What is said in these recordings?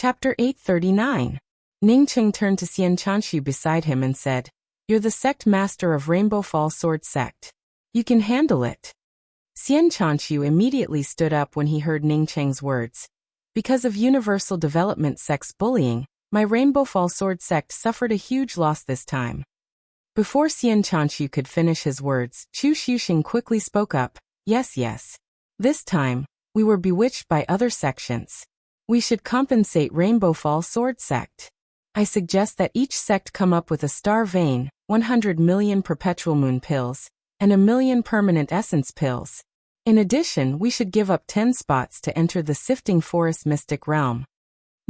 Chapter 839. Ningcheng turned to Xian Chanshu beside him and said, "You're the sect master of Rainbow Fall Sword Sect. You can handle it." Xian Chanshu immediately stood up when he heard Ningcheng's words. "Because of Universal Development Sect's bullying, my Rainbow Fall Sword Sect suffered a huge loss this time." Before Xian Chanshu could finish his words, Chu Xuxing quickly spoke up, Yes. This time, we were bewitched by other sections. We should compensate Rainbow Fall Sword Sect. I suggest that each sect come up with a star vein, 100 million perpetual moon pills, and 1,000,000 permanent essence pills. In addition, we should give up 10 spots to enter the Sifting Forest Mystic Realm.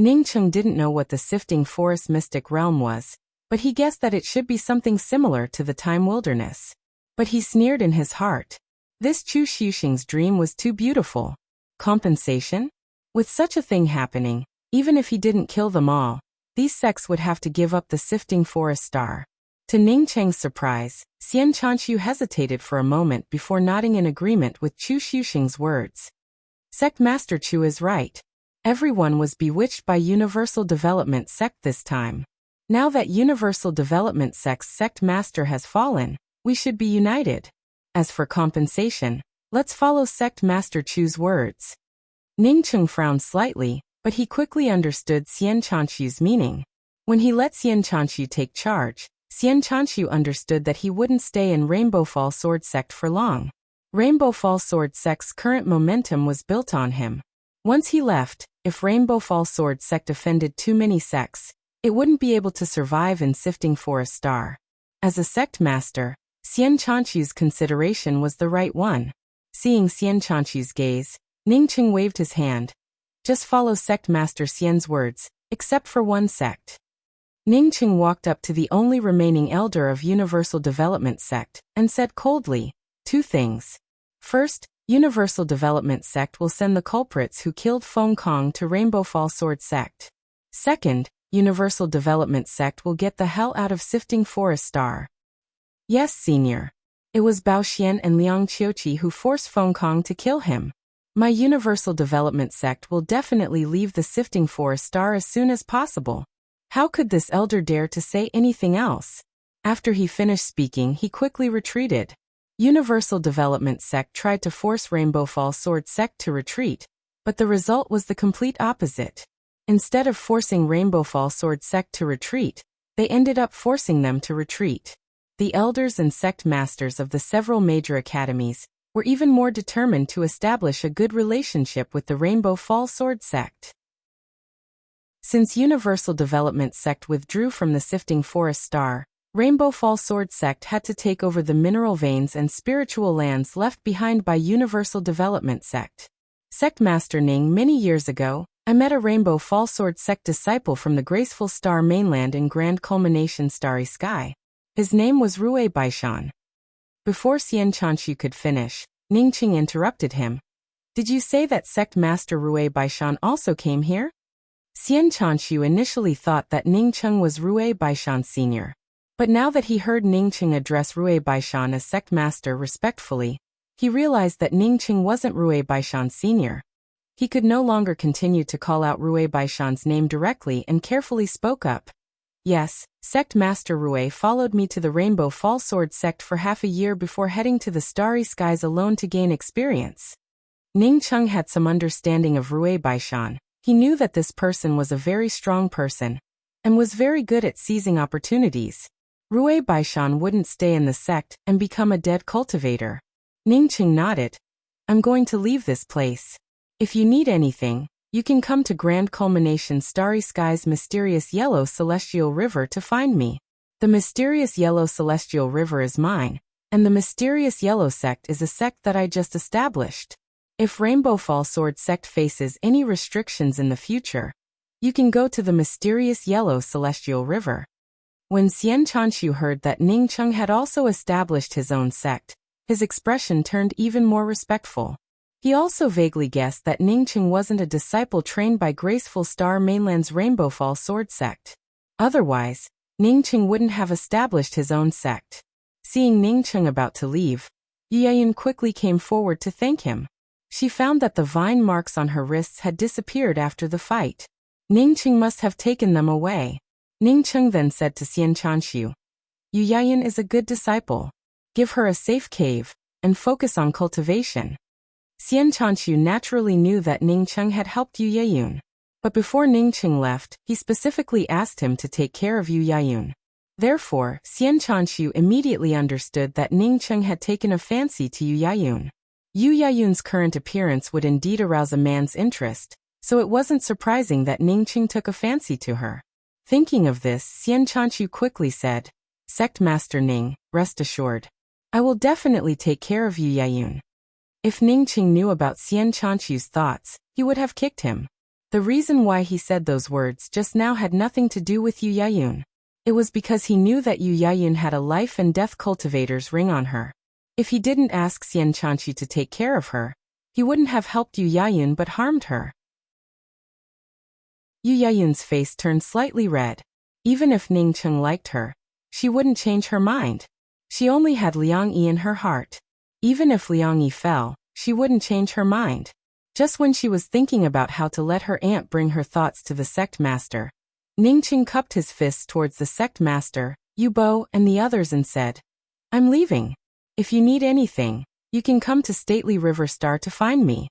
Ningcheng didn't know what the Sifting Forest Mystic Realm was, but he guessed that it should be something similar to the Time Wilderness. But he sneered in his heart. This Chu Xuxing's dream was too beautiful. Compensation? With such a thing happening, even if he didn't kill them all, these sects would have to give up the Sifting Forest Star. To Ningcheng's surprise, Xian Chanshu hesitated for a moment before nodding in agreement with Chu Xuxing's words. Sect Master Chu is right. Everyone was bewitched by Universal Development Sect this time. Now that Universal Development Sect's Sect Master has fallen, we should be united. As for compensation, let's follow Sect Master Chu's words. Ningcheng frowned slightly, but he quickly understood Xian Chanshu's meaning. When he let Xian Chanshu take charge, Xian Chanshu understood that he wouldn't stay in Rainbow Fall Sword Sect for long. Rainbow Fall Sword Sect's current momentum was built on him. Once he left, if Rainbow Fall Sword Sect offended too many sects, it wouldn't be able to survive in Sifting Forest Star. As a sect master, Xian Chanshu's consideration was the right one. Seeing Xian Chanshu's gaze, Ningcheng waved his hand. Just follow Sect Master Xian's words, except for one sect. Ningcheng walked up to the only remaining elder of Universal Development Sect, and said coldly, 2 things. First, Universal Development Sect will send the culprits who killed Feng Kong to Rainbow Fall Sword Sect. Second, Universal Development Sect will get the hell out of Sifting Forest Star. Yes, Senior. It was Bao Xian and Liang Qiuqi who forced Feng Kong to kill him. My Universal Development Sect will definitely leave the Sifting Forest Star as soon as possible. How could this elder dare to say anything else? After he finished speaking, he quickly retreated. Universal Development Sect tried to force Rainbow Fall Sword Sect to retreat, but the result was the complete opposite. Instead of forcing Rainbow Fall Sword Sect to retreat, they ended up forcing them to retreat. The elders and sect masters of the several major academies were even more determined to establish a good relationship with the Rainbow Fall Sword Sect. Since Universal Development Sect withdrew from the Sifting Forest Star, Rainbow Fall Sword Sect had to take over the mineral veins and spiritual lands left behind by Universal Development Sect. Sect Master Ning, many years ago, I met a Rainbow Fall Sword Sect disciple from the Graceful Star mainland in Grand Culmination Starry Sky. His name was Rui Baishan. Before Xian Chanshu could finish, Ningcheng interrupted him. Did you say that Sect Master Rui Baishan also came here? Xian Chanshu initially thought that Ningcheng was Rui Baishan Sr. But now that he heard Ningcheng address Rui Baishan as Sect Master respectfully, he realized that Ningcheng wasn't Rui Baishan Sr. He could no longer continue to call out Rui Baishan's name directly and carefully spoke up. Yes, Sect Master Rui followed me to the Rainbow Fall Sword Sect for half a year before heading to the Starry Skies alone to gain experience. Ningcheng had some understanding of Rui Baishan. He knew that this person was a very strong person, and was very good at seizing opportunities. Rui Baishan wouldn't stay in the sect and become a dead cultivator. Ningcheng nodded. I'm going to leave this place. If you need anything, you can come to Grand Culmination Starry Skies Mysterious Yellow Celestial River to find me. The Mysterious Yellow Celestial River is mine, and the Mysterious Yellow Sect is a sect that I just established. If Rainbow Fall Sword Sect faces any restrictions in the future, you can go to the Mysterious Yellow Celestial River. When Xian Chanshu heard that Ningcheng had also established his own sect, his expression turned even more respectful. He also vaguely guessed that Ningcheng wasn't a disciple trained by Graceful Star Mainland's Rainbow Fall Sword Sect. Otherwise, Ningcheng wouldn't have established his own sect. Seeing Ningcheng about to leave, Yayin quickly came forward to thank him. She found that the vine marks on her wrists had disappeared after the fight. Ningqing must have taken them away. Ningqing then said to Xian Chanshu, Yu Yayan is a good disciple. Give her a safe cave, and focus on cultivation. Xian Chanshu naturally knew that Ningqing had helped Yu Yayun. But before Ningqing left, he specifically asked him to take care of Yu Yayun. Therefore, Xian Chanshu immediately understood that Ningqing had taken a fancy to Yu Yayun. Yu Yayun's current appearance would indeed arouse a man's interest, so it wasn't surprising that Ningqing took a fancy to her. Thinking of this, Xian Chanshu quickly said, Sect Master Ning, rest assured. I will definitely take care of Yu Yayun. If Ningqing knew about Xian Chanshu's thoughts, he would have kicked him. The reason why he said those words just now had nothing to do with Yu Yayun. It was because he knew that Yu Yayun had a life and death cultivator's ring on her. If he didn't ask Xian Chanshu to take care of her, he wouldn't have helped Yu Yayun but harmed her. Yu Yayun's face turned slightly red. Even if Ningqing liked her, she wouldn't change her mind. She only had Liang Yi in her heart. Even if Liang Yi fell, she wouldn't change her mind. Just when she was thinking about how to let her aunt bring her thoughts to the sect master, Ningqing cupped his fists towards the sect master, Yu Bo, and the others and said, I'm leaving. If you need anything, you can come to Stately River Star to find me.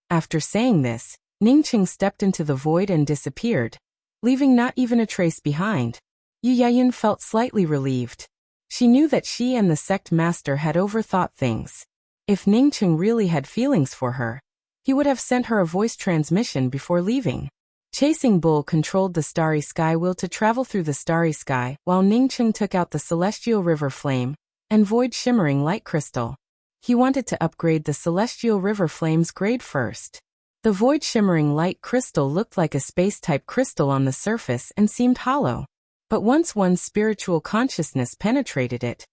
After saying this, Ningqing stepped into the void and disappeared, leaving not even a trace behind. Yu Yayun felt slightly relieved. She knew that she and the sect master had overthought things. If Ningqing really had feelings for her, he would have sent her a voice transmission before leaving. Chasing Bull controlled the Starry Sky Wheel to travel through the starry sky, while Ningqing took out the Celestial River Flame and Void Shimmering Light Crystal. He wanted to upgrade the Celestial River Flame's grade first. The Void Shimmering Light Crystal looked like a space-type crystal on the surface and seemed hollow. But once one's spiritual consciousness penetrated it,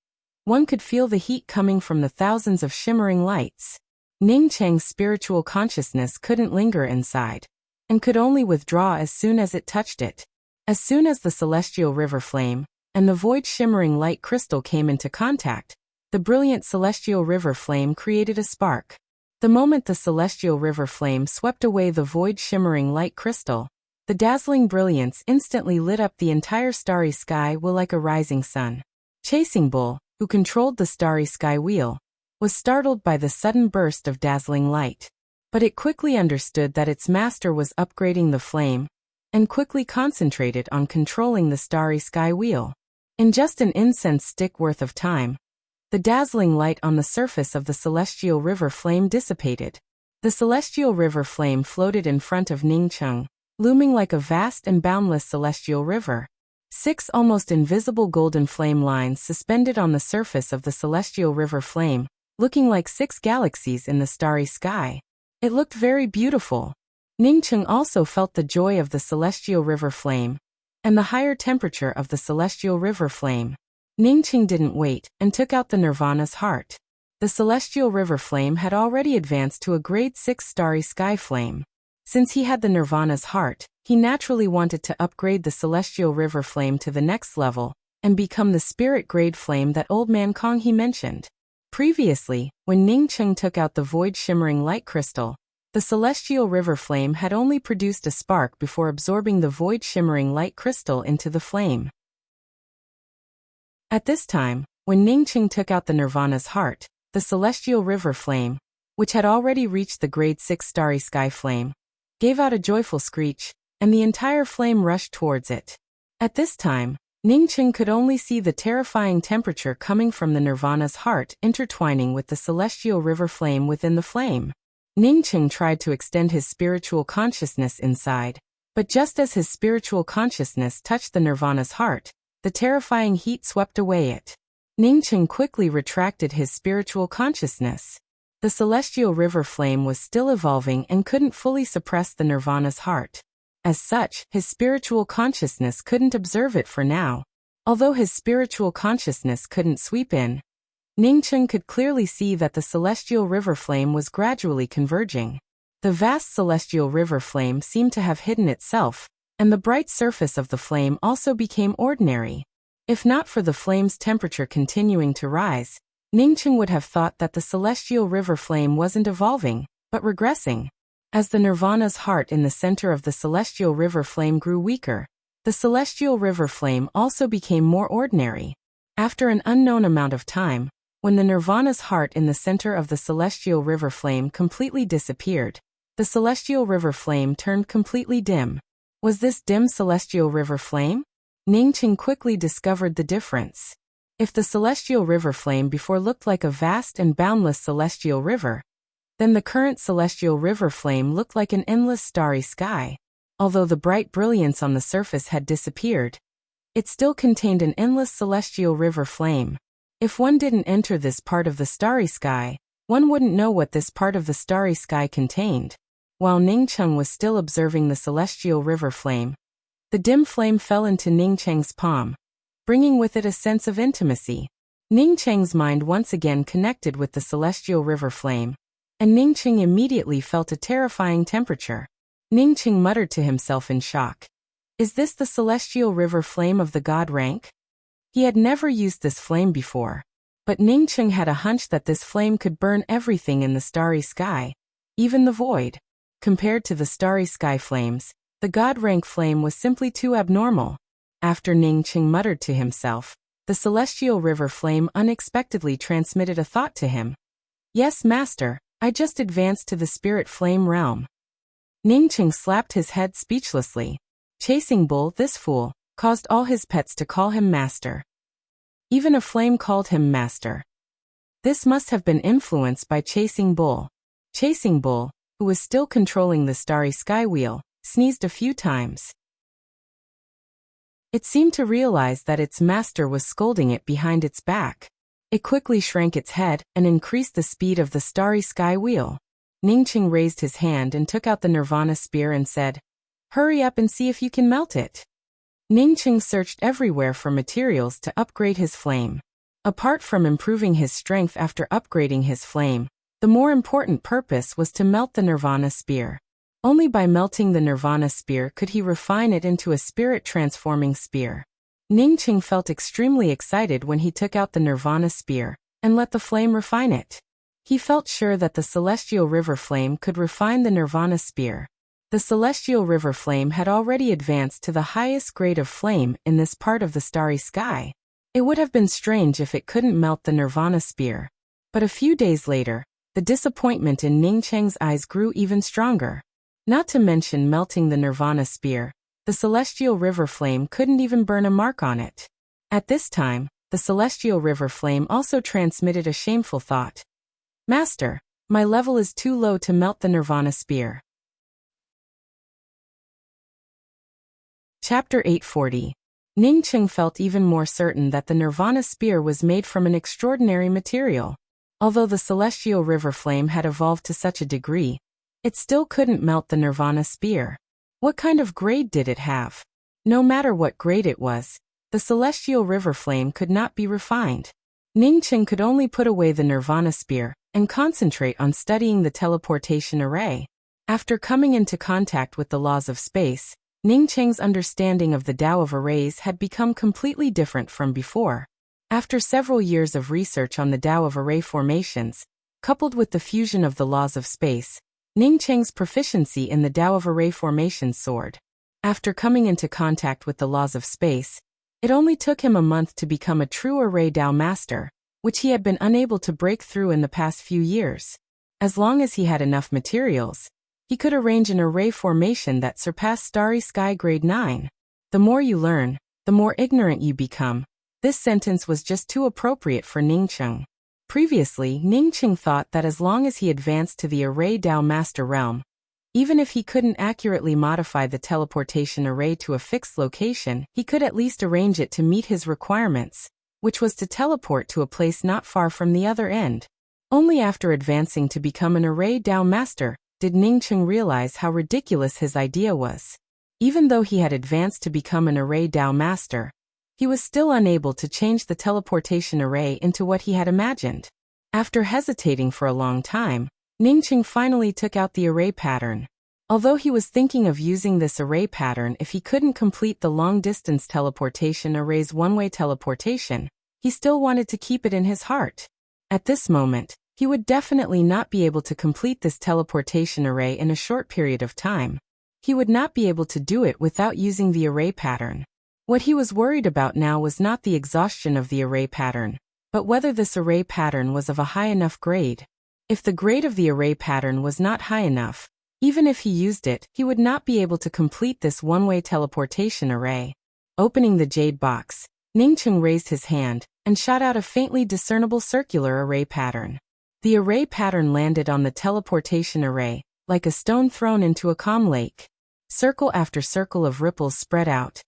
one could feel the heat coming from the thousands of shimmering lights. Ningqing's spiritual consciousness couldn't linger inside, and could only withdraw as soon as it touched it. As soon as the Celestial River Flame and the Void Shimmering Light Crystal came into contact, the brilliant Celestial River Flame created a spark. The moment the Celestial River Flame swept away the Void Shimmering Light Crystal, the dazzling brilliance instantly lit up the entire starry sky wheel like a rising sun. Chasing Bull, who controlled the starry sky wheel, was startled by the sudden burst of dazzling light. But it quickly understood that its master was upgrading the flame, and quickly concentrated on controlling the starry sky wheel. In just an incense stick worth of time, the dazzling light on the surface of the Celestial River Flame dissipated. The Celestial River Flame floated in front of Ningqing, looming like a vast and boundless celestial river. 6 almost invisible golden flame lines suspended on the surface of the Celestial River Flame, looking like 6 galaxies in the starry sky. It looked very beautiful. Ningqing also felt the joy of the Celestial River Flame, and the higher temperature of the Celestial River Flame. Ningqing didn't wait, and took out the Nirvana's heart. The Celestial River Flame had already advanced to a grade 6 starry sky flame. Since he had the Nirvana's heart, he naturally wanted to upgrade the Celestial River Flame to the next level, and become the spirit grade flame that Old Man Kong he mentioned. Previously, when Ningqing took out the Void Shimmering Light Crystal, the Celestial River Flame had only produced a spark before absorbing the Void Shimmering Light Crystal into the flame. At this time, when Ningqing took out the Nirvana's heart, the Celestial River Flame, which had already reached the grade 6 starry sky flame, gave out a joyful screech, and the entire flame rushed towards it. At this time, Ningqing could only see the terrifying temperature coming from the Nirvana's heart intertwining with the Celestial River Flame within the flame. Ningqing tried to extend his spiritual consciousness inside, but just as his spiritual consciousness touched the Nirvana's heart, the terrifying heat swept away it. Ningqing quickly retracted his spiritual consciousness. The Celestial River Flame was still evolving and couldn't fully suppress the Nirvana's heart. As such, his spiritual consciousness couldn't observe it for now. Although his spiritual consciousness couldn't sweep in, Ningqing could clearly see that the Celestial River Flame was gradually converging. The vast Celestial River Flame seemed to have hidden itself, and the bright surface of the flame also became ordinary. If not for the flame's temperature continuing to rise, Ningqing would have thought that the Celestial River Flame wasn't evolving, but regressing. As the Nirvana's heart in the center of the celestial river flame grew weaker, the celestial river flame also became more ordinary. After an unknown amount of time, when the Nirvana's heart in the center of the celestial river flame completely disappeared, the celestial river flame turned completely dim. Was this dim celestial river flame? Ningqing quickly discovered the difference. If the celestial river flame before looked like a vast and boundless celestial river, then the current celestial river flame looked like an endless starry sky. Although the bright brilliance on the surface had disappeared, it still contained an endless celestial river flame. If one didn't enter this part of the starry sky, one wouldn't know what this part of the starry sky contained. While Ningcheng was still observing the celestial river flame, the dim flame fell into Ningcheng's palm, bringing with it a sense of intimacy. Ningcheng's mind once again connected with the celestial river flame, and Ningcheng immediately felt a terrifying temperature. Ningcheng muttered to himself in shock. Is this the celestial river flame of the god rank? He had never used this flame before, but Ningcheng had a hunch that this flame could burn everything in the starry sky, even the void. Compared to the starry sky flames, the god rank flame was simply too abnormal. After Ningcheng muttered to himself, the celestial river flame unexpectedly transmitted a thought to him. Yes, master, I just advanced to the spirit flame realm. Ningcheng slapped his head speechlessly. Chasing Bull, this fool, caused all his pets to call him master. Even a flame called him master. This must have been influenced by Chasing Bull. Chasing Bull, who was still controlling the starry sky wheel, sneezed a few times. It seemed to realize that its master was scolding it behind its back. It quickly shrank its head and increased the speed of the starry sky wheel. Ningcheng raised his hand and took out the Nirvana spear and said, "Hurry up and see if you can melt it." Ningcheng searched everywhere for materials to upgrade his flame. Apart from improving his strength after upgrading his flame, the more important purpose was to melt the Nirvana spear. Only by melting the Nirvana spear could he refine it into a spirit-transforming spear. Ningcheng felt extremely excited when he took out the Nirvana spear and let the flame refine it. He felt sure that the celestial river flame could refine the Nirvana spear. The celestial river flame had already advanced to the highest grade of flame in this part of the starry sky. It would have been strange if it couldn't melt the Nirvana spear. But a few days later, the disappointment in Ningcheng's eyes grew even stronger. Not to mention melting the Nirvana spear, the celestial river flame couldn't even burn a mark on it. At this time, the celestial river flame also transmitted a shameful thought. Master, my level is too low to melt the Nirvana spear. Chapter 840. Ningcheng felt even more certain that the Nirvana spear was made from an extraordinary material. Although the celestial river flame had evolved to such a degree, it still couldn't melt the Nirvana spear. What kind of grade did it have? No matter what grade it was, the celestial river flame could not be refined. Ningcheng could only put away the Nirvana spear and concentrate on studying the teleportation array. After coming into contact with the laws of space, Ningcheng's understanding of the Tao of arrays had become completely different from before. After several years of research on the Tao of array formations, coupled with the fusion of the laws of space, Ningcheng's proficiency in the Tao of array formations soared. After coming into contact with the laws of space, it only took him a month to become a true array Tao master, which he had been unable to break through in the past few years. As long as he had enough materials, he could arrange an array formation that surpassed Starry Sky Grade 9. The more you learn, the more ignorant you become. This sentence was just too appropriate for Ningcheng. Previously, Ningcheng thought that as long as he advanced to the Array Tao Master realm, even if he couldn't accurately modify the teleportation array to a fixed location, he could at least arrange it to meet his requirements, which was to teleport to a place not far from the other end. Only after advancing to become an Array Tao Master did Ningcheng realize how ridiculous his idea was. Even though he had advanced to become an Array Tao Master, he was still unable to change the teleportation array into what he had imagined. After hesitating for a long time, Ningcheng finally took out the array pattern. Although he was thinking of using this array pattern if he couldn't complete the long-distance teleportation array's one-way teleportation, he still wanted to keep it in his heart. At this moment, He would definitely not be able to complete this teleportation array in a short period of time. He would not be able to do it without using the array pattern. What he was worried about now was not the exhaustion of the array pattern, but whether this array pattern was of a high enough grade. If the grade of the array pattern was not high enough, even if he used it, he would not be able to complete this one-way teleportation array. Opening the jade box, Ningcheng raised his hand and shot out a faintly discernible circular array pattern. The array pattern landed on the teleportation array, like a stone thrown into a calm lake. Circle after circle of ripples spread out.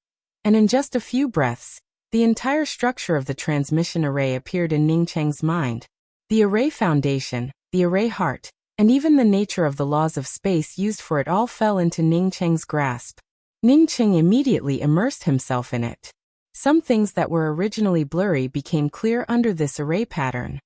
And in just a few breaths, the entire structure of the transmission array appeared in Ningcheng's mind. The array foundation, the array heart, and even the nature of the laws of space used for it all fell into Ningcheng's grasp. Ningcheng immediately immersed himself in it. Some things that were originally blurry became clear under this array pattern.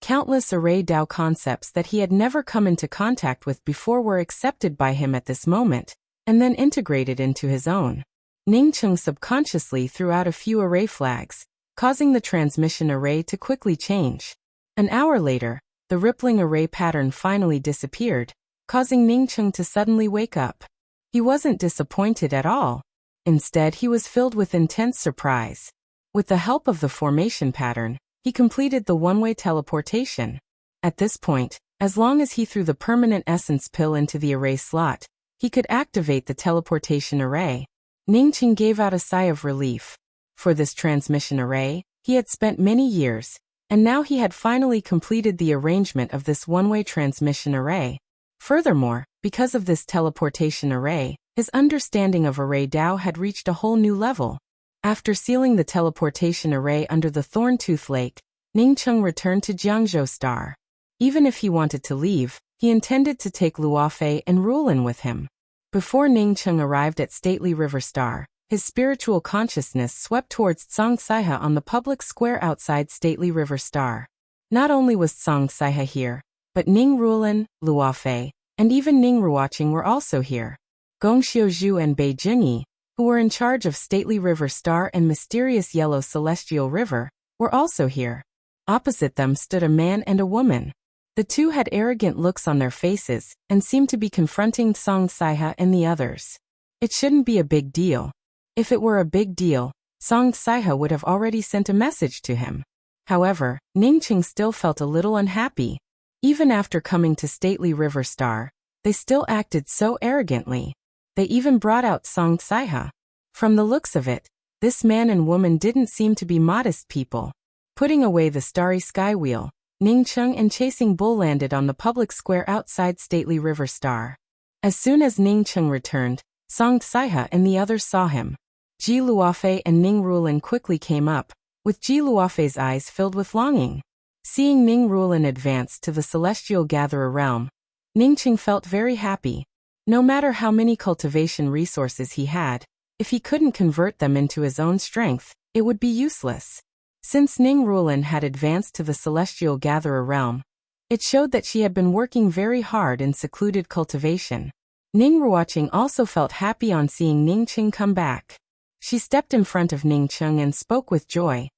Countless array Dao concepts that he had never come into contact with before were accepted by him at this moment, and then integrated into his own. Ningcheng subconsciously threw out a few array flags, causing the transmission array to quickly change. An hour later, the rippling array pattern finally disappeared, causing Ningcheng to suddenly wake up. He wasn't disappointed at all. Instead, he was filled with intense surprise. With the help of the formation pattern, he completed the one-way teleportation. At this point, as long as he threw the permanent essence pill into the array slot, he could activate the teleportation array. Ningcheng gave out a sigh of relief. For this transmission array, he had spent many years, and now he had finally completed the arrangement of this one-way transmission array. Furthermore, because of this teleportation array, his understanding of array Dao had reached a whole new level. After sealing the teleportation array under the Thorn-Tooth Lake, Ningcheng returned to Jiangzhou Star. Even if he wanted to leave, he intended to take Luofei and Rulin with him. Before Ningcheng arrived at Stately River Star, his spiritual consciousness swept towards Tsang Saiha on the public square outside Stately River Star. Not only was Tsang Saiha here, but Ning Rulin, Luofei, and even Ning Ruoqing were also here. Gong Xiuzhu and Bei Jingyi, who were in charge of Stately River Star and Mysterious Yellow Celestial River, were also here. Opposite them stood a man and a woman. The two had arrogant looks on their faces and seemed to be confronting Tsang Saiha and the others. It shouldn't be a big deal. If it were a big deal, Tsang Saiha would have already sent a message to him. However, Ningcheng still felt a little unhappy. Even after coming to Stately River Star, they still acted so arrogantly. They even brought out Tsang Saiha. From the looks of it, this man and woman didn't seem to be modest people. Putting away the starry sky wheel, Ningcheng and Chasing Bull landed on the public square outside Stately River Star. As soon as Ningcheng returned, Tsang Saiha and the others saw him. Ji Luofei and Ning Rulin quickly came up, with Ji Luofei's eyes filled with longing. Seeing Ning Rulin advance to the Celestial Gatherer realm, Ningcheng felt very happy. No matter how many cultivation resources he had, if he couldn't convert them into his own strength, it would be useless. Since Ning Rulin had advanced to the Celestial Gatherer realm, it showed that she had been working very hard in secluded cultivation. Ning Ruoqing also felt happy on seeing Ningcheng come back. She stepped in front of Ningcheng and spoke with joy.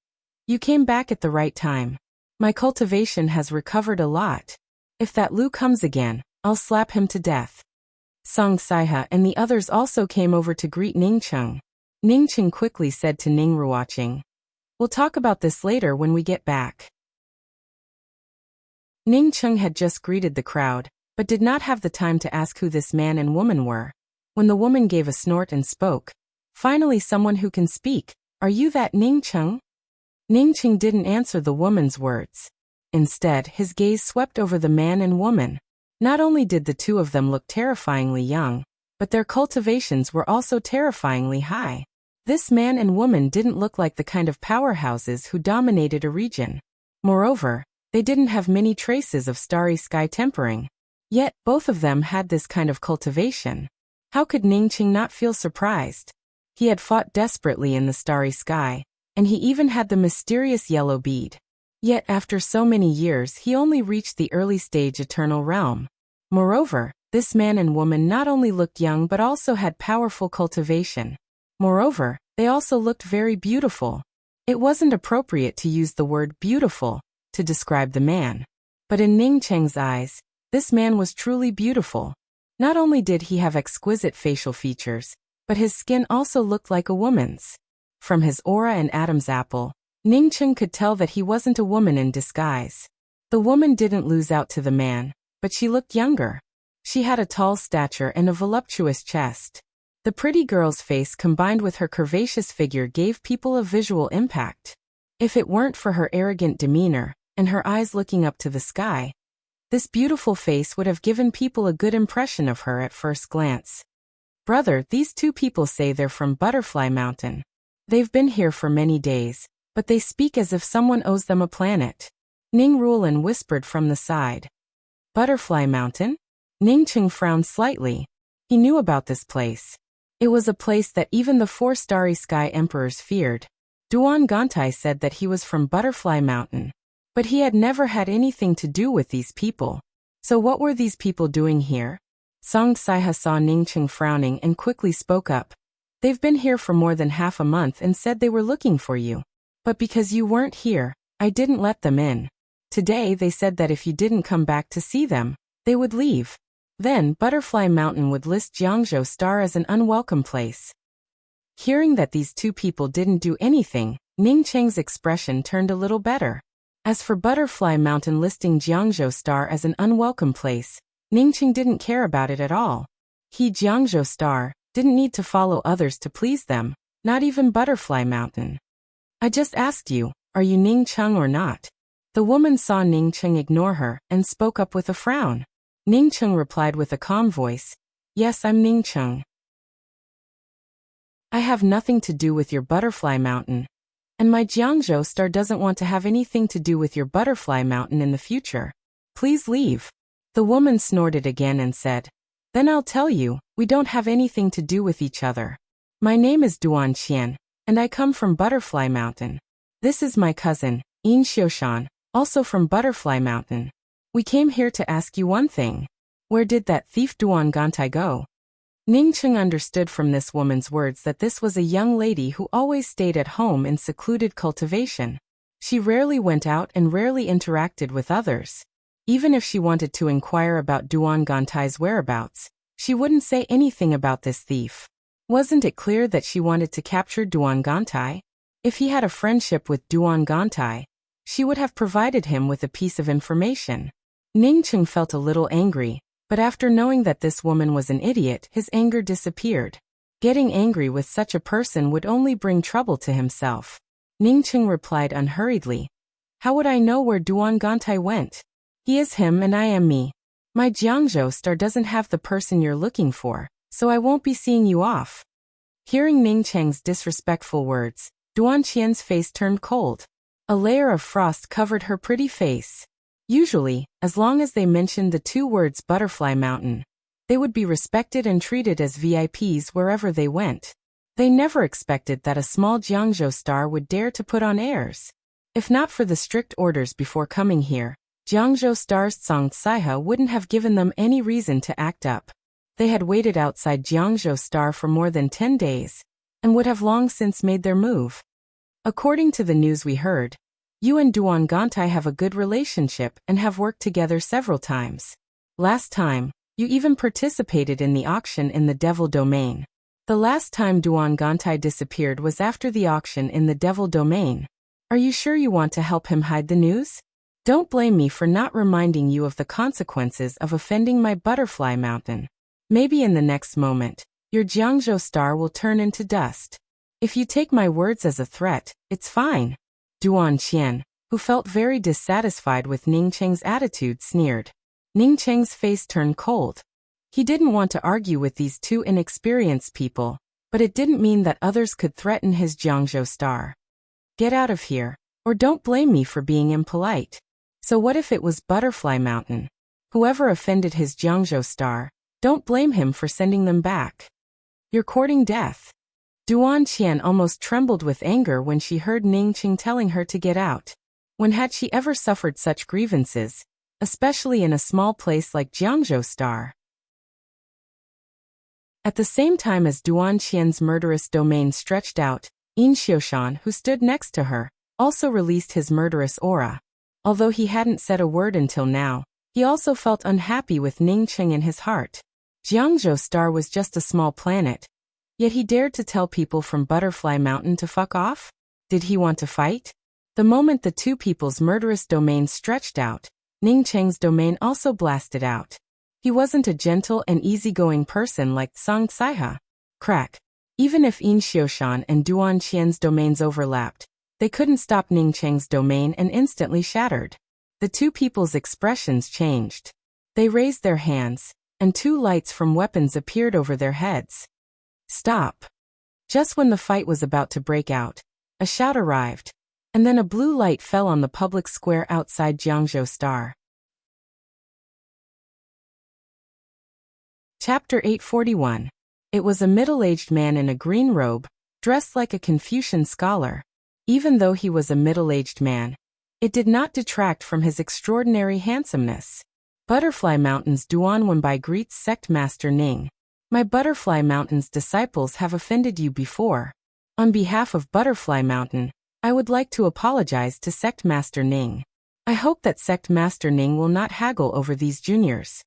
"You came back at the right time. My cultivation has recovered a lot. If that Lu comes again, I'll slap him to death." Tsang Saiha and the others also came over to greet Ningcheng. Ningcheng quickly said to Ning Ruoqing, "We'll talk about this later when we get back." Ningcheng had just greeted the crowd, but did not have the time to ask who this man and woman were. When the woman gave a snort and spoke, "Finally someone who can speak. Are you that Ningcheng?" Ningcheng didn't answer the woman's words. Instead, his gaze swept over the man and woman. Not only did the two of them look terrifyingly young, but their cultivations were also terrifyingly high. This man and woman didn't look like the kind of powerhouses who dominated a region. Moreover, they didn't have many traces of starry sky tempering. Yet, both of them had this kind of cultivation. How could Ningcheng not feel surprised? He had fought desperately in the starry sky, and he even had the mysterious yellow bead. Yet after so many years he only reached the early stage eternal realm. Moreover, this man and woman not only looked young but also had powerful cultivation. Moreover, they also looked very beautiful. It wasn't appropriate to use the word beautiful. to describe the man. But in Ning Cheng's eyes, this man was truly beautiful. Not only did he have exquisite facial features, but his skin also looked like a woman's. From his aura and Adam's apple, Ning Cheng could tell that he wasn't a woman in disguise. The woman didn't lose out to the man, but she looked younger. She had a tall stature and a voluptuous chest. The pretty girl's face combined with her curvaceous figure gave people a visual impact. If it weren't for her arrogant demeanor, and her eyes looking up to the sky, this beautiful face would have given people a good impression of her at first glance. Brother, these two people say they're from Butterfly Mountain. They've been here for many days, but they speak as if someone owes them a planet. Ning Ruolin whispered from the side. Butterfly Mountain? Ning Cheng frowned slightly. He knew about this place. It was a place that even the 4 Starry Sky Emperors feared. Duan Gantai said that he was from Butterfly Mountain. But he had never had anything to do with these people. So what were these people doing here? Song Saiha saw Ning Cheng frowning and quickly spoke up. They've been here for more than half a month and said they were looking for you. But because you weren't here, I didn't let them in. Today they said that if you didn't come back to see them, they would leave. Then Butterfly Mountain would list Jiangzhou Star as an unwelcome place. Hearing that these two people didn't do anything, Ning Cheng's expression turned a little better. As for Butterfly Mountain listing Jiangzhou Star as an unwelcome place, Ning Cheng didn't care about it at all. He, Jiangzhou Star, didn't need to follow others to please them, not even Butterfly Mountain. I just asked you, are you Ning Cheng or not? The woman saw Ning Cheng ignore her and spoke up with a frown. Ning Cheng replied with a calm voice, yes, I'm Ning Cheng. I have nothing to do with your Butterfly Mountain. And my Jiangzhou Star doesn't want to have anything to do with your Butterfly Mountain in the future. Please leave. The woman snorted again and said, then I'll tell you, we don't have anything to do with each other. My name is Duan Qian, and I come from Butterfly Mountain. This is my cousin, Yin Xiushan, also from Butterfly Mountain. We came here to ask you one thing. Where did that thief Duan Gantai go? Ning Cheng understood from this woman's words that this was a young lady who always stayed at home in secluded cultivation. She rarely went out and rarely interacted with others. Even if she wanted to inquire about Duan Gantai's whereabouts, she wouldn't say anything about this thief. Wasn't it clear that she wanted to capture Duan Gantai? If he had a friendship with Duan Gantai, she would have provided him with a piece of information. Ning Cheng felt a little angry. But after knowing that this woman was an idiot, his anger disappeared. Getting angry with such a person would only bring trouble to himself. Ning Cheng replied unhurriedly. How would I know where Duan Gantai went? He is him and I am me. My Jiangzhou Star doesn't have the person you're looking for, so I won't be seeing you off. Hearing Ning Cheng's disrespectful words, Duan Qian's face turned cold. A layer of frost covered her pretty face. Usually, as long as they mentioned the 2 words Butterfly Mountain, they would be respected and treated as VIPs wherever they went. They never expected that a small Jiangzhou Star would dare to put on airs. If not for the strict orders before coming here, Jiangzhou Star's Song Saiha wouldn't have given them any reason to act up. They had waited outside Jiangzhou Star for more than 10 days, and would have long since made their move. According to the news we heard, you and Duan Gantai have a good relationship and have worked together several times. Last time, you even participated in the auction in the Devil Domain. The last time Duan Gantai disappeared was after the auction in the Devil Domain. Are you sure you want to help him hide the news? Don't blame me for not reminding you of the consequences of offending my Butterfly Mountain. Maybe in the next moment, your Jiangzhou Star will turn into dust. If you take my words as a threat, it's fine. Duan Qian, who felt very dissatisfied with Ning Cheng's attitude, sneered. Ning Cheng's face turned cold. He didn't want to argue with these 2 inexperienced people, but it didn't mean that others could threaten his Jiangzhou Star. Get out of here, or don't blame me for being impolite. So what if it was Butterfly Mountain? Whoever offended his Jiangzhou Star, don't blame him for sending them back. You're courting death. Duan Qian almost trembled with anger when she heard Ning Cheng telling her to get out. When had she ever suffered such grievances, especially in a small place like Jiangzhou Star? At the same time as Duan Qian's murderous domain stretched out, Yin Xiushan, who stood next to her, also released his murderous aura. Although he hadn't said a word until now, he also felt unhappy with Ning Cheng in his heart. Jiangzhou Star was just a small planet, yet he dared to tell people from Butterfly Mountain to fuck off? Did he want to fight? The moment the two people's murderous domains stretched out, Ning Cheng's domain also blasted out. He wasn't a gentle and easygoing person like Song Saiha. Crack. Even if Yin Xiushan and Duan Qian's domains overlapped, they couldn't stop Ning Cheng's domain and instantly shattered. The two people's expressions changed. They raised their hands, and two lights from weapons appeared over their heads. Stop. Just when the fight was about to break out, a shout arrived, and then a blue light fell on the public square outside Jiangzhou Star. Chapter 841. It was a middle-aged man in a green robe, dressed like a Confucian scholar. Even though he was a middle-aged man, it did not detract from his extraordinary handsomeness. Butterfly Mountain's Duan Wenbai greets Sect Master Ning. My Butterfly Mountain's disciples have offended you before. On behalf of Butterfly Mountain, I would like to apologize to Sect Master Ning. I hope that Sect Master Ning will not haggle over these juniors.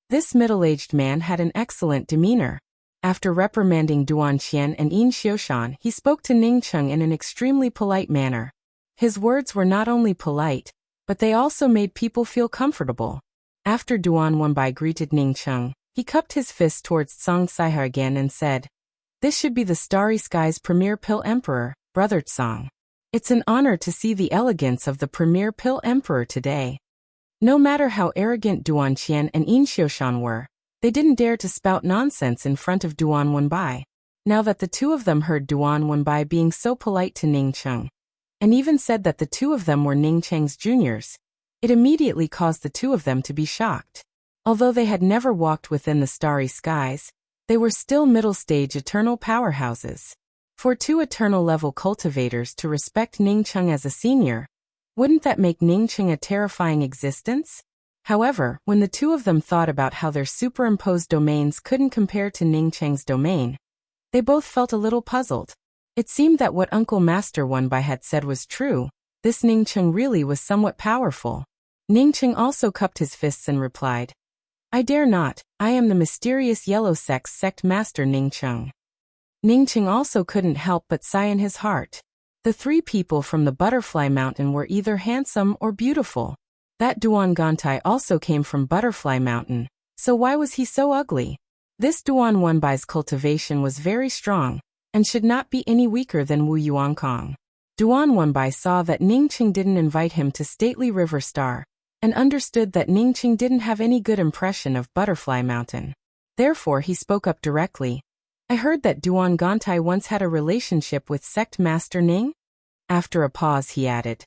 This middle-aged man had an excellent demeanor. After reprimanding Duan Qian and Yin Xiushan, he spoke to Ning Cheng in an extremely polite manner. His words were not only polite, but they also made people feel comfortable. After Duan Wenbai greeted Ning Cheng, he cupped his fist towards Song Saiha again and said, "This should be the Starry Sky's premier pill emperor, Brother Tsong. It's an honor to see the elegance of the premier pill emperor today." No matter how arrogant Duan Qian and Yin Xiushan were, they didn't dare to spout nonsense in front of Duan Wenbai. Now that the two of them heard Duan Wenbai being so polite to Ning Cheng, and even said that the two of them were Ning Cheng's juniors, it immediately caused the two of them to be shocked. Although they had never walked within the starry skies, they were still middle-stage eternal powerhouses. For two eternal-level cultivators to respect Ning Cheng as a senior, wouldn't that make Ning Cheng a terrifying existence? However, when the two of them thought about how their superimposed domains couldn't compare to Ning Cheng's domain, they both felt a little puzzled. It seemed that what Uncle Master Wenbai had said was true. This Ning Cheng really was somewhat powerful. Ning Cheng also cupped his fists and replied, "I dare not. I am the mysterious Yellow Sect Master Ning Cheng." Ning Cheng also couldn't help but sigh in his heart. The three people from the Butterfly Mountain were either handsome or beautiful. That Duan Gantai also came from Butterfly Mountain, so why was he so ugly? This Duan Wenbai's cultivation was very strong, and should not be any weaker than Wu Yuankong. Duan Wenbai saw that Ning Cheng didn't invite him to Stately River Star, and understood that Ning Cheng didn't have any good impression of Butterfly Mountain. Therefore he spoke up directly. "I heard that Duan Gantai once had a relationship with Sect Master Ning?" After a pause he added,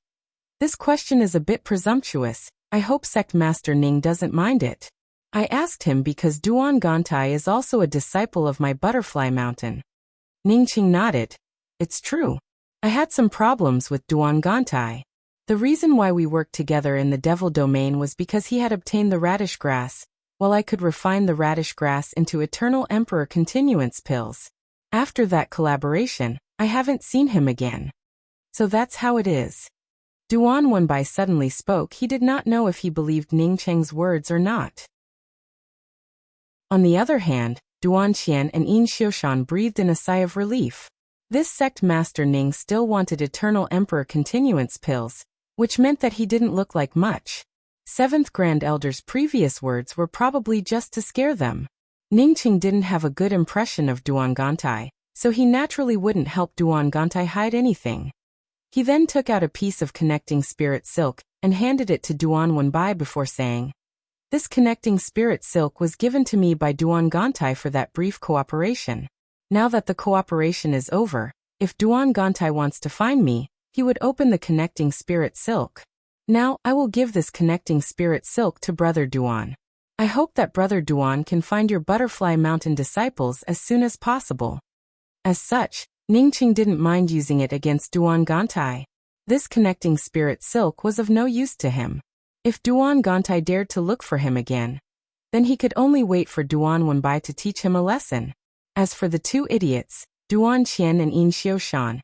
"This question is a bit presumptuous. I hope Sect Master Ning doesn't mind it. I asked him because Duan Gantai is also a disciple of my Butterfly Mountain." Ning Cheng nodded. "It's true. I had some problems with Duan Gantai. The reason why we worked together in the Devil Domain was because he had obtained the radish grass, while I could refine the radish grass into Eternal Emperor Continuance pills. After that collaboration, I haven't seen him again. So that's how it is." Duan Wenbai suddenly spoke. He did not know if he believed Ning Cheng's words or not. On the other hand, Duan Qian and Yin Xiushan breathed in a sigh of relief. This Sect Master Ning still wanted Eternal Emperor Continuance pills, which meant that he didn't look like much. Seventh Grand Elder's previous words were probably just to scare them. Ning Cheng didn't have a good impression of Duan Gantai, so he naturally wouldn't help Duan Gantai hide anything. He then took out a piece of connecting spirit silk and handed it to Duan Wenbai before saying, "This connecting spirit silk was given to me by Duan Gantai for that brief cooperation. Now that the cooperation is over, if Duan Gantai wants to find me, he would open the connecting spirit silk. Now, I will give this connecting spirit silk to Brother Duan. I hope that Brother Duan can find your Butterfly Mountain disciples as soon as possible." As such, Ning Cheng didn't mind using it against Duan Gantai. This connecting spirit silk was of no use to him. If Duan Gantai dared to look for him again, then he could only wait for Duan Wenbai to teach him a lesson. As for the two idiots, Duan Qian and Yin Xiushan,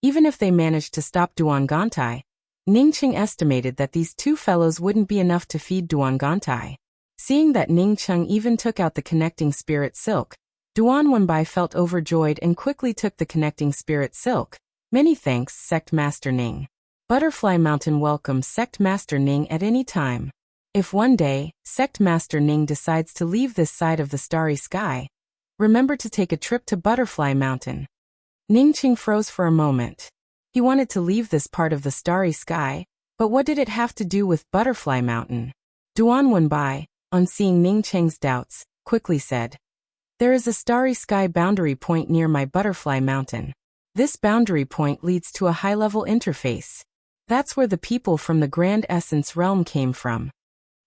even if they managed to stop Duan Gantai, Ningqing estimated that these two fellows wouldn't be enough to feed Duan Gantai. Seeing that Ningqing even took out the connecting spirit silk, Duan Wenbai felt overjoyed and quickly took the connecting spirit silk. Many thanks, Sect Master Ning. Butterfly Mountain welcomes Sect Master Ning at any time. If one day, Sect Master Ning decides to leave this side of the starry sky, remember to take a trip to Butterfly Mountain. Ningqing froze for a moment. He wanted to leave this part of the starry sky, but what did it have to do with Butterfly Mountain? Duan Wenbai, on seeing Ningqing's doubts, quickly said, "There is a starry sky boundary point near my Butterfly Mountain. This boundary point leads to a high-level interface. That's where the people from the Grand Essence Realm came from."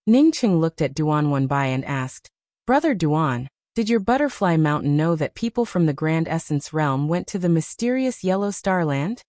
Ningqing looked at Duan Wenbai and asked, "Brother Duan, did your Butterfly Mountain know that people from the Grand Essence Realm went to the mysterious Yellow Star Land?"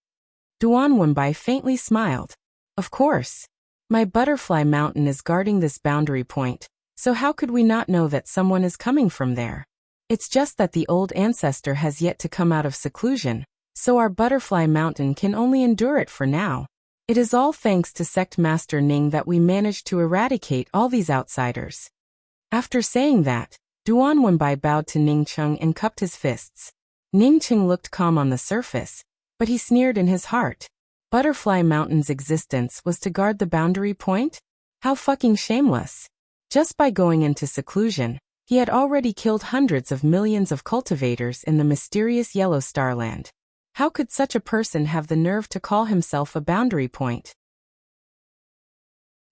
Duan Wenbai faintly smiled. "Of course. My Butterfly Mountain is guarding this boundary point, so how could we not know that someone is coming from there? It's just that the old ancestor has yet to come out of seclusion, so our Butterfly Mountain can only endure it for now. It is all thanks to Sect Master Ning that we managed to eradicate all these outsiders." After saying that, Duan Wenbai bowed to Ningqing and cupped his fists. Ningqing looked calm on the surface, but he sneered in his heart. Butterfly Mountain's existence was to guard the boundary point? How fucking shameless. Just by going into seclusion, he had already killed hundreds of millions of cultivators in the mysterious Yellow Star Land. How could such a person have the nerve to call himself a boundary point?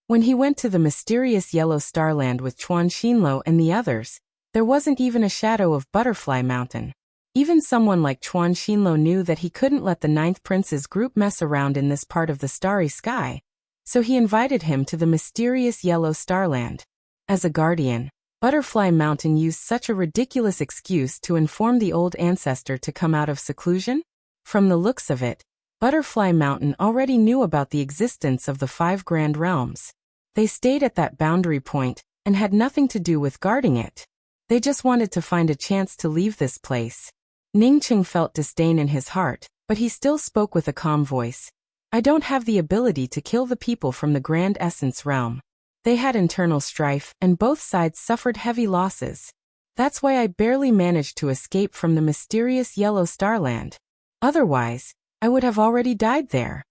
When he went to the mysterious Yellow Star Land with Chuan Xinluo and the others, there wasn't even a shadow of Butterfly Mountain. Even someone like Chuan Xinluo knew that he couldn't let the Ninth Prince's group mess around in this part of the starry sky, so he invited him to the mysterious Yellow Star Land. As a guardian, Butterfly Mountain used such a ridiculous excuse to inform the old ancestor to come out of seclusion? From the looks of it, Butterfly Mountain already knew about the existence of the 5 Grand Realms. They stayed at that boundary point and had nothing to do with guarding it. They just wanted to find a chance to leave this place. Ningqing felt disdain in his heart, but he still spoke with a calm voice. "I don't have the ability to kill the people from the Grand Essence Realm. They had internal strife and both sides suffered heavy losses. That's why I barely managed to escape from the mysterious Yellow Star Land. Otherwise, I would have already died there."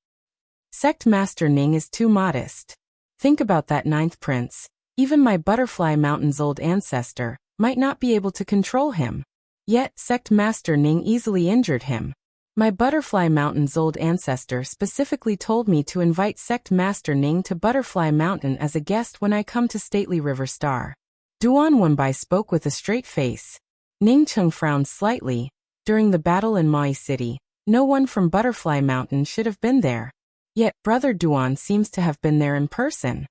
Sect Master Ning is too modest. Think about that Ninth Prince. Even my Butterfly Mountain's old ancestor might not be able to control him. Yet Sect Master Ning easily injured him. My Butterfly Mountain's old ancestor specifically told me to invite Sect Master Ning to Butterfly Mountain as a guest when I come to stately River Star. Duan Wenbai spoke with a straight face. Ningqing frowned slightly. During the battle in Mai City, no one from Butterfly Mountain should have been there. Yet, Brother Duan seems to have been there in person.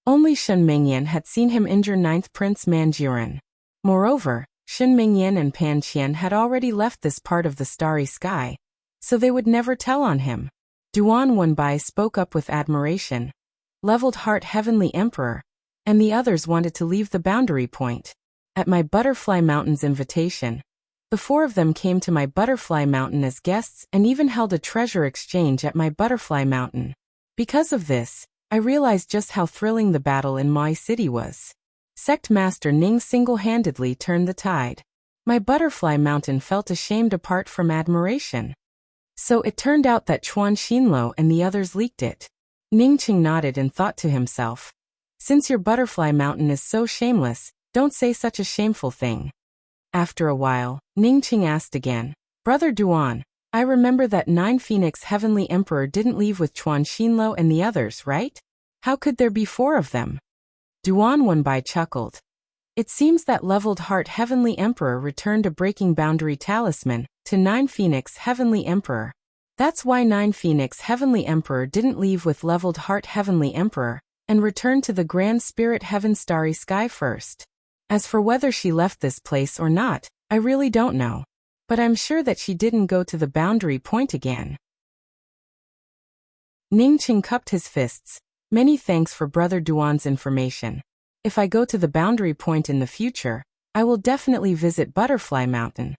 Only Shen Mingyan had seen him injure Ninth Prince Manjuran. Moreover, Shen Mingyan and Pan Qian had already left this part of the starry sky, so they would never tell on him. Duan Wenbai spoke up with admiration. Leveled Heart Heavenly Emperor, and the others wanted to leave the boundary point. At my Butterfly Mountain's invitation, the 4 of them came to my Butterfly Mountain as guests and even held a treasure exchange at my Butterfly Mountain. Because of this, I realized just how thrilling the battle in Mai City was. Sect Master Ning single-handedly turned the tide. My Butterfly Mountain felt ashamed apart from admiration. So it turned out that Chuan Xinluo and the others leaked it. Ningqing nodded and thought to himself, "Since your Butterfly Mountain is so shameless, don't say such a shameful thing." After a while, Ningqing asked again, "Brother Duan, I remember that 9 Phoenix Heavenly Emperor didn't leave with Chuan Xinluo and the others, right? How could there be 4 of them?" Duan Wenbai chuckled. "It seems that Leveled Heart Heavenly Emperor returned a Breaking Boundary Talisman to 9 Phoenix Heavenly Emperor. That's why 9 Phoenix Heavenly Emperor didn't leave with Leveled Heart Heavenly Emperor and returned to the Grand Spirit Heaven Starry Sky first. As for whether she left this place or not, I really don't know. But I'm sure that she didn't go to the boundary point again." Ningqing cupped his fists. "Many thanks for Brother Duan's information. If I go to the boundary point in the future, I will definitely visit Butterfly Mountain."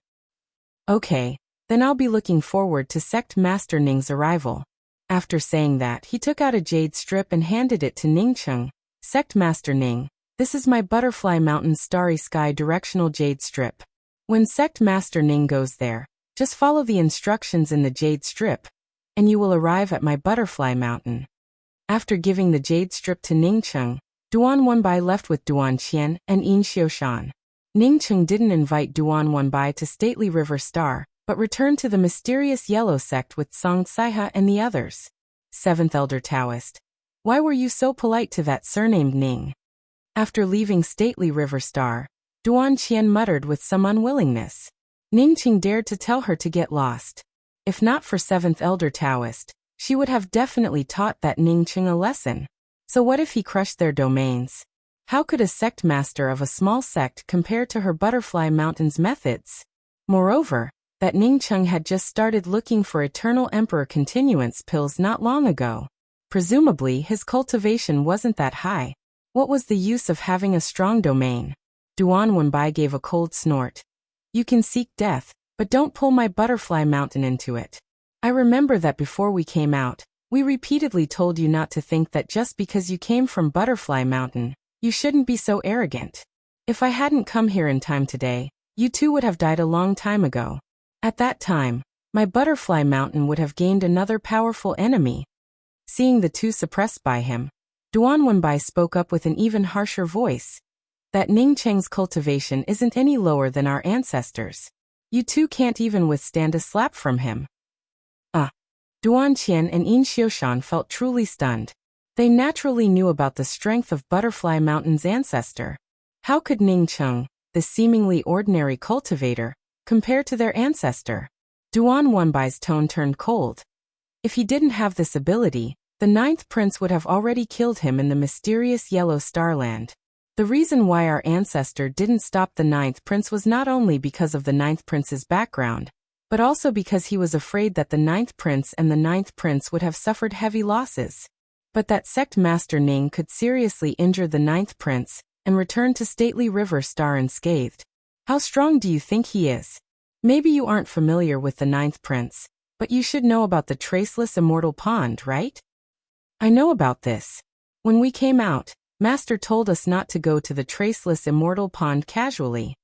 "Okay, then I'll be looking forward to Sect Master Ning's arrival." After saying that, he took out a jade strip and handed it to Ningcheng. Sect Master Ning, this is my Butterfly Mountain Starry Sky directional jade strip. When Sect Master Ning goes there, just follow the instructions in the jade strip, and you will arrive at my Butterfly Mountain. After giving the jade strip to Ningcheng, Duan Wenbai left with Duan Qian and Yin Xiushan. Ningcheng didn't invite Duan Wenbai to Stately River Star, but returned to the mysterious yellow sect with Song Saiha and the others. 7th Elder Taoist. Why were you so polite to that surnamed Ning? After leaving Stately River Star, Duan Qian muttered with some unwillingness. Ningcheng dared to tell her to get lost. If not for 7th Elder Taoist, she would have definitely taught that Ningcheng a lesson. So what if he crushed their domains? How could a sect master of a small sect compare to her Butterfly Mountain's methods? Moreover, that Ningcheng had just started looking for Eternal Emperor continuance pills not long ago. Presumably his cultivation wasn't that high. What was the use of having a strong domain? Duan Wenbai gave a cold snort. You can seek death, but don't pull my Butterfly Mountain into it. I remember that before we came out, we repeatedly told you not to think that just because you came from Butterfly Mountain, you shouldn't be so arrogant. If I hadn't come here in time today, you too would have died a long time ago. At that time, my Butterfly Mountain would have gained another powerful enemy. Seeing the two suppressed by him, Duan Wenbai spoke up with an even harsher voice. That Ningcheng's cultivation isn't any lower than our ancestors. You two can't even withstand a slap from him. Duan Qian and Yin Xiushan felt truly stunned. They naturally knew about the strength of Butterfly Mountain's ancestor. How could Ningcheng, the seemingly ordinary cultivator, compare to their ancestor? Duan Wenbai's tone turned cold. If he didn't have this ability, the 9th prince would have already killed him in the mysterious Yellow Starland. The reason why our ancestor didn't stop the 9th prince was not only because of the 9th prince's background, but also because he was afraid that the 9th prince and the 9th prince would have suffered heavy losses. But that sect master Ning could seriously injure the 9th prince and return to Stately River Star unscathed. How strong do you think he is? Maybe you aren't familiar with the 9th prince, but you should know about the Traceless Immortal Pond, right? I know about this. When we came out, Master told us not to go to the Traceless Immortal Pond casually.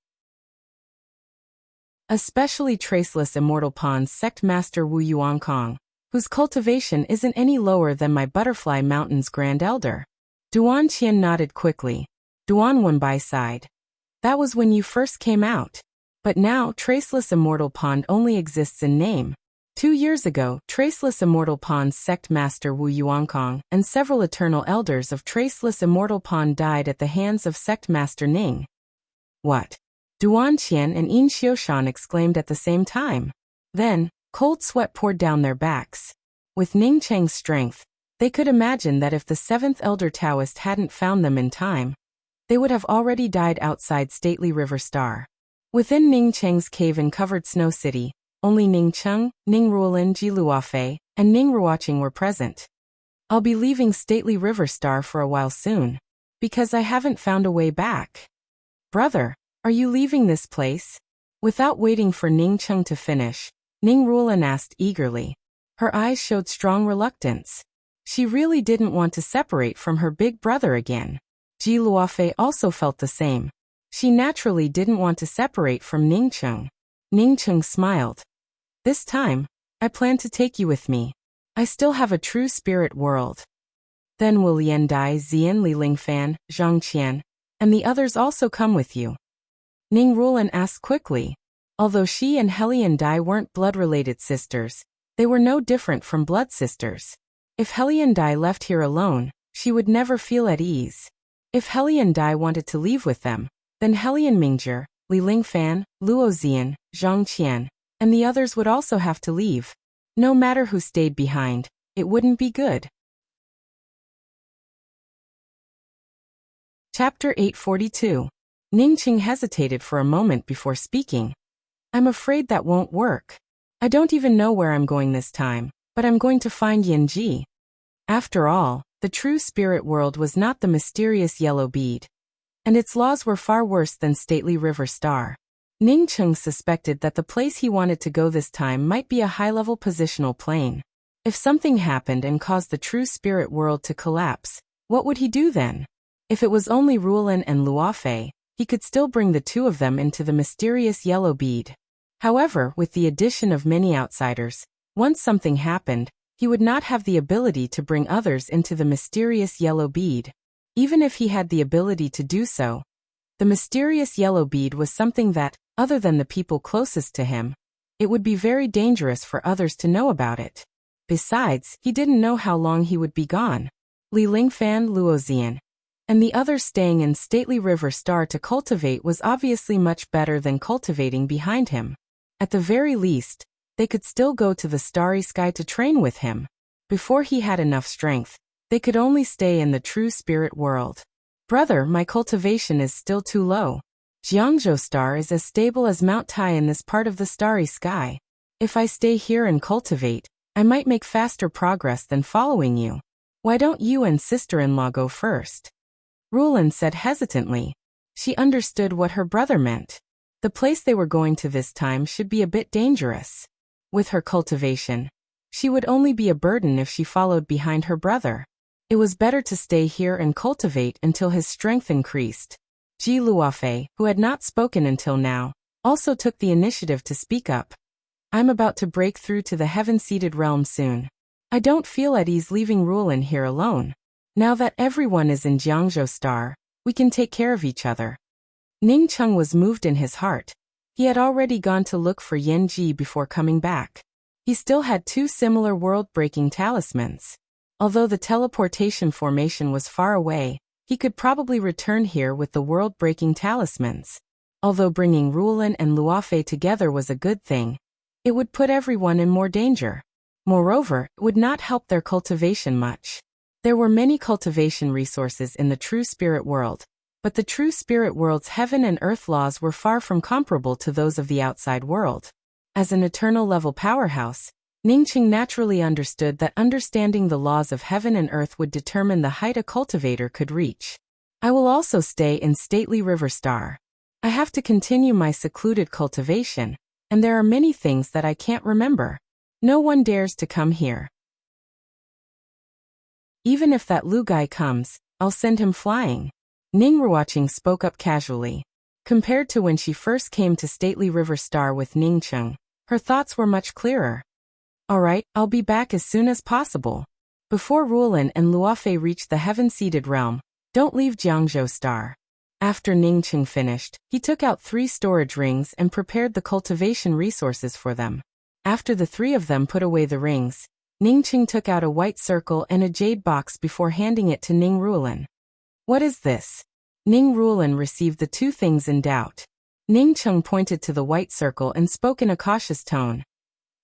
Especially Traceless Immortal Pond's sect master Wu Yuankong, whose cultivation isn't any lower than my Butterfly Mountain's Grand Elder. Duan Qian nodded quickly. Duan Wenbai sighed. That was when you first came out. But now Traceless Immortal Pond only exists in name. 2 years ago, Traceless Immortal Pond's sect master Wu Yuankong and several eternal elders of Traceless Immortal Pond died at the hands of sect master Ning. What? Duan Qian and Yin Xiushan exclaimed at the same time. Then, cold sweat poured down their backs. With Ningcheng's strength, they could imagine that if the 7th Elder Taoist hadn't found them in time, they would have already died outside Stately River Star. Within Ningcheng's cave in covered Snow City, only Ningcheng, Ning Ruolin Ji Luofei, and Ning Ruoqing were present. I'll be leaving Stately River Star for a while soon, because I haven't found a way back. Brother, are you leaving this place? Without waiting for Ningcheng to finish, Ning Ruolin asked eagerly. Her eyes showed strong reluctance. She really didn't want to separate from her big brother again. Ji Luofei also felt the same. She naturally didn't want to separate from Ningcheng. Ningcheng smiled. This time, I plan to take you with me. I still have a true spirit world. Then will Lian Dai, Zian Li Lingfan, Zhang Qian, and the others also come with you? Ning Ruolin asked quickly. Although she and Helian Dai weren't blood-related sisters, they were no different from blood sisters. If Helian Dai left here alone, she would never feel at ease. If Helian Dai wanted to leave with them, then Helian Mingzhi, Li Lingfan, Luo Zian, Zhang Qian, and the others would also have to leave. No matter who stayed behind, it wouldn't be good. Chapter 842. Ningcheng hesitated for a moment before speaking. I'm afraid that won't work. I don't even know where I'm going this time, but I'm going to find Yanji. After all, the true spirit world was not the mysterious yellow bead, and its laws were far worse than Stately River Star. Ningcheng suspected that the place he wanted to go this time might be a high-level positional plane. If something happened and caused the true spirit world to collapse, what would he do then? If it was only Rulin and Luofei, he could still bring the two of them into the mysterious yellow bead. However, with the addition of many outsiders, once something happened, he would not have the ability to bring others into the mysterious yellow bead. Even if he had the ability to do so, the mysterious yellow bead was something that, other than the people closest to him, it would be very dangerous for others to know about it. Besides, he didn't know how long he would be gone. Li Lingfan, Luoxian, and the others staying in stately River Star to cultivate was obviously much better than cultivating behind him. At the very least, they could still go to the starry sky to train with him. Before he had enough strength, they could only stay in the true spirit world. Brother, my cultivation is still too low. Jiangzhou Star is as stable as Mount Tai in this part of the starry sky. If I stay here and cultivate, I might make faster progress than following you. Why don't you and sister-in-law go first? Rulin said hesitantly. She understood what her brother meant. The place they were going to this time should be a bit dangerous. With her cultivation, she would only be a burden if she followed behind her brother. It was better to stay here and cultivate until his strength increased. Ji Luofei, who had not spoken until now, also took the initiative to speak up. I'm about to break through to the heaven-seated realm soon. I don't feel at ease leaving Rulin here alone. Now that everyone is in Jiangzhou Star, we can take care of each other. Ning Cheng was moved in his heart. He had already gone to look for Yen Ji before coming back. He still had two similar world-breaking talismans. Although the teleportation formation was far away, he could probably return here with the world-breaking talismans. Although bringing Rulin and Luofei together was a good thing, it would put everyone in more danger. Moreover, it would not help their cultivation much. There were many cultivation resources in the true spirit world, but the true spirit world's heaven and earth laws were far from comparable to those of the outside world. As an eternal level powerhouse, Ningqing naturally understood that understanding the laws of heaven and earth would determine the height a cultivator could reach. I will also stay in stately River Star. I have to continue my secluded cultivation, and there are many things that I can't remember. No one dares to come here. Even if that Lu guy comes, I'll send him flying. Ning Ruoqing spoke up casually. Compared to when she first came to stately River Star with Ningcheng, her thoughts were much clearer. Alright, I'll be back as soon as possible. Before Rulin and Luofei reach the heaven-seated realm, don't leave Jiangzhou Star. After Ningcheng finished, he took out 3 storage rings and prepared the cultivation resources for them. After the 3 of them put away the rings, Ningcheng took out a white circle and a jade box before handing it to Ning Rulin. What is this? Ning Rulin received the 2 things in doubt. Ningcheng pointed to the white circle and spoke in a cautious tone.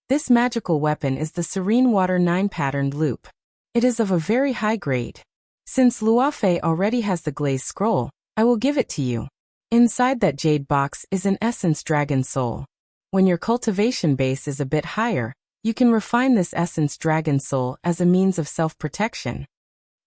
This magical weapon is the Serene Water 9-patterned loop. It is of a very high grade. Since Luofei already has the glazed scroll, I will give it to you. Inside that jade box is an essence dragon soul. When your cultivation base is a bit higher, you can refine this essence dragon soul as a means of self-protection.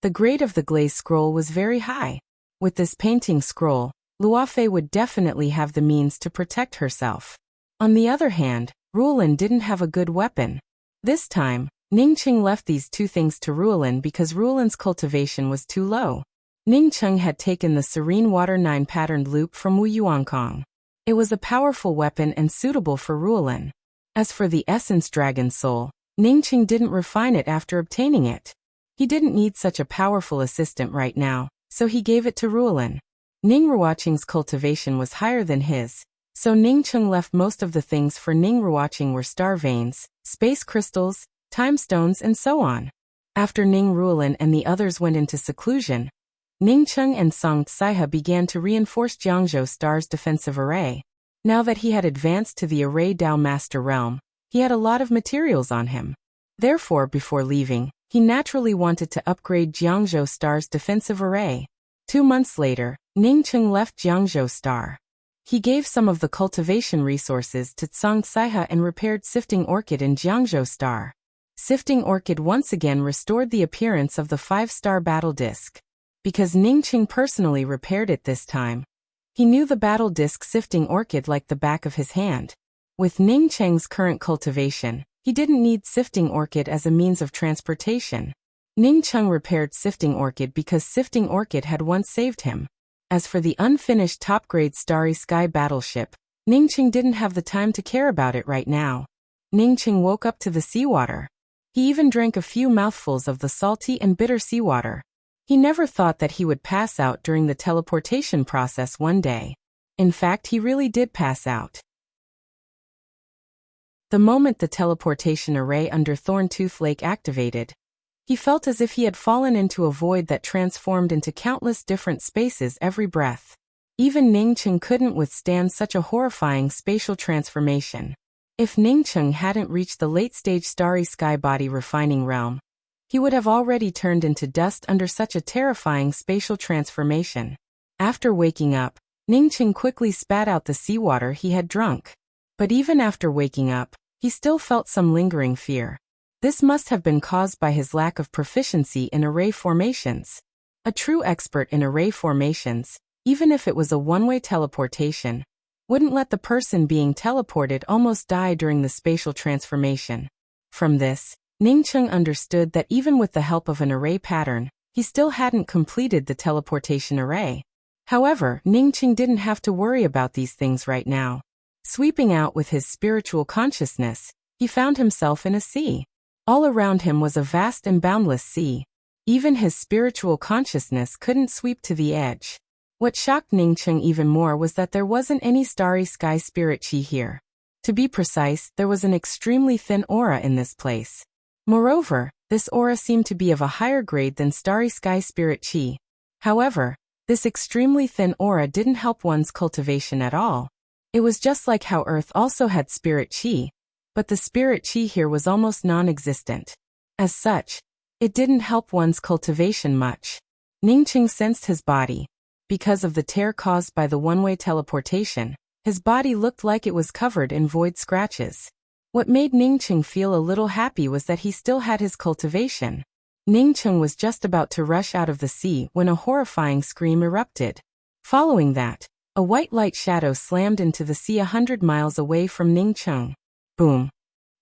The grade of the glazed scroll was very high. With this painting scroll, Luofei would definitely have the means to protect herself. On the other hand, Rulin didn't have a good weapon. This time, Ningcheng left these 2 things to Rulin because Rulin's cultivation was too low. Ningcheng had taken the Serene Water 9-patterned loop from Wu Yuankong. It was a powerful weapon and suitable for Rulin. As for the Essence Dragon Soul, Ningcheng didn't refine it after obtaining it. He didn't need such a powerful assistant right now, so he gave it to Rulin. Ning Ruoqing's cultivation was higher than his, so Ningcheng left most of the things for Ning Ruoqing were star veins, space crystals, time stones and so on. After Ning Rulin and the others went into seclusion, Ningcheng and Song Saiha began to reinforce Jiangzhou Star's defensive array. Now that he had advanced to the Array Dao Master Realm, he had a lot of materials on him. Therefore, before leaving, he naturally wanted to upgrade Jiangzhou Star's defensive array. 2 months later, Ningcheng left Jiangzhou Star. He gave some of the cultivation resources to Song Saiha and repaired Sifting Orchid in Jiangzhou Star. Sifting Orchid once again restored the appearance of the 5-star battle disc. Because Ningcheng personally repaired it this time, he knew the battle disc Sifting Orchid like the back of his hand. With Ningcheng's current cultivation, He didn't need sifting orchid as a means of transportation. Ning Cheng repaired sifting orchid because sifting orchid had once saved him. As for the unfinished top-grade Starry Sky battleship, Ning Cheng didn't have the time to care about it right now. Ning Cheng woke up to the seawater. He even drank a few mouthfuls of the salty and bitter seawater. He never thought that he would pass out during the teleportation process one day. In fact, he really did pass out. The moment the teleportation array under Thorntooth Lake activated, he felt as if he had fallen into a void that transformed into countless different spaces every breath. Even Ning Cheng couldn't withstand such a horrifying spatial transformation. If Ning Cheng hadn't reached the late-stage Starry Sky body refining realm, he would have already turned into dust under such a terrifying spatial transformation. After waking up, Ning Cheng quickly spat out the seawater he had drunk. But even after waking up, he still felt some lingering fear. This must have been caused by his lack of proficiency in array formations. A true expert in array formations, even if it was a one-way teleportation, wouldn't let the person being teleported almost die during the spatial transformation. From this, Ning Cheng understood that even with the help of an array pattern, he still hadn't completed the teleportation array. However, Ning Cheng didn't have to worry about these things right now. Sweeping out with his spiritual consciousness, he found himself in a sea. All around him was a vast and boundless sea. Even his spiritual consciousness couldn't sweep to the edge. What shocked Ning Cheng even more was that there wasn't any Starry Sky spirit chi here. To be precise, there was an extremely thin aura in this place. Moreover, this aura seemed to be of a higher grade than Starry Sky spirit chi. However, this extremely thin aura didn't help one's cultivation at all. It was just like how Earth also had spirit chi, but the spirit chi here was almost non-existent. As such, it didn't help one's cultivation much. Ning Cheng sensed his body. Because of the tear caused by the one-way teleportation, his body looked like it was covered in void scratches. What made Ning Cheng feel a little happy was that he still had his cultivation. Ning Cheng was just about to rush out of the sea when a horrifying scream erupted. Following that, a white light shadow slammed into the sea 100 miles away from Ning Cheng. Boom.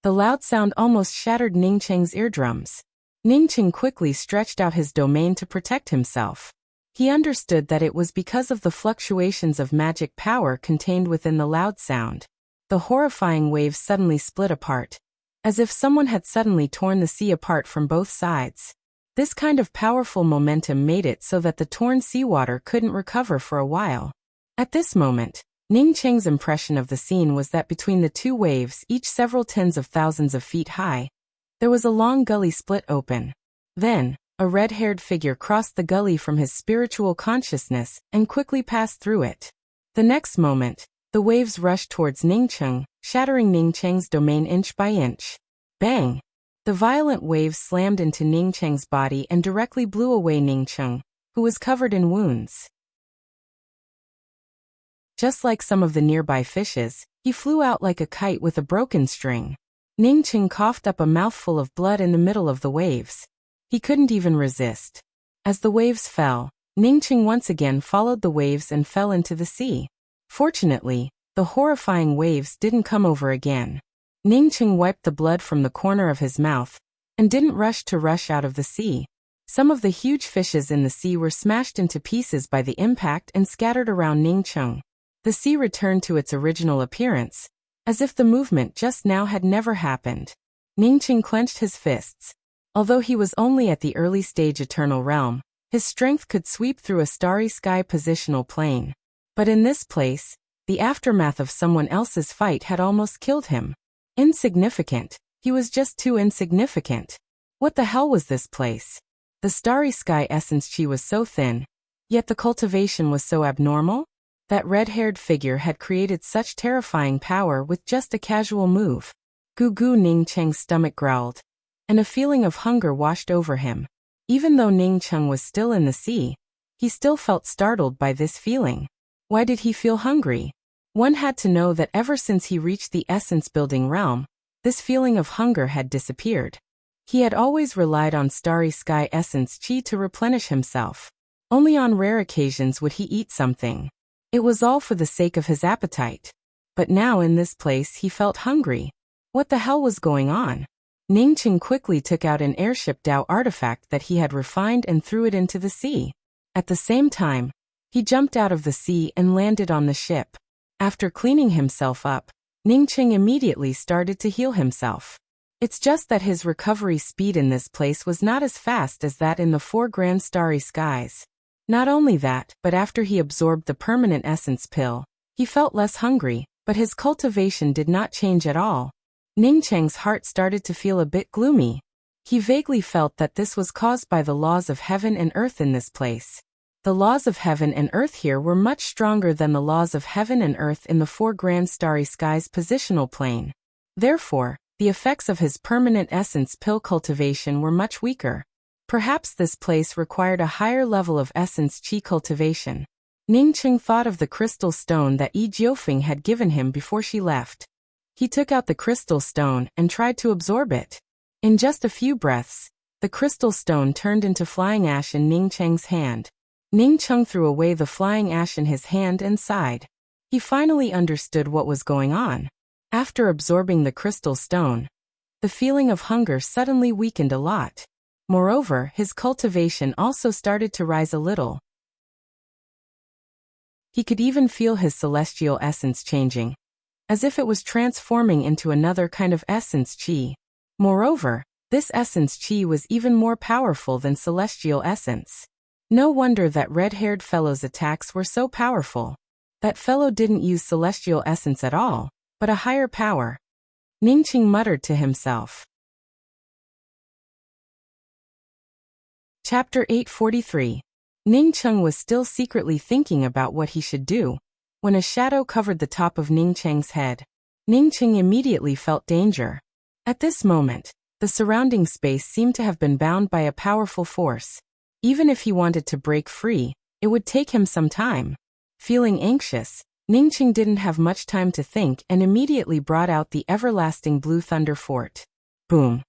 The loud sound almost shattered Ning Cheng's eardrums. Ning Cheng quickly stretched out his domain to protect himself. He understood that it was because of the fluctuations of magic power contained within the loud sound. The horrifying waves suddenly split apart, as if someone had suddenly torn the sea apart from both sides. This kind of powerful momentum made it so that the torn seawater couldn't recover for a while. At this moment, Ning Cheng's impression of the scene was that between the two waves, each several tens of thousands of feet high, there was a long gully split open. Then, a red-haired figure crossed the gully from his spiritual consciousness and quickly passed through it. The next moment, the waves rushed towards Ning Cheng, shattering Ning Cheng's domain inch by inch. Bang! The violent waves slammed into Ning Cheng's body and directly blew away Ning Cheng, who was covered in wounds. Just like some of the nearby fishes, he flew out like a kite with a broken string. Ning Cheng coughed up a mouthful of blood in the middle of the waves. He couldn't even resist. As the waves fell, Ning Cheng once again followed the waves and fell into the sea. Fortunately, the horrifying waves didn't come over again. Ning Cheng wiped the blood from the corner of his mouth and didn't rush out of the sea. Some of the huge fishes in the sea were smashed into pieces by the impact and scattered around Ning Cheng. The sea returned to its original appearance, as if the movement just now had never happened. Ning Cheng clenched his fists. Although he was only at the early stage Eternal Realm, his strength could sweep through a Starry Sky positional plane. But in this place, the aftermath of someone else's fight had almost killed him. Insignificant. He was just too insignificant. What the hell was this place? The Starry Sky essence chi was so thin, yet the cultivation was so abnormal? That red-haired figure had created such terrifying power with just a casual move. Goo goo, Ning Cheng's stomach growled, and a feeling of hunger washed over him. Even though Ning Cheng was still in the sea, he still felt startled by this feeling. Why did he feel hungry? One had to know that ever since he reached the essence-building realm, this feeling of hunger had disappeared. He had always relied on Starry Sky essence chi to replenish himself. Only on rare occasions would he eat something. It was all for the sake of his appetite. But now in this place he felt hungry. What the hell was going on? Ningqing quickly took out an airship Dao artifact that he had refined and threw it into the sea. At the same time, he jumped out of the sea and landed on the ship. After cleaning himself up, Ningqing immediately started to heal himself. It's just that his recovery speed in this place was not as fast as that in the 4 grand starry skies. Not only that, but after he absorbed the permanent essence pill, he felt less hungry, but his cultivation did not change at all. Ningqing's heart started to feel a bit gloomy. He vaguely felt that this was caused by the laws of heaven and earth in this place. The laws of heaven and earth here were much stronger than the laws of heaven and earth in the 4 grand starry skies positional plane. Therefore, the effects of his permanent essence pill cultivation were much weaker. Perhaps this place required a higher level of essence qi cultivation. Ningqing thought of the crystal stone that Yi Jiufeng had given him before she left. He took out the crystal stone and tried to absorb it. In just a few breaths, the crystal stone turned into flying ash in Ningqing's hand. Ningqing threw away the flying ash in his hand and sighed. He finally understood what was going on. After absorbing the crystal stone, the feeling of hunger suddenly weakened a lot. Moreover, his cultivation also started to rise a little. He could even feel his celestial essence changing, as if it was transforming into another kind of essence qi. Moreover, this essence qi was even more powerful than celestial essence. No wonder that red-haired fellow's attacks were so powerful. That fellow didn't use celestial essence at all, but a higher power. Ningqing muttered to himself. Chapter 843. Ningqing was still secretly thinking about what he should do, when a shadow covered the top of Ningqing's head. Ningqing immediately felt danger. At this moment, the surrounding space seemed to have been bound by a powerful force. Even if he wanted to break free, it would take him some time. Feeling anxious, Ningqing didn't have much time to think and immediately brought out the everlasting blue thunder fort. Boom!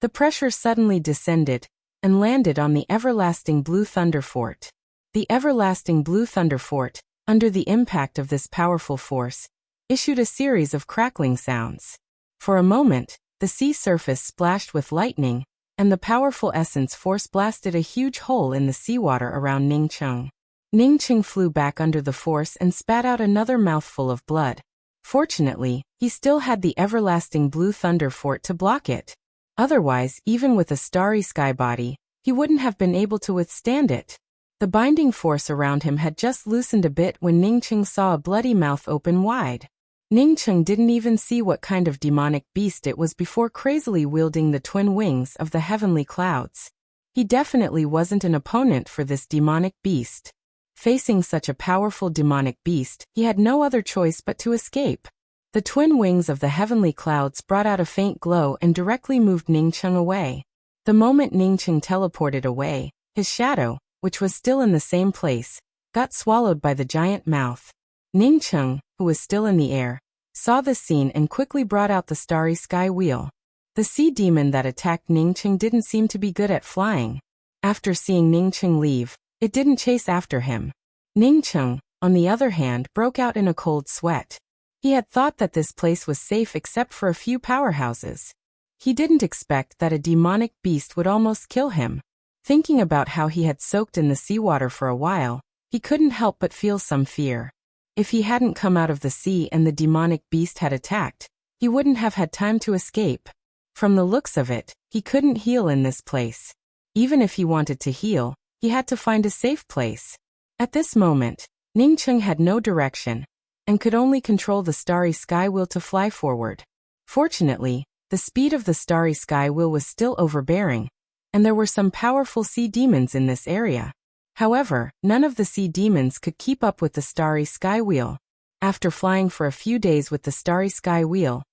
The pressure suddenly descended and landed on the everlasting blue thunder fort. The everlasting blue thunder fort, under the impact of this powerful force, issued a series of crackling sounds. For a moment, the sea surface splashed with lightning, and the powerful essence force blasted a huge hole in the seawater around Ningqing. Ningqing flew back under the force and spat out another mouthful of blood. Fortunately, he still had the everlasting blue thunder fort to block it. Otherwise, even with a starry sky body, he wouldn't have been able to withstand it. The binding force around him had just loosened a bit when Ningqing saw a bloody mouth open wide. Ningqing didn't even see what kind of demonic beast it was before crazily wielding the twin wings of the heavenly clouds. He definitely wasn't an opponent for this demonic beast. Facing such a powerful demonic beast, he had no other choice but to escape. The twin wings of the heavenly clouds brought out a faint glow and directly moved Ningqing away. The moment Ningqing teleported away, his shadow, which was still in the same place, got swallowed by the giant mouth. Ningqing, who was still in the air, saw the scene and quickly brought out the starry sky wheel. The sea demon that attacked Ningqing didn't seem to be good at flying. After seeing Ningqing leave, it didn't chase after him. Ningqing, on the other hand, broke out in a cold sweat. He had thought that this place was safe except for a few powerhouses. He didn't expect that a demonic beast would almost kill him. Thinking about how he had soaked in the seawater for a while, he couldn't help but feel some fear. If he hadn't come out of the sea and the demonic beast had attacked, he wouldn't have had time to escape. From the looks of it, he couldn't heal in this place. Even if he wanted to heal, he had to find a safe place. At this moment, Ningqing had no direction, and could only control the starry sky wheel to fly forward. Fortunately, the speed of the starry sky wheel was still overbearing, and there were some powerful sea demons in this area. However, none of the sea demons could keep up with the starry sky wheel. After flying for a few days with the starry sky wheel,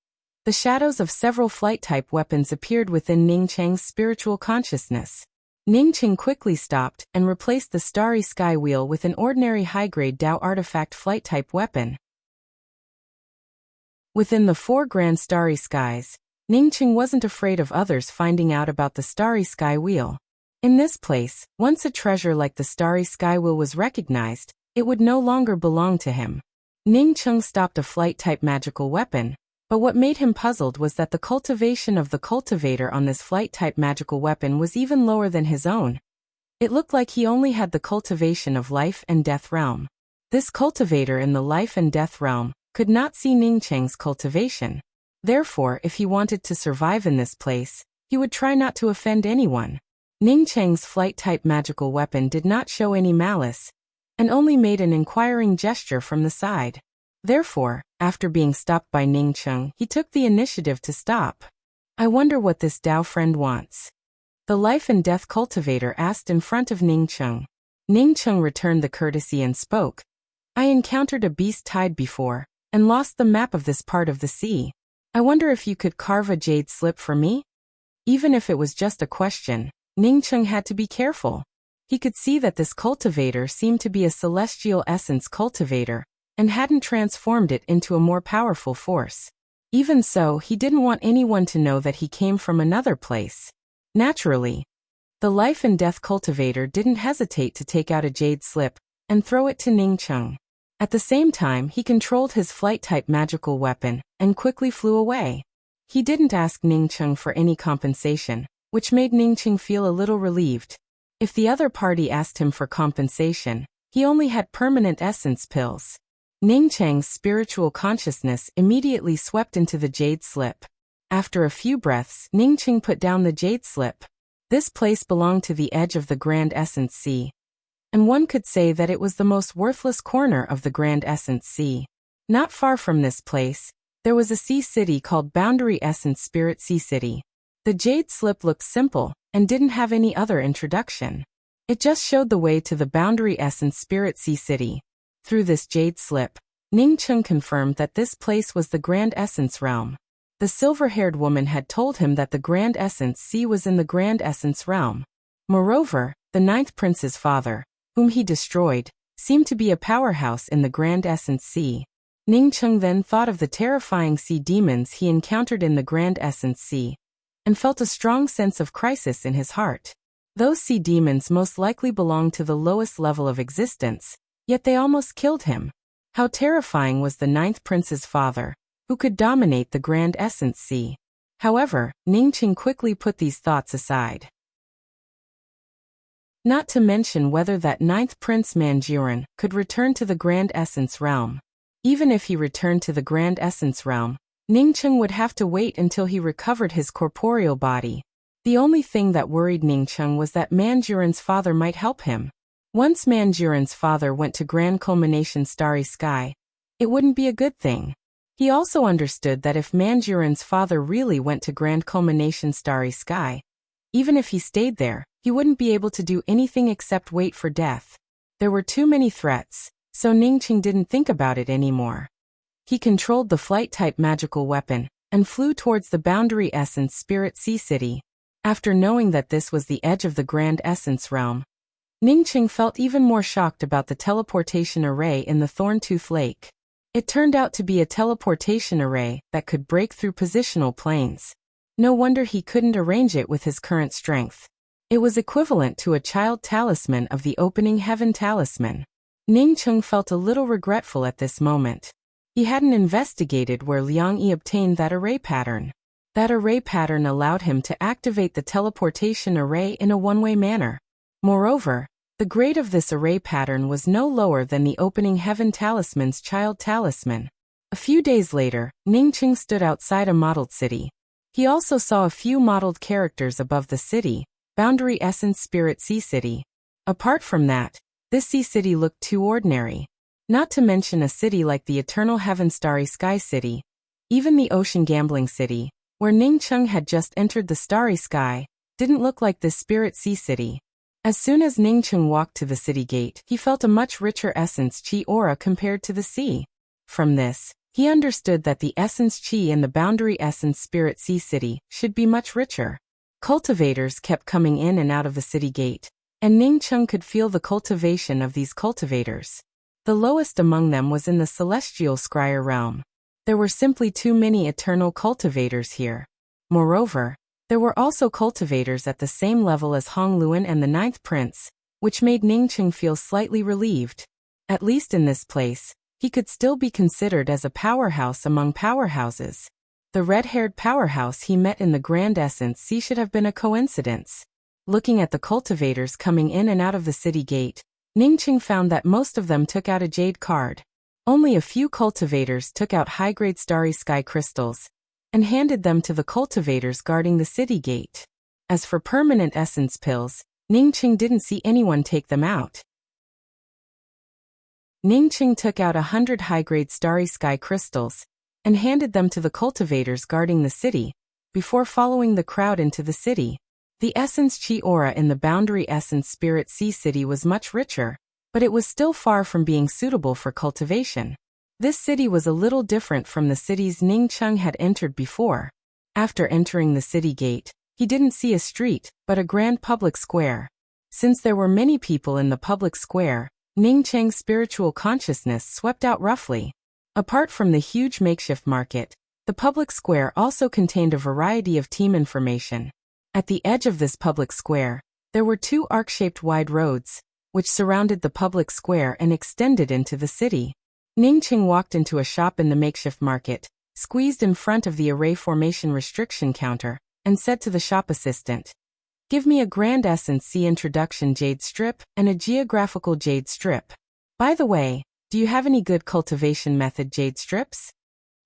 the shadows of several flight-type weapons appeared within Ningqing's spiritual consciousness. Ningqing quickly stopped and replaced the starry sky wheel with an ordinary high-grade Dao artifact flight-type weapon. Within the 4 grand starry skies, Ningqing wasn't afraid of others finding out about the starry sky wheel. In this place, once a treasure like the starry sky wheel was recognized, it would no longer belong to him. Ningqing stopped a flight-type magical weapon, But what made him puzzled was that the cultivation of the cultivator on this flight-type magical weapon was even lower than his own. It looked like he only had the cultivation of life and death realm. This cultivator in the life and death realm could not see Ning Cheng's cultivation. Therefore, if he wanted to survive in this place, he would try not to offend anyone. Ning Cheng's flight-type magical weapon did not show any malice, and only made an inquiring gesture from the side. Therefore, after being stopped by Ning Cheng, he took the initiative to stop. I wonder what this Dao friend wants. The life and death cultivator asked in front of Ning Cheng. Ning Cheng returned the courtesy and spoke. I encountered a beast tide before, and lost the map of this part of the sea. I wonder if you could carve a jade slip for me? Even if it was just a question, Ning Cheng had to be careful. He could see that this cultivator seemed to be a celestial essence cultivator, and hadn't transformed it into a more powerful force. Even so, he didn't want anyone to know that he came from another place. Naturally, the life and death cultivator didn't hesitate to take out a jade slip and throw it to Ning Cheng. At the same time, he controlled his flight-type magical weapon and quickly flew away. He didn't ask Ning Cheng for any compensation, which made Ning Cheng feel a little relieved. If the other party asked him for compensation, he only had permanent essence pills. Ning Cheng's spiritual consciousness immediately swept into the jade slip. After a few breaths, Ning Cheng put down the jade slip. This place belonged to the edge of the Grand Essence Sea, and one could say that it was the most worthless corner of the Grand Essence Sea. Not far from this place, there was a sea city called Boundary Essence Spirit Sea City. The jade slip looked simple and didn't have any other introduction. It just showed the way to the Boundary Essence Spirit Sea City. Through this jade slip, Ning Cheng confirmed that this place was the Grand Essence Realm. The silver-haired woman had told him that the Grand Essence Sea was in the Grand Essence Realm. Moreover, the Ninth Prince's father, whom he destroyed, seemed to be a powerhouse in the Grand Essence Sea. Ning Cheng then thought of the terrifying sea demons he encountered in the Grand Essence Sea, and felt a strong sense of crisis in his heart. Those sea demons most likely belonged to the lowest level of existence, yet they almost killed him. How terrifying was the Ninth Prince's father, who could dominate the Grand Essence Sea. However, Ning Cheng quickly put these thoughts aside. Not to mention whether that Ninth Prince Manjuran could return to the Grand Essence Realm. Even if he returned to the Grand Essence Realm, Ning Cheng would have to wait until he recovered his corporeal body. The only thing that worried Ning Cheng was that Manjuran's father might help him. Once Manjuran's father went to Grand Culmination Starry Sky, it wouldn't be a good thing. He also understood that if Manjuran's father really went to Grand Culmination Starry Sky, even if he stayed there, he wouldn't be able to do anything except wait for death. There were too many threats, so Ning Cheng didn't think about it anymore. He controlled the flight-type magical weapon and flew towards the Boundary Essence Spirit Sea City. After knowing that this was the edge of the Grand Essence Realm, Ning Cheng felt even more shocked about the teleportation array in the Thorntooth Lake. It turned out to be a teleportation array that could break through positional planes. No wonder he couldn't arrange it with his current strength. It was equivalent to a child talisman of the Opening Heaven talisman. Ning Cheng felt a little regretful at this moment. He hadn't investigated where Liang Yi obtained that array pattern. That array pattern allowed him to activate the teleportation array in a one-way manner. Moreover, the grade of this array pattern was no lower than the Opening Heaven talisman's child talisman. A few days later, Ning Cheng stood outside a modeled city. He also saw a few modeled characters above the city, Boundary Essence Spirit Sea City. Apart from that, this sea city looked too ordinary. Not to mention a city like the Eternal Heaven Starry Sky City. Even the Ocean Gambling City, where Ning Cheng had just entered the Starry Sky, didn't look like this Spirit Sea City. As soon as Ning Cheng walked to the city gate, he felt a much richer essence chi aura compared to the sea. From this, he understood that the essence chi in the Boundary Essence Spirit Sea City should be much richer. Cultivators kept coming in and out of the city gate, and Ning Cheng could feel the cultivation of these cultivators. The lowest among them was in the celestial scryer realm. There were simply too many eternal cultivators here. Moreover, there were also cultivators at the same level as Hong Luan and the Ninth Prince, which made Ning Cheng feel slightly relieved. At least in this place, he could still be considered as a powerhouse among powerhouses. The red-haired powerhouse he met in the Grand Essence Sea should have been a coincidence. Looking at the cultivators coming in and out of the city gate, Ningqing found that most of them took out a jade card. Only a few cultivators took out high-grade starry sky crystals and handed them to the cultivators guarding the city gate. As for permanent essence pills, Ningqing didn't see anyone take them out. Ningqing took out 100 high-grade starry sky crystals and handed them to the cultivators guarding the city, before following the crowd into the city. The essence chi aura in the Boundary Essence Spirit Sea City was much richer, but it was still far from being suitable for cultivation. This city was a little different from the cities Ningqing had entered before. After entering the city gate, he didn't see a street, but a grand public square. Since there were many people in the public square, Ningqing's spiritual consciousness swept out roughly. Apart from the huge makeshift market, the public square also contained a variety of team information. At the edge of this public square, there were two arc-shaped wide roads, which surrounded the public square and extended into the city. Ningqing walked into a shop in the makeshift market, squeezed in front of the array formation restriction counter, and said to the shop assistant, "Give me a Grand Essence Sea Introduction Jade Strip and a Geographical Jade Strip. By the way, do you have any good cultivation method jade strips?"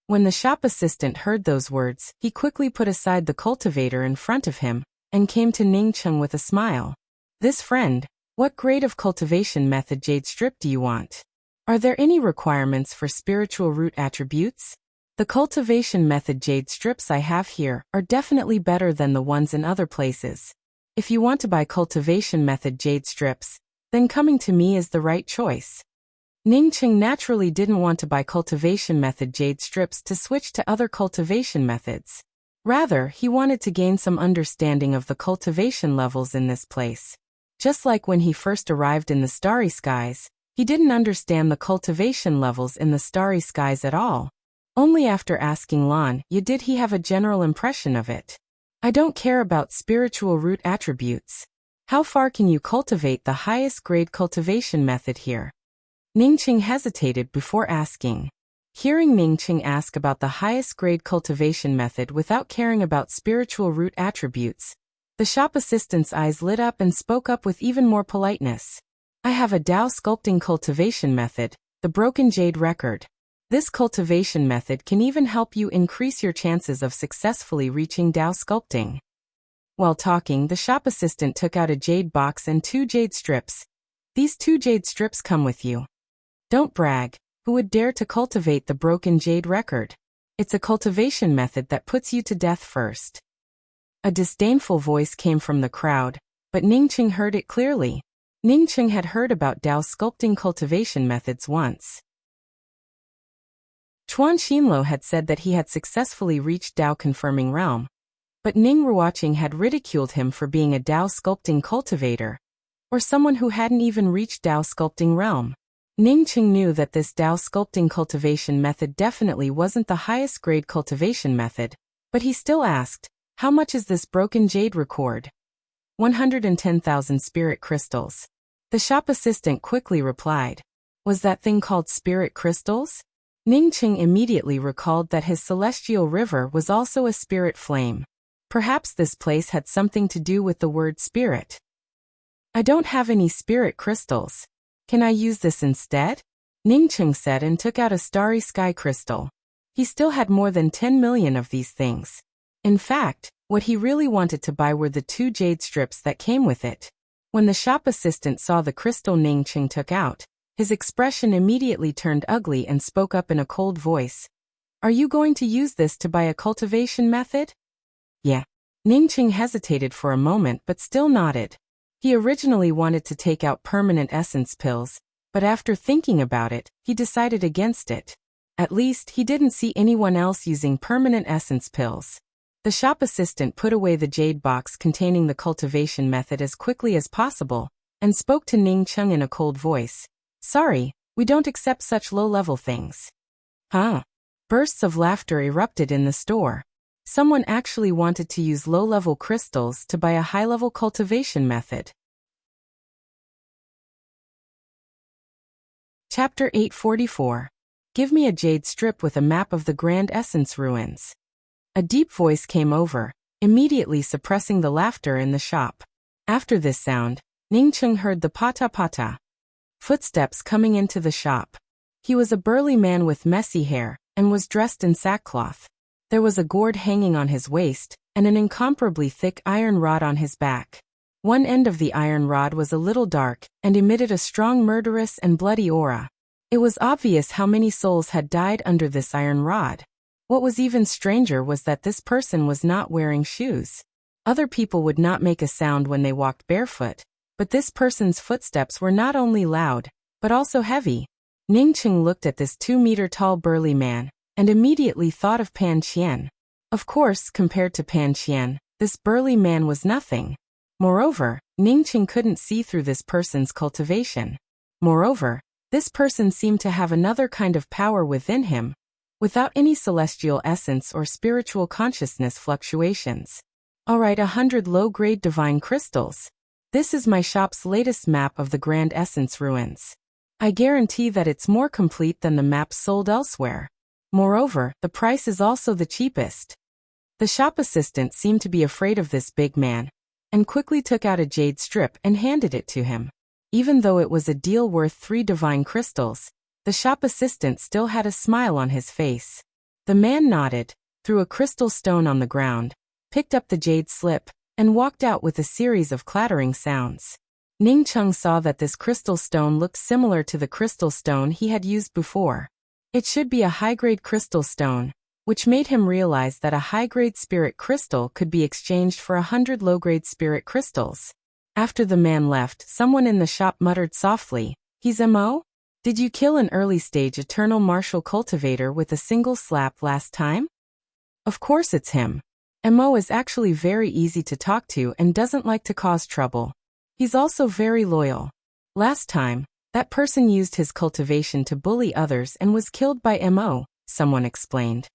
When the shop assistant heard those words, he quickly put aside the cultivator in front of him and came to Ningqing with a smile. "This friend, what grade of cultivation method jade strip do you want? Are there any requirements for spiritual root attributes? The cultivation method jade strips I have here are definitely better than the ones in other places. If you want to buy cultivation method jade strips, then coming to me is the right choice." Ningqing naturally didn't want to buy cultivation method jade strips to switch to other cultivation methods. Rather, he wanted to gain some understanding of the cultivation levels in this place. Just like when he first arrived in the Starry Skies, he didn't understand the cultivation levels in the Starry Skies at all. Only after asking Lan Ye did he have a general impression of it. "I don't care about spiritual root attributes. How far can you cultivate the highest grade cultivation method here?" Ningqing hesitated before asking. Hearing Ningqing ask about the highest grade cultivation method without caring about spiritual root attributes, the shop assistant's eyes lit up and spoke up with even more politeness. "I have a Dao sculpting cultivation method, the Broken Jade Record. This cultivation method can even help you increase your chances of successfully reaching Dao sculpting." While talking, the shop assistant took out a jade box and 2 jade strips. "These 2 jade strips come with you. Don't brag. Who would dare to cultivate the Broken Jade Record? It's a cultivation method that puts you to death first." A disdainful voice came from the crowd, but Ningqing heard it clearly. Ningqing had heard about Dao sculpting cultivation methods once. Chuan Xinluo had said that he had successfully reached Dao confirming realm, but Ning Ruoqing had ridiculed him for being a Dao sculpting cultivator, or someone who hadn't even reached Dao sculpting realm. Ningqing knew that this Dao sculpting cultivation method definitely wasn't the highest grade cultivation method, but he still asked, "How much is this Broken Jade Record?" 110,000 spirit crystals. The shop assistant quickly replied. Was that thing called spirit crystals? Ningqing immediately recalled that his celestial river was also a spirit flame. Perhaps this place had something to do with the word spirit. "I don't have any spirit crystals. Can I use this instead?" Ningqing said and took out a starry sky crystal. He still had more than 10 million of these things. In fact, what he really wanted to buy were the 2 jade strips that came with it. When the shop assistant saw the crystal Ningqing took out, his expression immediately turned ugly and spoke up in a cold voice. "Are you going to use this to buy a cultivation method?" "Yeah." Ningqing hesitated for a moment but still nodded. He originally wanted to take out permanent essence pills, but after thinking about it, he decided against it. At least, he didn't see anyone else using permanent essence pills. The shop assistant put away the jade box containing the cultivation method as quickly as possible, and spoke to Ningqing in a cold voice. "Sorry, we don't accept such low-level things." Huh? Bursts of laughter erupted in the store. Someone actually wanted to use low-level crystals to buy a high-level cultivation method. Chapter 844. Give me a jade strip with a map of the Grand Essence Ruins. A deep voice came over, immediately suppressing the laughter in the shop. After this sound, Ningcheng heard the pata-pata footsteps coming into the shop. He was a burly man with messy hair, and was dressed in sackcloth. There was a gourd hanging on his waist, and an incomparably thick iron rod on his back. One end of the iron rod was a little dark, and emitted a strong murderous and bloody aura. It was obvious how many souls had died under this iron rod. What was even stranger was that this person was not wearing shoes. Other people would not make a sound when they walked barefoot, but this person's footsteps were not only loud, but also heavy. Ningcheng looked at this 2-meter-tall burly man, and immediately thought of Pan Qian. Of course, compared to Pan Qian, this burly man was nothing. Moreover, Ningcheng couldn't see through this person's cultivation. Moreover, this person seemed to have another kind of power within him, without any celestial essence or spiritual consciousness fluctuations. Alright, 100 low-grade divine crystals. This is my shop's latest map of the Grand Essence ruins. I guarantee that it's more complete than the maps sold elsewhere. Moreover, the price is also the cheapest. The shop assistant seemed to be afraid of this big man, and quickly took out a jade strip and handed it to him. Even though it was a deal worth 3 divine crystals, the shop assistant still had a smile on his face. The man nodded, threw a crystal stone on the ground, picked up the jade slip, and walked out with a series of clattering sounds. Ningcheng saw that this crystal stone looked similar to the crystal stone he had used before. It should be a high-grade crystal stone, which made him realize that a high-grade spirit crystal could be exchanged for 100 low-grade spirit crystals. After the man left, someone in the shop muttered softly, "He's MO? Did you kill an early-stage eternal martial cultivator with a single slap last time?" Of course it's him. MO is actually very easy to talk to and doesn't like to cause trouble. He's also very loyal. Last time, that person used his cultivation to bully others and was killed by MO, someone explained.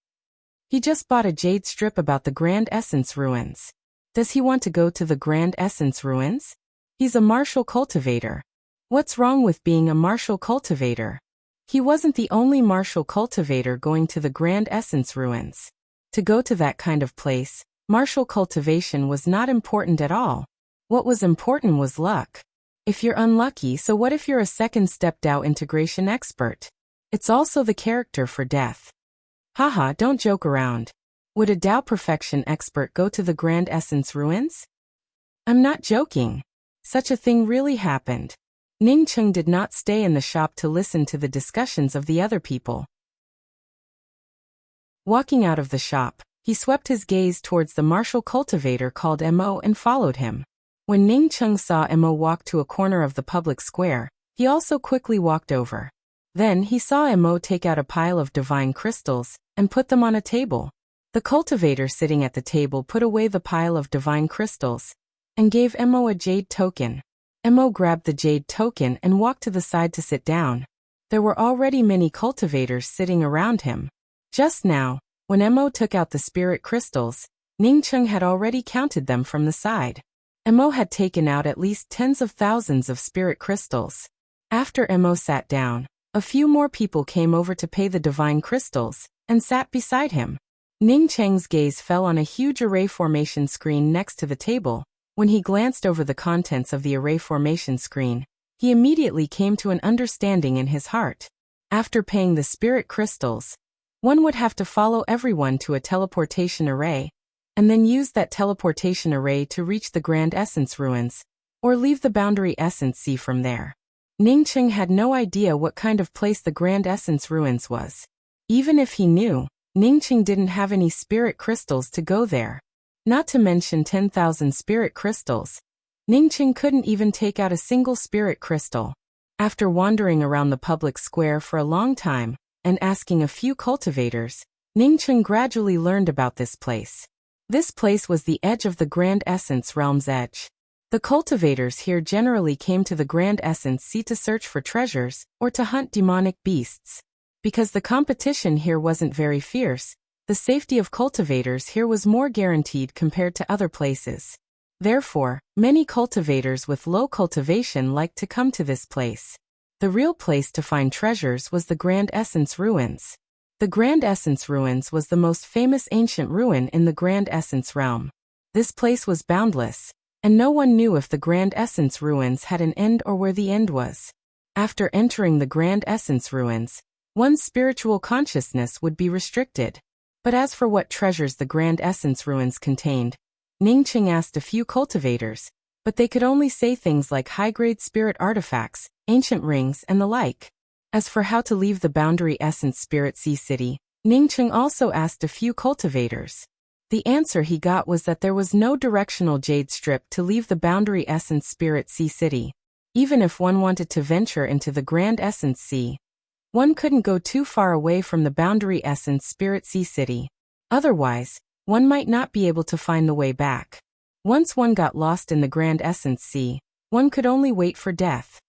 He just bought a jade strip about the Grand Essence ruins. Does he want to go to the Grand Essence ruins? He's a martial cultivator. What's wrong with being a martial cultivator? He wasn't the only martial cultivator going to the Grand Essence ruins. To go to that kind of place, martial cultivation was not important at all. What was important was luck. If you're unlucky, so what if you're a second-step Dao integration expert? It's also the character for death. Haha, don't joke around. Would a Dao perfection expert go to the Grand Essence ruins? I'm not joking. Such a thing really happened. Ningcheng did not stay in the shop to listen to the discussions of the other people. Walking out of the shop, he swept his gaze towards the martial cultivator called MO and followed him. When Ningcheng saw MO walk to a corner of the public square, he also quickly walked over. Then he saw MO take out a pile of divine crystals and put them on a table. The cultivator sitting at the table put away the pile of divine crystals and gave MO a jade token. MO grabbed the jade token and walked to the side to sit down. There were already many cultivators sitting around him. Just now, when MO took out the spirit crystals, Ningcheng had already counted them from the side. MO had taken out at least tens of thousands of spirit crystals. After MO sat down, a few more people came over to pay the divine crystals, and sat beside him. Ningcheng's gaze fell on a huge array formation screen next to the table. When he glanced over the contents of the array formation screen, he immediately came to an understanding in his heart. After paying the spirit crystals, one would have to follow everyone to a teleportation array, and then use that teleportation array to reach the Grand Essence ruins, or leave the Boundary Essence Sea from there. Ningcheng had no idea what kind of place the Grand Essence ruins was. Even if he knew, Ningcheng didn't have any spirit crystals to go there. Not to mention 10,000 spirit crystals. Ningcheng couldn't even take out a single spirit crystal. After wandering around the public square for a long time, and asking a few cultivators, Ningcheng gradually learned about this place. This place was the edge of the Grand Essence Realm's edge. The cultivators here generally came to the Grand Essence Sea to search for treasures, or to hunt demonic beasts. Because the competition here wasn't very fierce, the safety of cultivators here was more guaranteed compared to other places. Therefore, many cultivators with low cultivation liked to come to this place. The real place to find treasures was the Grand Essence ruins. The Grand Essence Ruins was the most famous ancient ruin in the Grand Essence realm. This place was boundless, and no one knew if the Grand Essence Ruins had an end or where the end was. After entering the Grand Essence Ruins, one's spiritual consciousness would be restricted. But as for what treasures the Grand Essence Ruins contained, Ningqing asked a few cultivators, but they could only say things like high-grade spirit artifacts, ancient rings, and the like. As for how to leave the Boundary Essence Spirit Sea City, Ningqing also asked a few cultivators. The answer he got was that there was no directional jade strip to leave the Boundary Essence Spirit Sea City. Even if one wanted to venture into the Grand Essence Sea, one couldn't go too far away from the Boundary Essence Spirit Sea City. Otherwise, one might not be able to find the way back. Once one got lost in the Grand Essence Sea, one could only wait for death.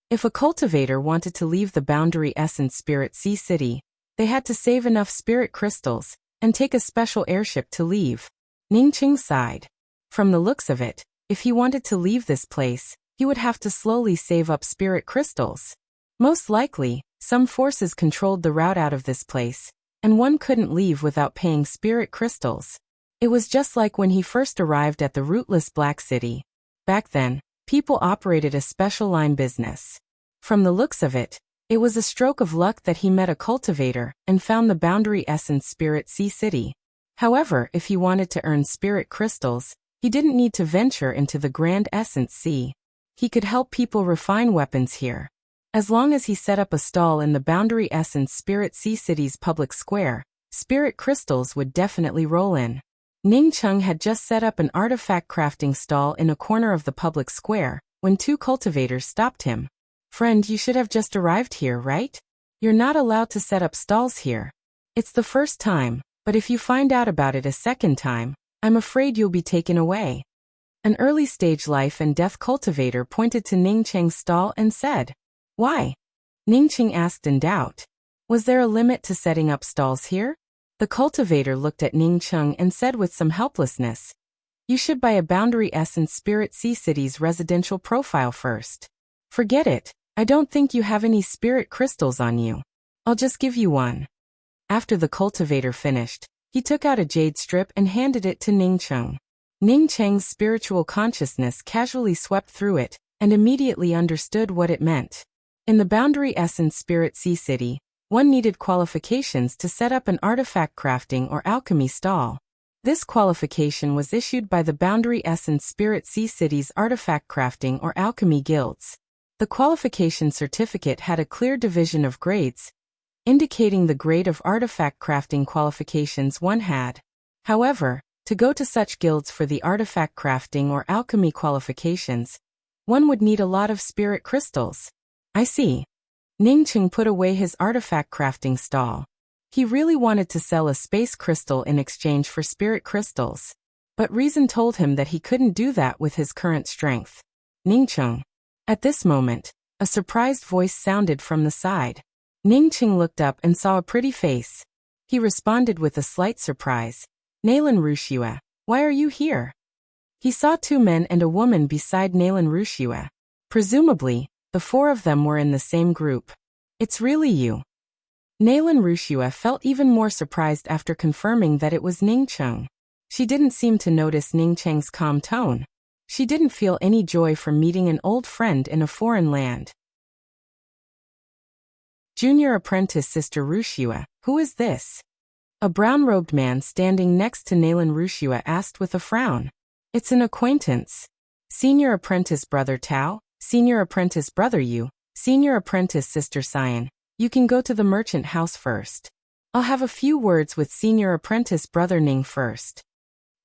If a cultivator wanted to leave the Boundary Essence Spirit Sea City, they had to save enough spirit crystals and take a special airship to leave. Ningqing sighed. From the looks of it, if he wanted to leave this place, he would have to slowly save up spirit crystals. Most likely, some forces controlled the route out of this place, and one couldn't leave without paying spirit crystals. It was just like when he first arrived at the rootless Black City. Back then, people operated a special line business. From the looks of it, it was a stroke of luck that he met a cultivator and found the Boundary Essence Spirit Sea City. However, if he wanted to earn spirit crystals, he didn't need to venture into the Grand Essence Sea. He could help people refine weapons here. As long as he set up a stall in the Boundary Essence Spirit Sea City's public square, spirit crystals would definitely roll in. Ningqing had just set up an artifact crafting stall in a corner of the public square when two cultivators stopped him. "Friend, you should have just arrived here, right? You're not allowed to set up stalls here. It's the first time, but if you find out about it a second time, I'm afraid you'll be taken away." An early-stage life and death cultivator pointed to Ningqing's stall and said, "Why?" Ningqing asked in doubt. Was there a limit to setting up stalls here? The cultivator looked at Ningqing and said with some helplessness, "You should buy a Boundary Essence Spirit Sea City's residential profile first." "Forget it. I don't think you have any spirit crystals on you. I'll just give you one." After the cultivator finished, he took out a jade strip and handed it to Ningqing. Ningqing's spiritual consciousness casually swept through it and immediately understood what it meant. In the Boundary Essence Spirit Sea City, one needed qualifications to set up an artifact crafting or alchemy stall. This qualification was issued by the Boundary Essence Spirit Sea City's artifact crafting or alchemy guilds. The qualification certificate had a clear division of grades, indicating the grade of artifact crafting qualifications one had. However, to go to such guilds for the artifact crafting or alchemy qualifications, one would need a lot of spirit crystals. I see. Ningqing put away his artifact crafting stall. He really wanted to sell a space crystal in exchange for spirit crystals. But reason told him that he couldn't do that with his current strength. "Ningqing." At this moment, a surprised voice sounded from the side. Ningqing looked up and saw a pretty face. He responded with a slight surprise. "Nalan Wuxia, why are you here?" He saw two men and a woman beside Nalan Wuxia. Presumably, the four of them were in the same group. "It's really you." Nalan Wuxia felt even more surprised after confirming that it was Ningqing. She didn't seem to notice Ningqing's calm tone. She didn't feel any joy from meeting an old friend in a foreign land. Junior apprentice Sister Wuxia, who is this? A brown-robed man standing next to Nalan Wuxia asked with a frown. "It's an acquaintance. Senior apprentice Brother Tao, Senior apprentice Brother Yu, Senior apprentice Sister Cyan. You can go to the merchant house first. I'll have a few words with Senior apprentice Brother Ning first."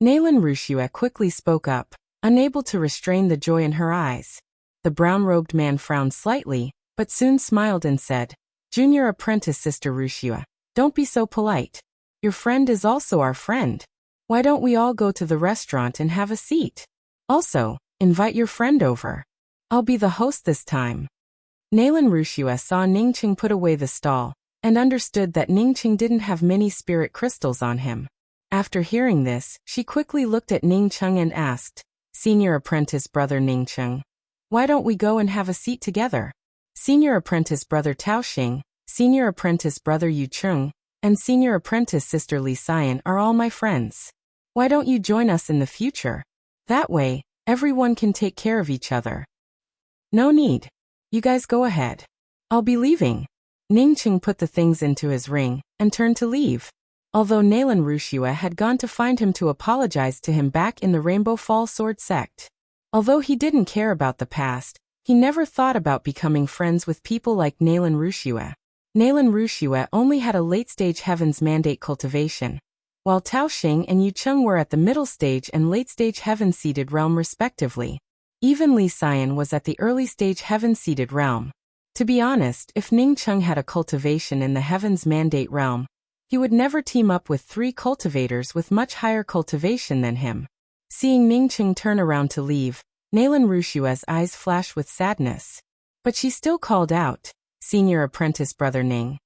Nalan Wuxia quickly spoke up, unable to restrain the joy in her eyes. The brown-robed man frowned slightly, but soon smiled and said, "Junior apprentice Sister Wuxia, don't be so polite. Your friend is also our friend. Why don't we all go to the restaurant and have a seat? Also, invite your friend over. I'll be the host this time." Nalan Wuxia saw Ningqing put away the stall, and understood that Ningqing didn't have many spirit crystals on him. After hearing this, she quickly looked at Ningqing and asked, "Senior apprentice Brother Ningqing, why don't we go and have a seat together?" Senior apprentice Brother Tao Xing, Senior apprentice brother Yu Chung, and senior apprentice sister Li Xian are all my friends. Why don't you join us in the future? That way, everyone can take care of each other. No need. You guys go ahead. I'll be leaving. Ningqing put the things into his ring and turned to leave. Although Nalan Wuxia had gone to find him to apologize to him back in the Rainbow Fall Sword sect. Although he didn't care about the past, he never thought about becoming friends with people like Nalan Wuxia. Nalan Wuxia only had a late-stage Heaven's Mandate cultivation, while Tao Xing and Yu Chung were at the middle stage and late-stage Heaven-seeded realm respectively. Even Li Xian was at the early-stage Heaven-seeded realm. To be honest, if Ningqing had a cultivation in the Heaven's Mandate realm, he would never team up with 3 cultivators with much higher cultivation than him. Seeing Ningqing turn around to leave, Nalan Wuxia's eyes flashed with sadness. But she still called out, "Senior apprentice brother Ning.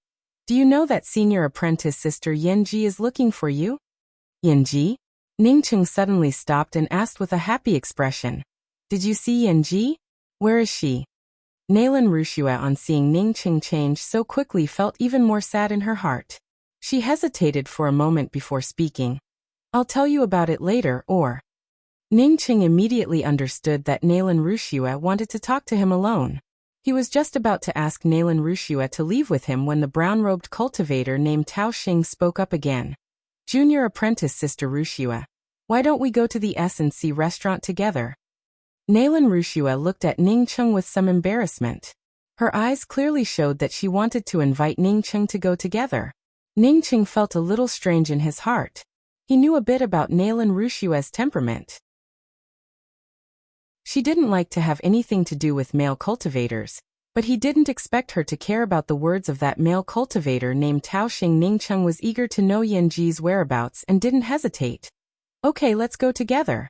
Do you know that senior apprentice sister Yanji is looking for you?" "Yanji?" Ningqing suddenly stopped and asked with a happy expression. "Did you see Yanji? Where is she?" Nalan Wuxia on seeing Ningqing change so quickly felt even more sad in her heart. She hesitated for a moment before speaking. "I'll tell you about it later, or..." Ningqing immediately understood that Nalan Wuxia wanted to talk to him alone. He was just about to ask Nalan Wuxia to leave with him when the brown-robed cultivator named Tao Xing spoke up again. "Junior apprentice sister Wuxia, why don't we go to the S&C restaurant together?" Nalan Wuxia looked at Ningqing with some embarrassment. Her eyes clearly showed that she wanted to invite Ningqing to go together. Ningqing felt a little strange in his heart. He knew a bit about Nalan Wuxia's temperament. She didn't like to have anything to do with male cultivators, but he didn't expect her to care about the words of that male cultivator named Tao Xing. Ningqing was eager to know Yanji's whereabouts and didn't hesitate. "Okay, let's go together."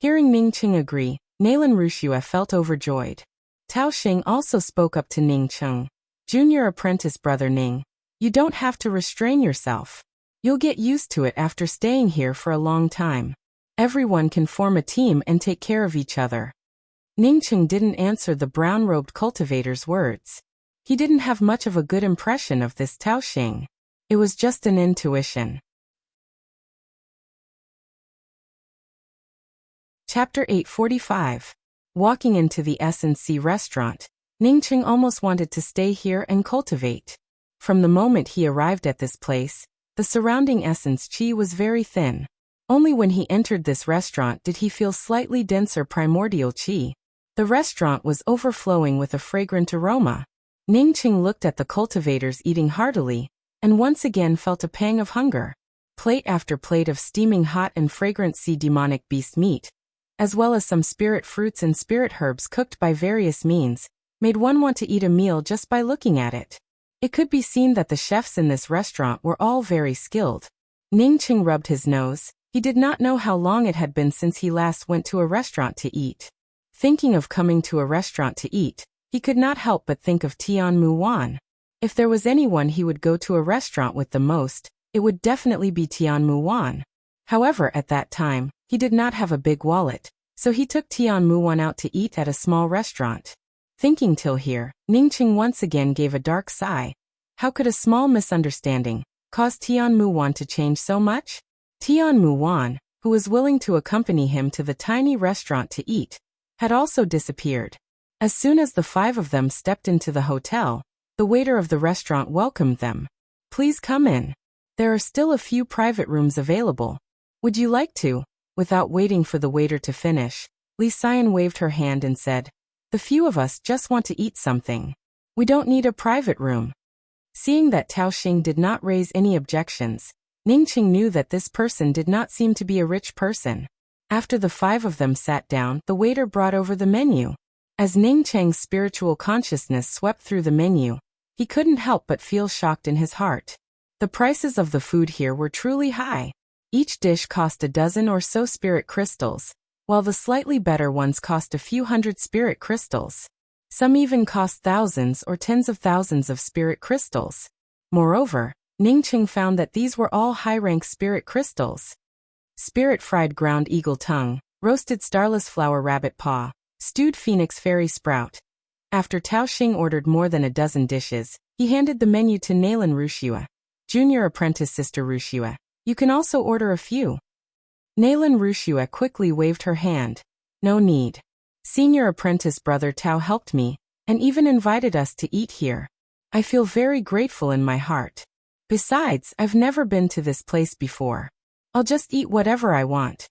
Hearing Ningqing agree, Nalan Wuxia felt overjoyed. Tao Xing also spoke up to Ningqing. "Junior apprentice brother Ning, you don't have to restrain yourself. You'll get used to it after staying here for a long time. Everyone can form a team and take care of each other." Ningqing didn't answer the brown-robed cultivator's words. He didn't have much of a good impression of this Tao Xing. It was just an intuition. Chapter 845. Walking into the S&C restaurant, Ningqing almost wanted to stay here and cultivate. From the moment he arrived at this place, the surrounding essence qi was very thin. Only when he entered this restaurant did he feel slightly denser primordial qi. The restaurant was overflowing with a fragrant aroma. Ningqing looked at the cultivators eating heartily, and once again felt a pang of hunger. Plate after plate of steaming hot and fragrant sea demonic beast meat, as well as some spirit fruits and spirit herbs cooked by various means, made one want to eat a meal just by looking at it. It could be seen that the chefs in this restaurant were all very skilled. Ningqing rubbed his nose. He did not know how long it had been since he last went to a restaurant to eat. Thinking of coming to a restaurant to eat, he could not help but think of Tian Mu Wan. If there was anyone he would go to a restaurant with the most, it would definitely be Tian Mu Wan. However, at that time, he did not have a big wallet, so he took Tian Mu Wan out to eat at a small restaurant. Thinking till here, Ningqing once again gave a dark sigh. How could a small misunderstanding cause Tian Mu Wan to change so much? Tian Mu Wan, who was willing to accompany him to the tiny restaurant to eat, had also disappeared. As soon as the 5 of them stepped into the hotel, the waiter of the restaurant welcomed them. "Please come in. There are still a few private rooms available. Would you like to?" Without waiting for the waiter to finish, Li Xian waved her hand and said, "The few of us just want to eat something. We don't need a private room." Seeing that Tao Xing did not raise any objections, Ningqing knew that this person did not seem to be a rich person. After the 5 of them sat down, the waiter brought over the menu. As Ningqing's spiritual consciousness swept through the menu, he couldn't help but feel shocked in his heart. The prices of the food here were truly high. Each dish cost a dozen or so spirit crystals, while the slightly better ones cost a few hundred spirit crystals. Some even cost thousands or tens of thousands of spirit crystals. Moreover, Ningqing found that these were all high-rank spirit crystals. Spirit fried ground eagle tongue, roasted starless flower rabbit paw, stewed phoenix fairy sprout, After Tao Xing ordered more than a dozen dishes, he handed the menu to Nalan Wuxia. Junior apprentice Sister Wuxia, you can also order a few. Nalan Wuxia quickly waved her hand. No need. Senior apprentice brother Tao helped me, and even invited us to eat here. I feel very grateful in my heart. Besides, I've never been to this place before. I'll just eat whatever I want.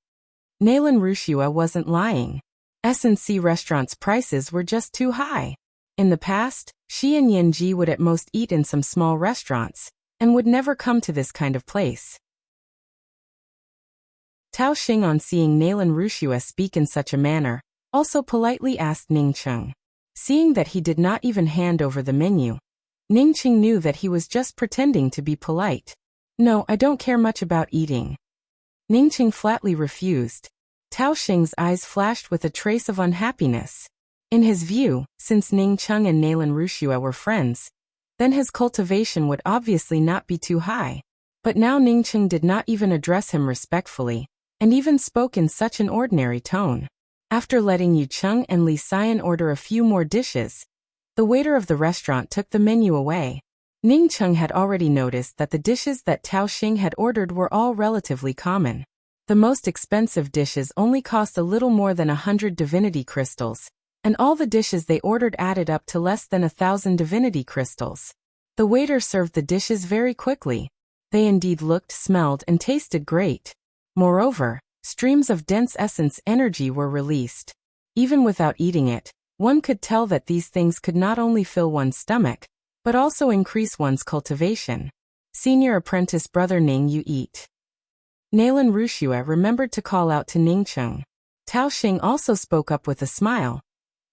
Nalan Wuxia wasn't lying. S&C restaurants' prices were just too high. In the past, she and Yanji would at most eat in some small restaurants, and would never come to this kind of place. Tao Xing, on seeing Nalan Wuxia speak in such a manner, also politely asked Ningcheng. Seeing that he did not even hand over the menu, Ningcheng knew that he was just pretending to be polite. No, I don't care much about eating. Ningcheng flatly refused. Tao Xing's eyes flashed with a trace of unhappiness. In his view, since Ningcheng and Nalan Wuxia were friends, then his cultivation would obviously not be too high. But now Ningcheng did not even address him respectfully, and even spoke in such an ordinary tone. After letting Yu Cheng and Li Xian order a few more dishes, the waiter of the restaurant took the menu away. Ningcheng had already noticed that the dishes that Tao Xing had ordered were all relatively common. The most expensive dishes only cost a little more than 100 divinity crystals, and all the dishes they ordered added up to less than 1,000 divinity crystals. The waiter served the dishes very quickly. They indeed looked, smelled, and tasted great. Moreover, streams of dense essence energy were released. Even without eating it, one could tell that these things could not only fill one's stomach, but also increase one's cultivation. Senior apprentice brother Ning, you eat. Nalan Wuxia remembered to call out to Ningcheng. Tao Xing also spoke up with a smile.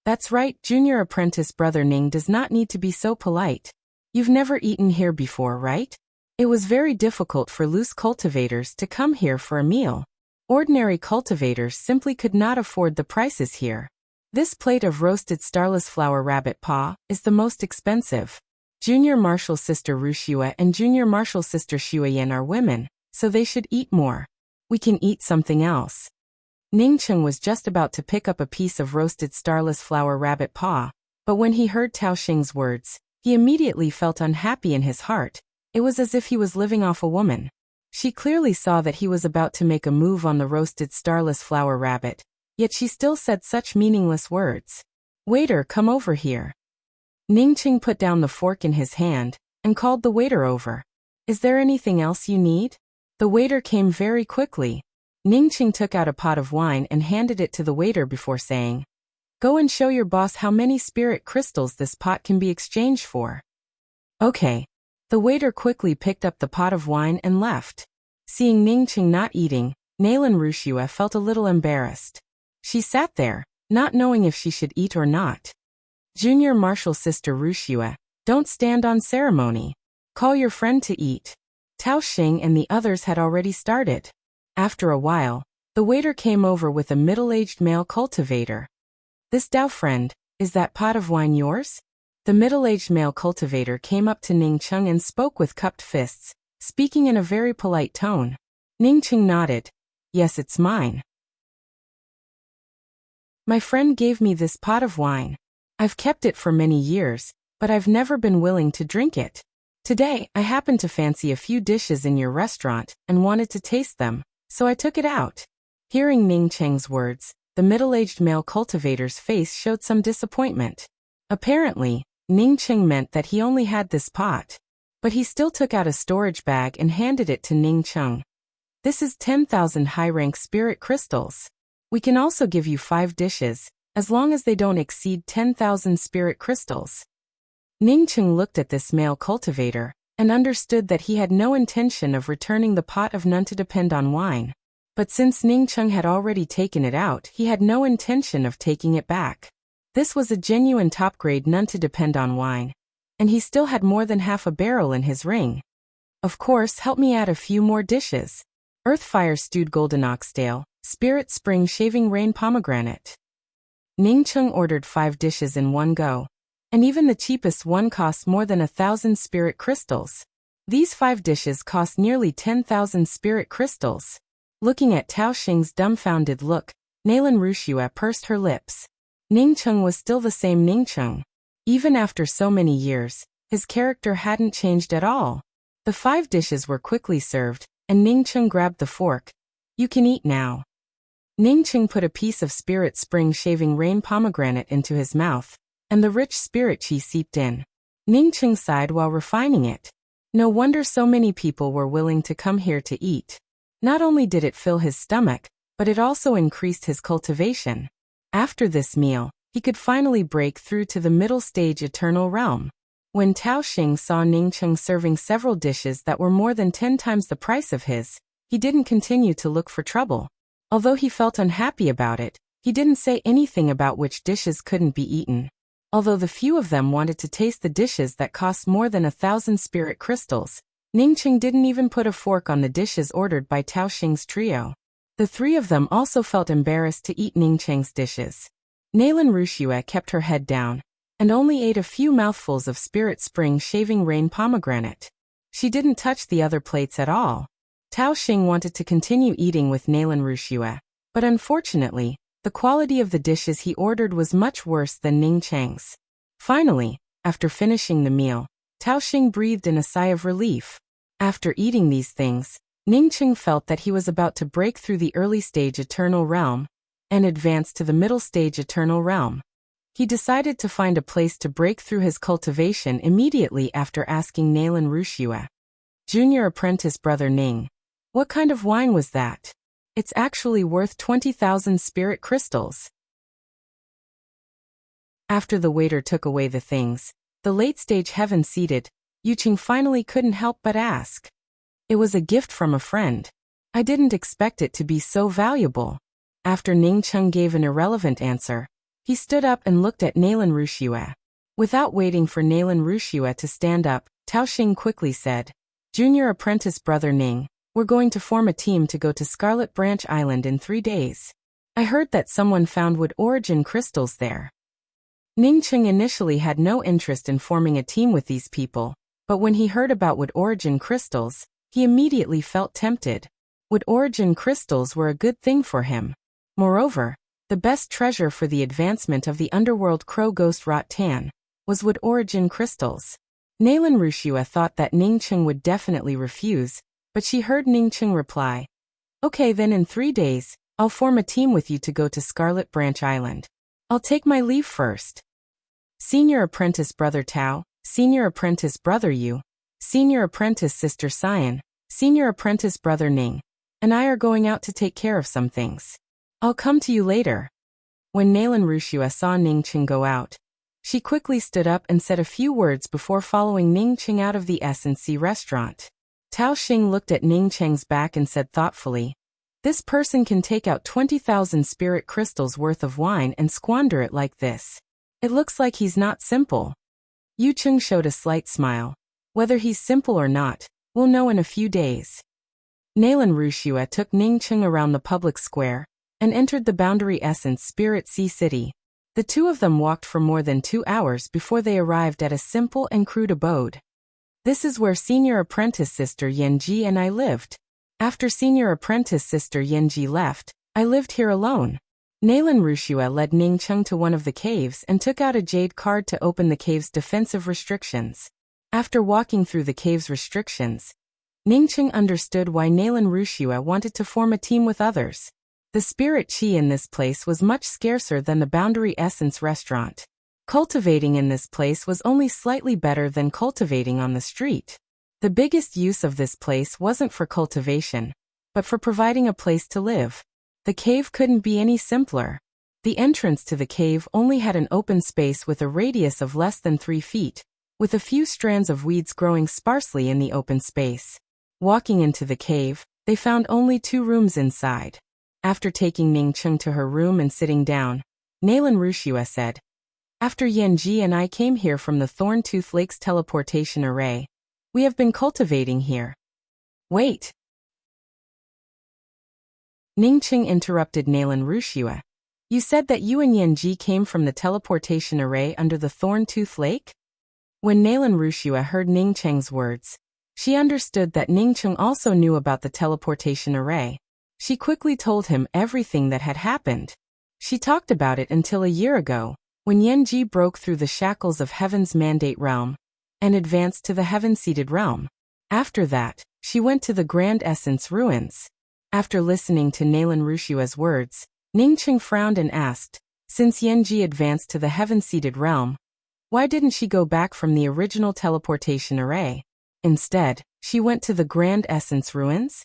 That's right, junior apprentice brother Ning does not need to be so polite. You've never eaten here before, right? It was very difficult for loose cultivators to come here for a meal. Ordinary cultivators simply could not afford the prices here. This plate of roasted starless flower rabbit paw is the most expensive. Junior Martial Sister Wuxia and Junior Martial Sister Xueyan are women, so they should eat more. We can eat something else. Ningcheng was just about to pick up a piece of roasted starless flower rabbit paw, but when he heard Tao Xing's words, he immediately felt unhappy in his heart. It was as if he was living off a woman. She clearly saw that he was about to make a move on the roasted starless flower rabbit, yet she still said such meaningless words. Waiter, come over here. Ningcheng put down the fork in his hand, and called the waiter over. Is there anything else you need? The waiter came very quickly. Ningcheng took out a pot of wine and handed it to the waiter before saying, Go and show your boss how many spirit crystals this pot can be exchanged for. Okay. The waiter quickly picked up the pot of wine and left. Seeing Ningcheng not eating, Nalan Wuxia felt a little embarrassed. She sat there, not knowing if she should eat or not. Junior Martial Sister Wuxia, don't stand on ceremony. Call your friend to eat. Tao Xing and the others had already started. After a while, the waiter came over with a middle-aged male cultivator. This Dao friend, is that pot of wine yours? The middle-aged male cultivator came up to Ningcheng and spoke with cupped fists, speaking in a very polite tone. Ningcheng nodded. Yes, it's mine. My friend gave me this pot of wine. I've kept it for many years, but I've never been willing to drink it. Today, I happened to fancy a few dishes in your restaurant and wanted to taste them, so I took it out. Hearing Ningcheng's words, the middle-aged male cultivator's face showed some disappointment. Apparently, Ningcheng meant that he only had this pot. But he still took out a storage bag and handed it to Ningcheng. This is 10,000 high-rank spirit crystals. We can also give you 5 dishes, as long as they don't exceed 10,000 spirit crystals. Ningcheng looked at this male cultivator, and understood that he had no intention of returning the pot of none to depend on wine. But since Ningcheng had already taken it out, he had no intention of taking it back. This was a genuine top-grade none to depend on wine, and he still had more than half a barrel in his ring. Of course, help me add a few more dishes. Earthfire stewed golden oxtail, spirit spring shaving rain pomegranate. Ningcheng ordered 5 dishes in one go, and even the cheapest one cost more than 1,000 spirit crystals. These 5 dishes cost nearly 10,000 spirit crystals. Looking at Tao Xing's dumbfounded look, Nalan Wuxia pursed her lips. Ningcheng was still the same Ningcheng. Even after so many years, his character hadn't changed at all. The 5 dishes were quickly served, and Ningcheng grabbed the fork. "You can eat now." Ningcheng put a piece of spirit spring shaving rain pomegranate into his mouth, and the rich spirit qi seeped in. Ningcheng sighed while refining it. No wonder so many people were willing to come here to eat. Not only did it fill his stomach, but it also increased his cultivation. After this meal, he could finally break through to the middle stage eternal realm. When Tao Xing saw Ningcheng serving several dishes that were more than 10 times the price of his, he didn't continue to look for trouble. Although he felt unhappy about it, he didn't say anything about which dishes couldn't be eaten. Although the few of them wanted to taste the dishes that cost more than 1,000 spirit crystals, Ningcheng didn't even put a fork on the dishes ordered by Tao Xing's trio. The 3 of them also felt embarrassed to eat Ningcheng's dishes. Nalan Wuxia kept her head down, and only ate a few mouthfuls of spirit spring shaving rain pomegranate. She didn't touch the other plates at all. Tao Xing wanted to continue eating with Nalan Wuxia, but unfortunately, the quality of the dishes he ordered was much worse than Ningcheng's. Finally, after finishing the meal, Tao Xing breathed in a sigh of relief. After eating these things, Ningcheng felt that he was about to break through the early stage eternal realm and advance to the middle stage eternal realm. He decided to find a place to break through his cultivation immediately after asking Nalan Wuxia. "Junior apprentice brother Ning, what kind of wine was that? It's actually worth 20,000 spirit crystals." After the waiter took away the things, the late-stage heaven-seated, Yuqing finally couldn't help but ask. "It was a gift from a friend. I didn't expect it to be so valuable." After Ningcheng gave an irrelevant answer, he stood up and looked at Nalan Wuxia. Without waiting for Nalan Wuxia to stand up, Tao Xing quickly said, "Junior apprentice brother Ning, we're going to form a team to go to Scarlet Branch Island in 3 days. I heard that someone found wood origin crystals there." Ningcheng initially had no interest in forming a team with these people, but when he heard about wood origin crystals, he immediately felt tempted. Wood origin crystals were a good thing for him. Moreover, the best treasure for the advancement of the underworld Crow Ghost Rot Tan was wood origin crystals. Nalan Wuxia thought that Ningcheng would definitely refuse, but she heard Ningcheng reply, "Okay then, in 3 days, I'll form a team with you to go to Scarlet Branch Island. I'll take my leave first. Senior apprentice brother Tao, senior apprentice brother Yu, senior apprentice sister Cyan, senior apprentice brother Ning, and I are going out to take care of some things. I'll come to you later." When Nalan Wuxia saw Ningcheng go out, she quickly stood up and said a few words before following Ningcheng out of the S&C restaurant. Tao Xing looked at Ningcheng's back and said thoughtfully, "This person can take out 20,000 spirit crystals worth of wine and squander it like this. It looks like he's not simple." Yucheng showed a slight smile. "Whether he's simple or not, we'll know in a few days." Nalan Wuxia took Ningcheng around the public square and entered the Boundary Essence Spirit Sea City. The 2 of them walked for more than 2 hours before they arrived at a simple and crude abode. "This is where senior apprentice sister Yanji and I lived. After senior apprentice sister Yanji left, I lived here alone." Nalan Wuxia led Ningcheng to one of the caves and took out a jade card to open the cave's defensive restrictions. After walking through the cave's restrictions, Ningcheng understood why Nalan Wuxia wanted to form a team with others. The spirit qi in this place was much scarcer than the Boundary Essence restaurant. Cultivating in this place was only slightly better than cultivating on the street. The biggest use of this place wasn't for cultivation, but for providing a place to live. The cave couldn't be any simpler. The entrance to the cave only had an open space with a radius of less than 3 feet, with a few strands of weeds growing sparsely in the open space. Walking into the cave, they found only 2 rooms inside. After taking Ningcheng to her room and sitting down, Nalan Wuxia said, "After Yanji and I came here from the Thorntooth Lake's teleportation array, we have been cultivating here." "Wait." Ningcheng interrupted Nalan Wuxia. "You said that you and Yanji came from the teleportation array under the Thorntooth Lake?" When Nalan Wuxia heard Ningcheng's words, she understood that Ningcheng also knew about the teleportation array. She quickly told him everything that had happened. She talked about it until a year ago, when Yanji broke through the shackles of Heaven's mandate realm and advanced to the heaven-seated realm. After that, she went to the Grand Essence ruins. After listening to Nalan Rushua's words, Ningqing frowned and asked, since Yanji advanced to the heaven-seated realm, why didn't she go back from the original teleportation array? Instead, she went to the Grand Essence ruins?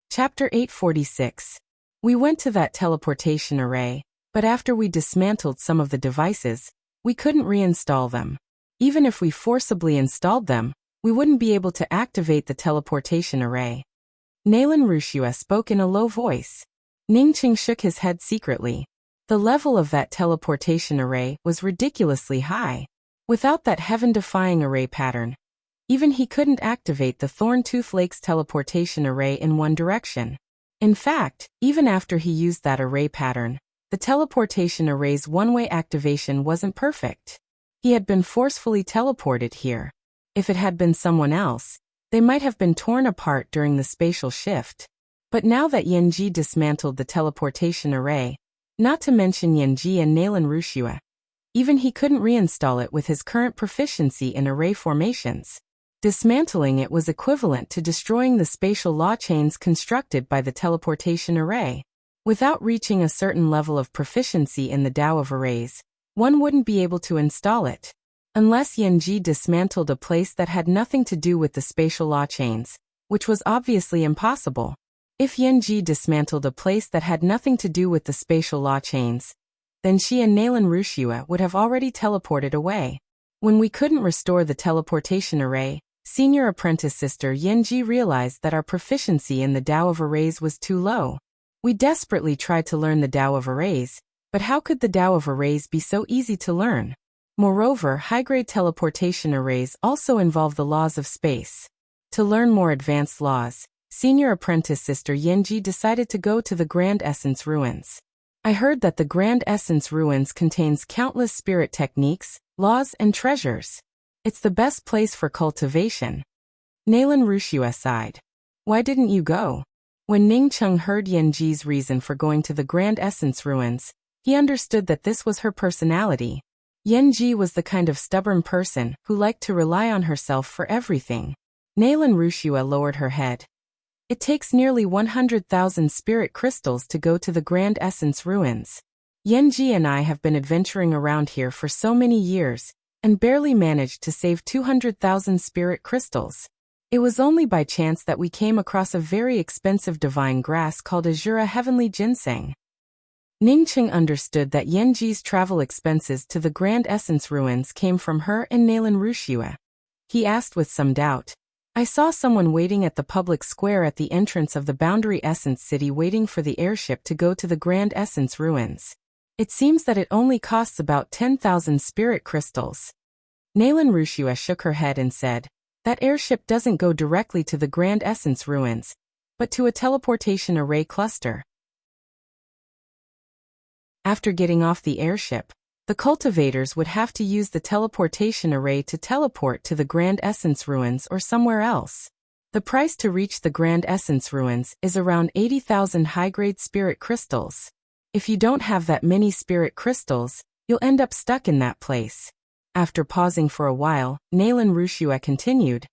Chapter 846. We went to that teleportation array, but after we dismantled some of the devices, we couldn't reinstall them. Even if we forcibly installed them, we wouldn't be able to activate the teleportation array. Nalan Rushua spoke in a low voice. Ningqing shook his head secretly. The level of that teleportation array was ridiculously high. Without that heaven-defying array pattern, even he couldn't activate the Thorn-Tooth Lake's teleportation array in one direction. In fact, even after he used that array pattern, the teleportation array's one-way activation wasn't perfect. He had been forcefully teleported here. If it had been someone else, they might have been torn apart during the spatial shift. But now that Yanji dismantled the teleportation array, not to mention Yanji and Nalan Rushua, even he couldn't reinstall it with his current proficiency in array formations. Dismantling it was equivalent to destroying the spatial law chains constructed by the teleportation array. Without reaching a certain level of proficiency in the Tao of arrays, one wouldn't be able to install it. Unless Yanji dismantled a place that had nothing to do with the spatial law chains, which was obviously impossible. If Yanji dismantled a place that had nothing to do with the spatial law chains, then she and Nalan Rushua would have already teleported away. When we couldn't restore the teleportation array, Senior Apprentice Sister Yanji realized that our proficiency in the Tao of arrays was too low. We desperately tried to learn the Tao of arrays, but how could the Tao of arrays be so easy to learn? Moreover, high-grade teleportation arrays also involve the laws of space. To learn more advanced laws, Senior Apprentice Sister Yanji decided to go to the Grand Essence ruins. I heard that the Grand Essence ruins contains countless spirit techniques, laws, and treasures. It's the best place for cultivation. Nalan Rushua sighed. Why didn't you go? When Ningqing heard Yanji's reason for going to the Grand Essence ruins, he understood that this was her personality. Yanji was the kind of stubborn person who liked to rely on herself for everything. Nalan Rushua lowered her head. It takes nearly 100,000 spirit crystals to go to the Grand Essence ruins. Yanji and I have been adventuring around here for so many years, and barely managed to save 200,000 spirit crystals. It was only by chance that we came across a very expensive divine grass called Azura Heavenly Ginseng. Ningqing understood that Yanji's travel expenses to the Grand Essence ruins came from her and Nalan Rushua. He asked with some doubt. I saw someone waiting at the public square at the entrance of the Boundary Essence City waiting for the airship to go to the Grand Essence ruins. It seems that it only costs about 10,000 spirit crystals. Nalan Rushua shook her head and said, that airship doesn't go directly to the Grand Essence ruins, but to a teleportation array cluster. After getting off the airship, the cultivators would have to use the teleportation array to teleport to the Grand Essence ruins or somewhere else. The price to reach the Grand Essence ruins is around 80,000 high-grade spirit crystals. If you don't have that many spirit crystals, you'll end up stuck in that place. After pausing for a while, Nalan Rushua continued.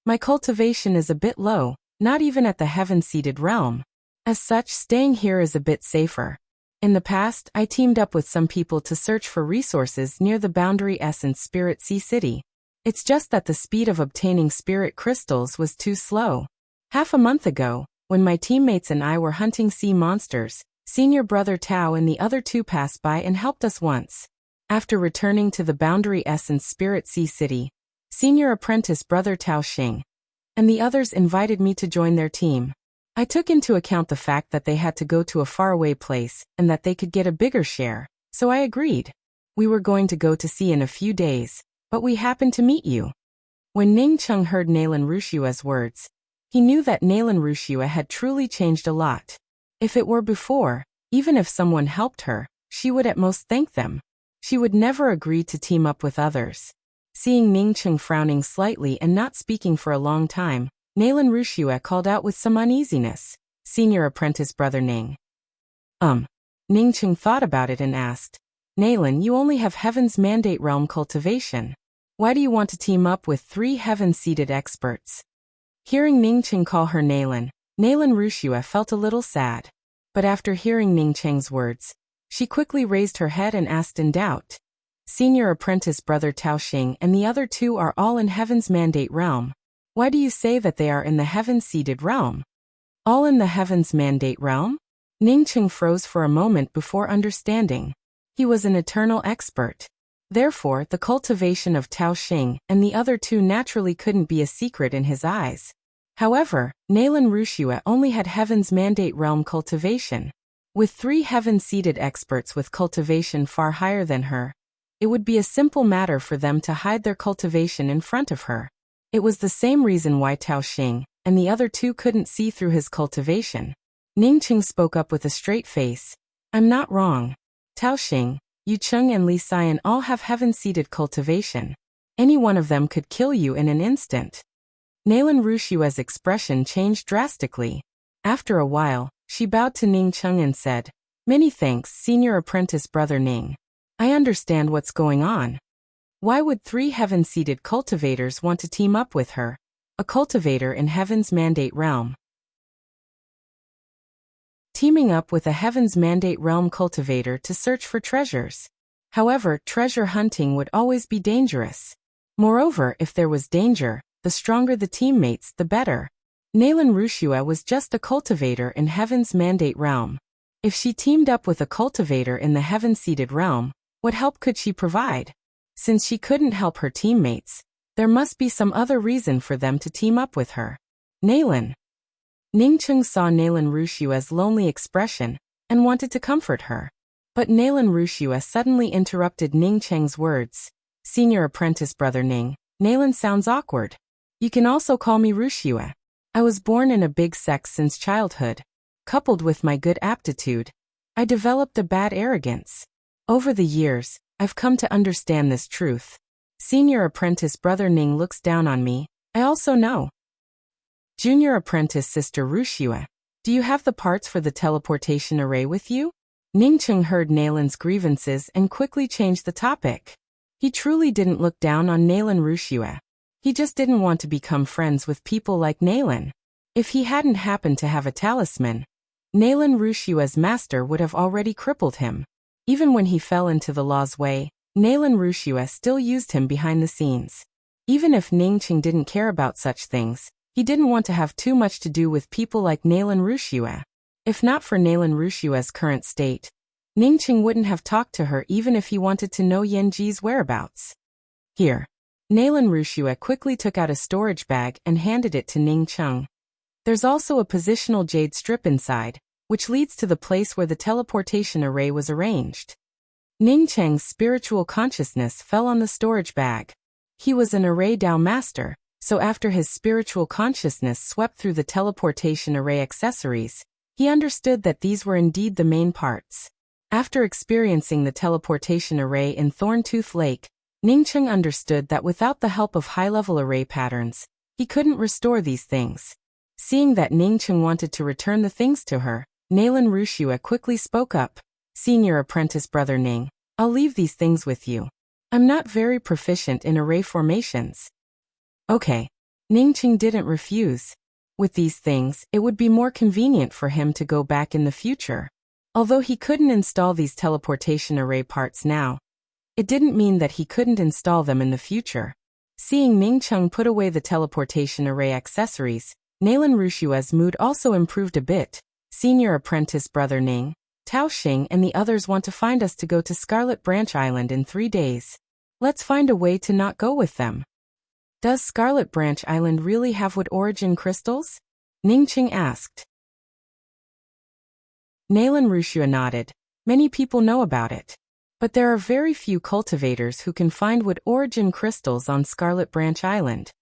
My cultivation is a bit low, not even at the heaven-seated realm. As such, staying here is a bit safer. In the past, I teamed up with some people to search for resources near the Boundary Essence Spirit Sea City. It's just that the speed of obtaining spirit crystals was too slow. Half a month ago, when my teammates and I were hunting sea monsters, Senior Brother Tao and the other two passed by and helped us once. After returning to the Boundary Essence Spirit Sea City, Senior Apprentice Brother Tao Xing and the others invited me to join their team. I took into account the fact that they had to go to a faraway place and that they could get a bigger share, so I agreed. We were going to go to sea in a few days, but we happened to meet you. When Ningqing heard Nalan Rushua's words, he knew that Nalan Rushua had truly changed a lot. If it were before, even if someone helped her, she would at most thank them. She would never agree to team up with others. Seeing Ningqing frowning slightly and not speaking for a long time, Nalan Rushua called out with some uneasiness. Senior Apprentice Brother Ning. Ningqing thought about it and asked, Nalan, you only have Heaven's Mandate Realm cultivation. Why do you want to team up with 3 heaven-seated experts? Hearing Ningqing call her Nalan, Wuxia felt a little sad. But after hearing Ningqing's words, she quickly raised her head and asked in doubt, Senior apprentice brother Taoxing and the other 2 are all in Heaven's Mandate Realm. Why do you say that they are in the heaven-seated realm? All in the Heaven's Mandate Realm? Ningqing froze for a moment before understanding. He was an eternal expert. Therefore, the cultivation of Taoxing and the other 2 naturally couldn't be a secret in his eyes. However, Wuxia only had Heaven's Mandate Realm cultivation. With 3 heaven-seated experts with cultivation far higher than her, it would be a simple matter for them to hide their cultivation in front of her. It was the same reason why Taoxing and the other 2 couldn't see through his cultivation. Ningqing spoke up with a straight face. I'm not wrong. Taoxing, Yucheng and Li Xian all have heaven-seated cultivation. Any one of them could kill you in an instant. Wuxia's expression changed drastically. After a while, she bowed to Ningqing and said, Many thanks, Senior Apprentice Brother Ning. I understand what's going on. Why would 3 heaven-seated cultivators want to team up with her, a cultivator in Heaven's Mandate Realm? Teaming up with a Heaven's Mandate Realm cultivator to search for treasures. However, treasure hunting would always be dangerous. Moreover, if there was danger, the stronger the teammates, the better. Wuxia was just a cultivator in Heaven's Mandate Realm. If she teamed up with a cultivator in the heaven-seated realm, what help could she provide? Since she couldn't help her teammates, there must be some other reason for them to team up with her. Nalan. Ningqing saw Wuxia's lonely expression and wanted to comfort her. But Wuxia suddenly interrupted Ningqing's words. Senior apprentice brother Ning, Nalan sounds awkward. You can also call me Wuxia. I was born in a big sex since childhood. Coupled with my good aptitude, I developed a bad arrogance. Over the years, I've come to understand this truth. Senior apprentice brother Ning looks down on me. I also know. Junior apprentice sister Wuxia, do you have the parts for the teleportation array with you? Ningqing heard Nalan's grievances and quickly changed the topic. He truly didn't look down on Wuxia. He just didn't want to become friends with people like Nalan. If he hadn't happened to have a talisman, Wuxia's master would have already crippled him. Even when he fell into the law's way, Wuxia still used him behind the scenes. Even if Ningqing didn't care about such things, he didn't want to have too much to do with people like Wuxia. If not for Wuxia's current state, Ningqing wouldn't have talked to her even if he wanted to know Yanji's whereabouts. Here. Wuxia quickly took out a storage bag and handed it to Ningqing. There's also a positional jade strip inside, which leads to the place where the teleportation array was arranged. Ningqing's spiritual consciousness fell on the storage bag. He was an array Dao master, so after his spiritual consciousness swept through the teleportation array accessories, he understood that these were indeed the main parts. After experiencing the teleportation array in Thorntooth Lake, Ningqing understood that without the help of high-level array patterns, he couldn't restore these things. Seeing that Ningqing wanted to return the things to her, Wuxia quickly spoke up. Senior apprentice brother Ning, I'll leave these things with you. I'm not very proficient in array formations. Okay. Ningqing didn't refuse. With these things, it would be more convenient for him to go back in the future. Although he couldn't install these teleportation array parts now, it didn't mean that he couldn't install them in the future. Seeing Ningqing put away the teleportation array accessories, Wuxia's mood also improved a bit. Senior apprentice brother Ning, Taoxing and the others want to find us to go to Scarlet Branch Island in 3 days. Let's find a way to not go with them. Does Scarlet Branch Island really have wood origin crystals? Ningqing asked. Wuxia nodded. Many people know about it. But there are very few cultivators who can find wood origin crystals on Scarlet Branch Island.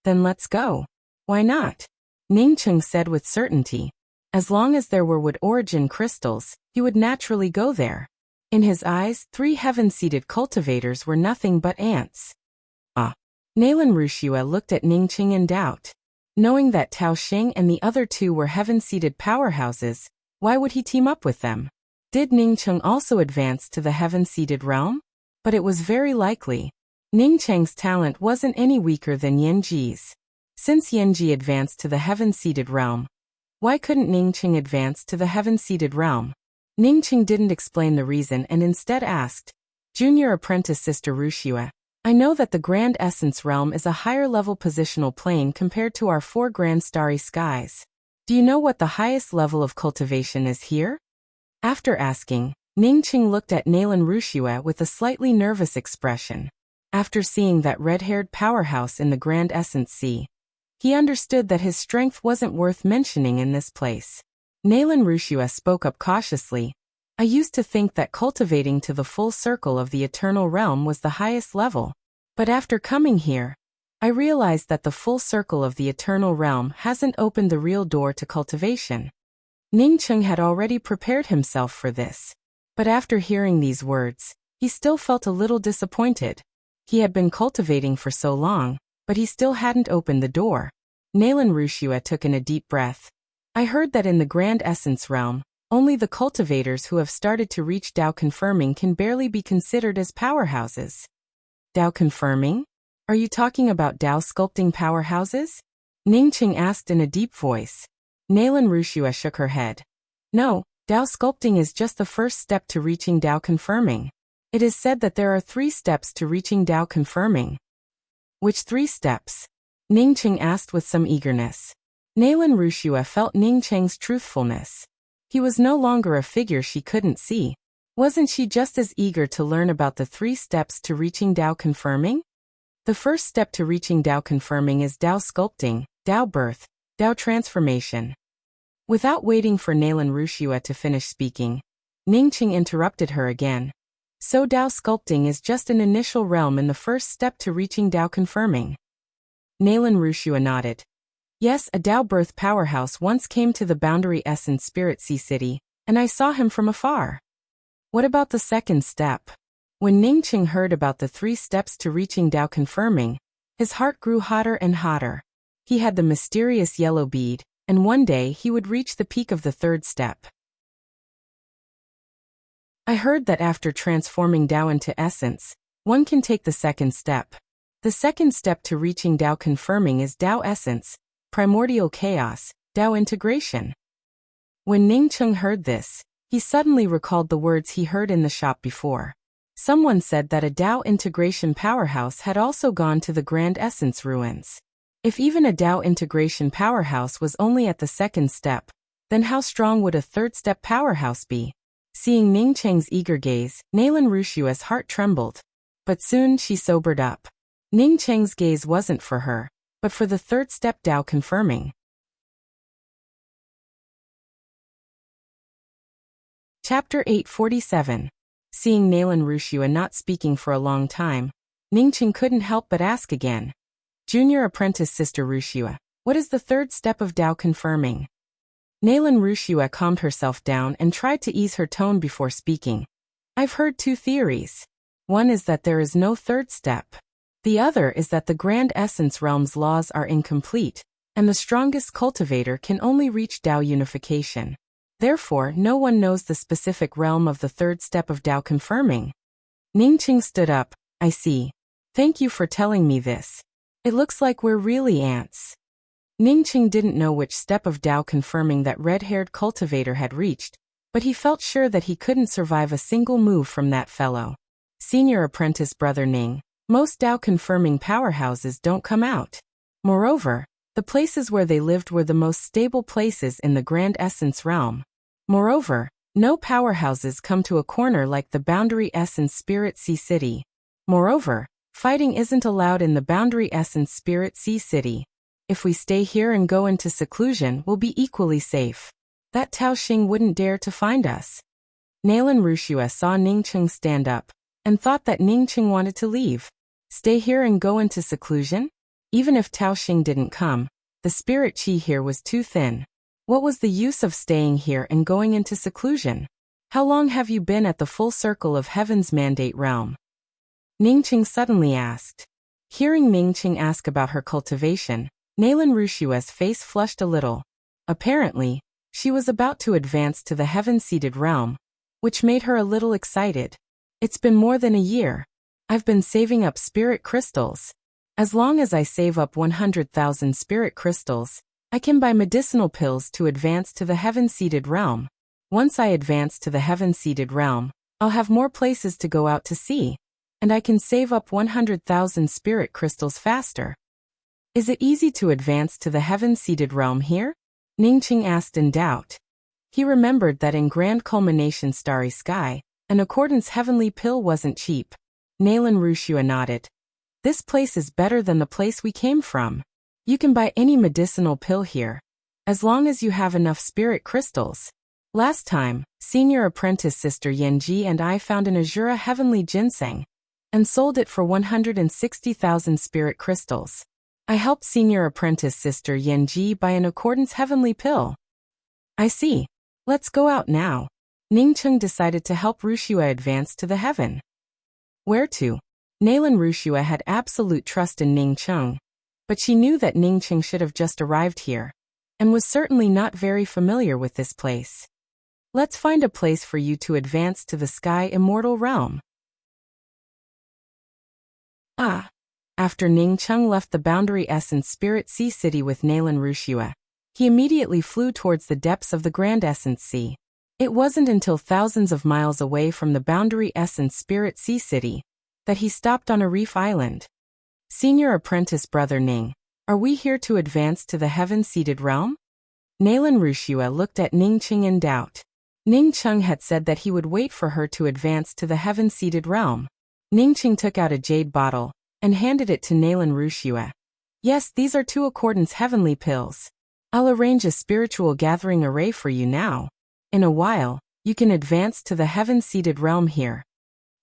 Then let's go. Why not? Ningqing said with certainty. As long as there were wood origin crystals, he would naturally go there. In his eyes, 3 heaven-seated cultivators were nothing but ants. Wuxia looked at Ningqing in doubt. Knowing that Taoxing and the other 2 were heaven-seated powerhouses, Why would he team up with them? Did Ningcheng also advance to the heaven-seated realm? But it was very likely. Ningcheng's talent wasn't any weaker than Yanji's. Since Yanji advanced to the heaven-seated realm, why couldn't Ningcheng advance to the heaven-seated realm? Ningcheng didn't explain the reason and instead asked, Junior Apprentice Sister Wuxia, I know that the Grand Essence realm is a higher-level positional plane compared to our 4 grand starry skies. Do you know what the highest level of cultivation is here? After asking, Ningcheng looked at Nalan Wuxia with a slightly nervous expression. After seeing that red-haired powerhouse in the Grand Essence Sea, he understood that his strength wasn't worth mentioning in this place. Nalan Wuxia spoke up cautiously. I used to think that cultivating to the full circle of the eternal realm was the highest level. But after coming here, I realized that the full circle of the eternal realm hasn't opened the real door to cultivation. Ningcheng had already prepared himself for this. But after hearing these words, he still felt a little disappointed. He had been cultivating for so long, but he still hadn't opened the door. Nalan Wuxia took in a deep breath. I heard that in the Grand Essence realm, only the cultivators who have started to reach Dao confirming can barely be considered as powerhouses. Dao confirming? Are you talking about Dao sculpting powerhouses? Ningcheng asked in a deep voice. Nalan Wuxia shook her head. No, Dao sculpting is just the first step to reaching Dao confirming. It is said that there are 3 steps to reaching Dao confirming. Which 3 steps? Ningcheng asked with some eagerness. Nalan Wuxia felt Ningcheng's truthfulness. He was no longer a figure she couldn't see. Wasn't she just as eager to learn about the 3 steps to reaching Dao confirming? The first step to reaching Dao confirming is Dao sculpting, Dao birth, Dao transformation. Without waiting for Nalan Wuxia to finish speaking, Ningcheng interrupted her again. So Dao sculpting is just an initial realm in the first step to reaching Dao confirming. Nalan Wuxia nodded. Yes, a Dao birth powerhouse once came to the Boundary Essence Spirit Sea City, and I saw him from afar. What about the second step? When Ningcheng heard about the 3 steps to reaching Dao confirming, his heart grew hotter and hotter. He had the mysterious yellow bead, and one day he would reach the peak of the 3rd step. I heard that after transforming Dao into essence, one can take the 2nd step. The 2nd step to reaching Dao confirming is Dao essence, primordial chaos, Dao integration. When Ningcheng heard this, he suddenly recalled the words he heard in the shop before. Someone said that a Dao integration powerhouse had also gone to the Grand Essence ruins. If even a Dao integration powerhouse was only at the 2nd step, then how strong would a 3rd step powerhouse be? Seeing Ningcheng's eager gaze, Nalan Wuxia's heart trembled. But soon she sobered up. Ningcheng's gaze wasn't for her, but for the 3rd step Dao confirming. Chapter 847. Seeing Nalan Wuxia not speaking for a long time, Ningcheng couldn't help but ask again. Junior Apprentice Sister Wuxia, what is the 3rd step of Dao confirming? Nalan Wuxia calmed herself down and tried to ease her tone before speaking. I've heard 2 theories. One is that there is no 3rd step. The other is that the Grand Essence realm's laws are incomplete, and the strongest cultivator can only reach Dao unification. Therefore, no one knows the specific realm of the 3rd step of Dao confirming. Ningcheng stood up. I see. Thank you for telling me this. It looks like we're really ants. Ningcheng didn't know which step of Dao confirming that red-haired cultivator had reached, but he felt sure that he couldn't survive a single move from that fellow. Senior Apprentice Brother Ning, most Dao confirming powerhouses don't come out. Moreover, the places where they lived were the most stable places in the Grand Essence realm. Moreover, no powerhouses come to a corner like the Boundary Essence Spirit Sea City. Moreover, fighting isn't allowed in the Boundary Essence Spirit Sea City. If we stay here and go into seclusion, we'll be equally safe. That Tao Xing wouldn't dare to find us. Nalan Wuxia saw Ningcheng stand up, and thought that Ningcheng wanted to leave. Stay here and go into seclusion? Even if Tao Xing didn't come, the spirit chi here was too thin. What was the use of staying here and going into seclusion? How long have you been at the full circle of Heaven's Mandate realm? Ningcheng suddenly asked. Hearing Ningcheng ask about her cultivation, Nalan Wuxia's face flushed a little. Apparently, She was about to advance to the heaven-seated realm, which made her a little excited. It's been more than a year. I've been saving up spirit crystals. As long as I save up 100,000 spirit crystals, I can buy medicinal pills to advance to the heaven-seated realm. Once I advance to the heaven-seated realm, I'll have more places to go out to see, and I can save up 100,000 spirit crystals faster. Is it easy to advance to the heaven-seated realm here? Ningqing asked in doubt. He remembered that in Grand Culmination Starry Sky, an accordance heavenly pill wasn't cheap. Nalan Wuxia nodded. This place is better than the place we came from. You can buy any medicinal pill here, as long as you have enough spirit crystals. Last time, senior apprentice sister Yanji and I found an Azura heavenly ginseng, and sold it for 160,000 spirit crystals. I helped senior apprentice sister Yanji buy an accordance heavenly pill. I see. Let's go out now. Ningqing decided to help Wuxia advance to the heaven. Where to? Nalan Wuxia had absolute trust in Ningqing, but she knew that Ningqing should have just arrived here, and was certainly not very familiar with this place. Let's find a place for you to advance to the sky immortal realm. After Ningqing left the Boundary Essence Spirit Sea City with Nalan Wuxia, he immediately flew towards the depths of the Grand Essence Sea. It wasn't until thousands of miles away from the Boundary Essence Spirit Sea City that he stopped on a reef island. Senior apprentice brother Ning, are we here to advance to the heaven-seated realm? Nalan Wuxia looked at Ningqing in doubt. Ningqing had said that he would wait for her to advance to the heaven-seated realm. Ningqing took out a jade bottle and handed it to Nalan Wuxia. Yes, these are 2 accordance heavenly pills. I'll arrange a spiritual gathering array for you now. In a while, you can advance to the heaven-seated realm here.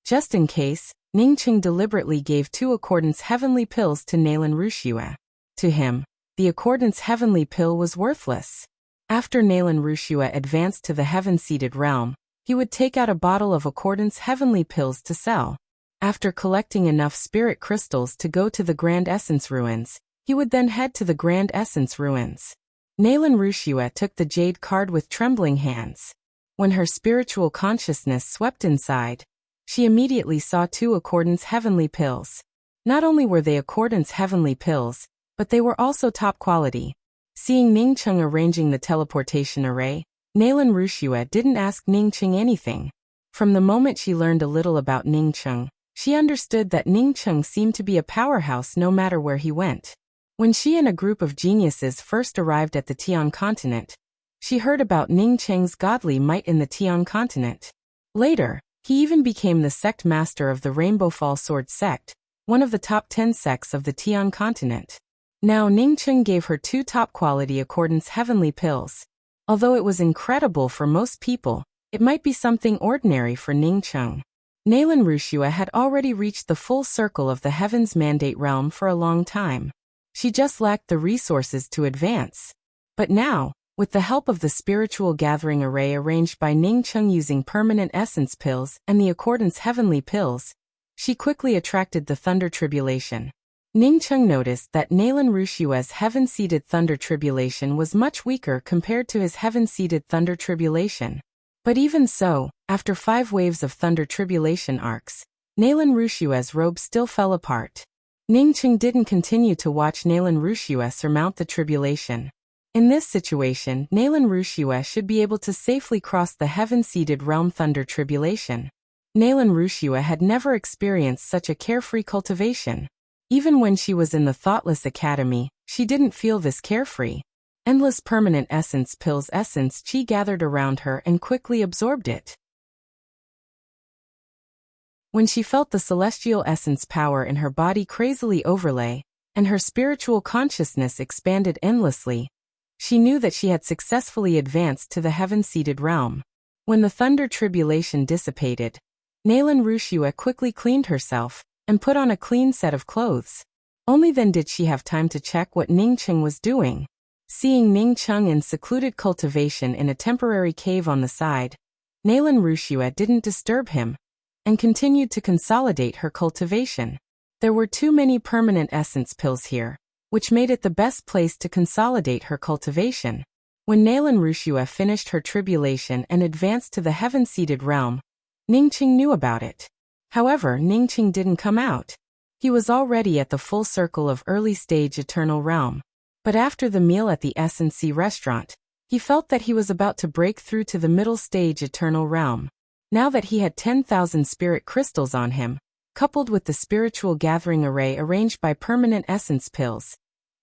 Just in case, Ningqing deliberately gave 2 accordance heavenly pills to Nalan Wuxia. To him, the accordance heavenly pill was worthless. After Nalan Wuxia advanced to the heaven-seated realm, he would take out a bottle of accordance heavenly pills to sell. After collecting enough spirit crystals to go to the Grand Essence Ruins, he would then head to the Grand Essence Ruins. Nalan Wuxia took the jade card with trembling hands. When her spiritual consciousness swept inside, she immediately saw 2 accordance heavenly pills. Not only were they accordance heavenly pills, but they were also top quality. Seeing Ningqing arranging the teleportation array, Nalan Wuxia didn't ask Ningqing anything. From the moment she learned a little about Ningqing, she understood that Ningqing seemed to be a powerhouse no matter where he went. When she and a group of geniuses first arrived at the Tian continent, she heard about Ningqing's godly might in the Tian continent. Later, he even became the sect master of the Rainbow Fall Sword sect, one of the top 10 sects of the Tian continent. Now Ningqing gave her 2 top-quality accordance heavenly pills. Although it was incredible for most people, it might be something ordinary for Ningqing. Nalan Wuxia had already reached the full circle of the Heaven's Mandate realm for a long time. She just lacked the resources to advance. But now, with the help of the spiritual gathering array arranged by Ningqing using permanent essence pills and the accordance heavenly pills, she quickly attracted the Thunder Tribulation. Ningqing noticed that Nalan Wuxia's heaven-seated Thunder Tribulation was much weaker compared to his heaven-seated Thunder Tribulation. But even so, after 5 waves of Thunder Tribulation arcs, Nalan Wuxia's robe still fell apart. Ningqing didn't continue to watch Nalan Wuxia surmount the tribulation. In this situation, Nalan Wuxia should be able to safely cross the heaven-seated realm Thunder Tribulation. Nalan Wuxia had never experienced such a carefree cultivation. Even when she was in the Thoughtless Academy, she didn't feel this carefree. Endless permanent essence pills essence chi gathered around her and quickly absorbed it. When she felt the celestial essence power in her body crazily overlay, and her spiritual consciousness expanded endlessly, she knew that she had successfully advanced to the heaven-seated realm. When the Thunder Tribulation dissipated, Nalan Wuxia quickly cleaned herself and put on a clean set of clothes. Only then did she have time to check what Ningqing was doing. Seeing Ningqing in secluded cultivation in a temporary cave on the side, Nalan Wuxia didn't disturb him and continued to consolidate her cultivation. There were too many permanent essence pills here, which made it the best place to consolidate her cultivation. When Nalan Rushua finished her tribulation and advanced to the heaven-seated realm, Ningqing knew about it. However, Ningqing didn't come out. He was already at the full circle of early-stage eternal realm. But after the meal at the S&C restaurant, he felt that he was about to break through to the middle-stage eternal realm. Now that he had 10,000 spirit crystals on him, coupled with the spiritual gathering array arranged by permanent essence pills,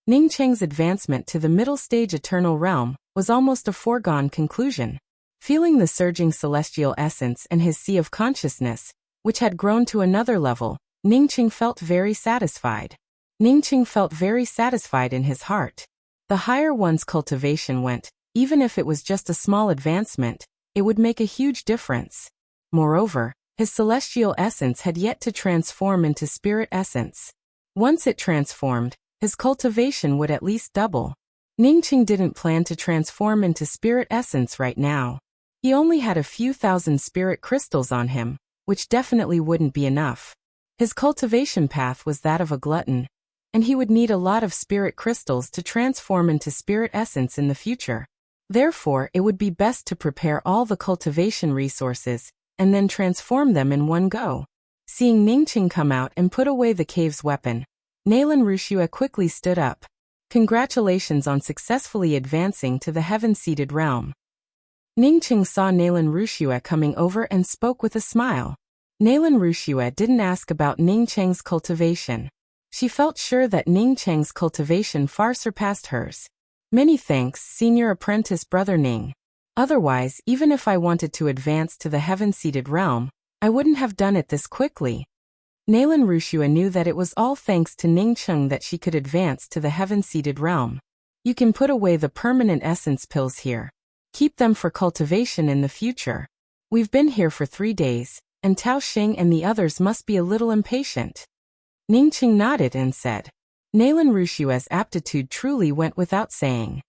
Ningqing's advancement to the middle-stage eternal realm was almost a foregone conclusion. Feeling the surging celestial essence and his sea of consciousness, which had grown to another level, Ningqing felt very satisfied. Ningqing felt very satisfied in his heart. The higher one's cultivation went, even if it was just a small advancement, it would make a huge difference. Moreover, his celestial essence had yet to transform into spirit essence. Once it transformed, his cultivation would at least double. Ningqing didn't plan to transform into spirit essence right now. He only had a few thousand spirit crystals on him, which definitely wouldn't be enough. His cultivation path was that of a glutton, and he would need a lot of spirit crystals to transform into spirit essence in the future. Therefore, it would be best to prepare all the cultivation resources and then transform them in one go. Seeing Ningqing come out and put away the cave's weapon, Nalan Rushua quickly stood up. Congratulations on successfully advancing to the heaven-seated realm. Ningqing saw Nalan Rushua coming over and spoke with a smile. Nalan Rushua didn't ask about Ningqing's cultivation. She felt sure that Ningqing's cultivation far surpassed hers. Many thanks, Senior Apprentice Brother Ning. Otherwise, even if I wanted to advance to the heaven-seated realm, I wouldn't have done it this quickly. Nalan Rushua knew that it was all thanks to Ningqing that she could advance to the heaven-seated realm. You can put away the permanent essence pills here. Keep them for cultivation in the future. We've been here for 3 days, and Tao Xing and the others must be a little impatient. Ningqing nodded and said. Nalan Rushua's aptitude truly went without saying.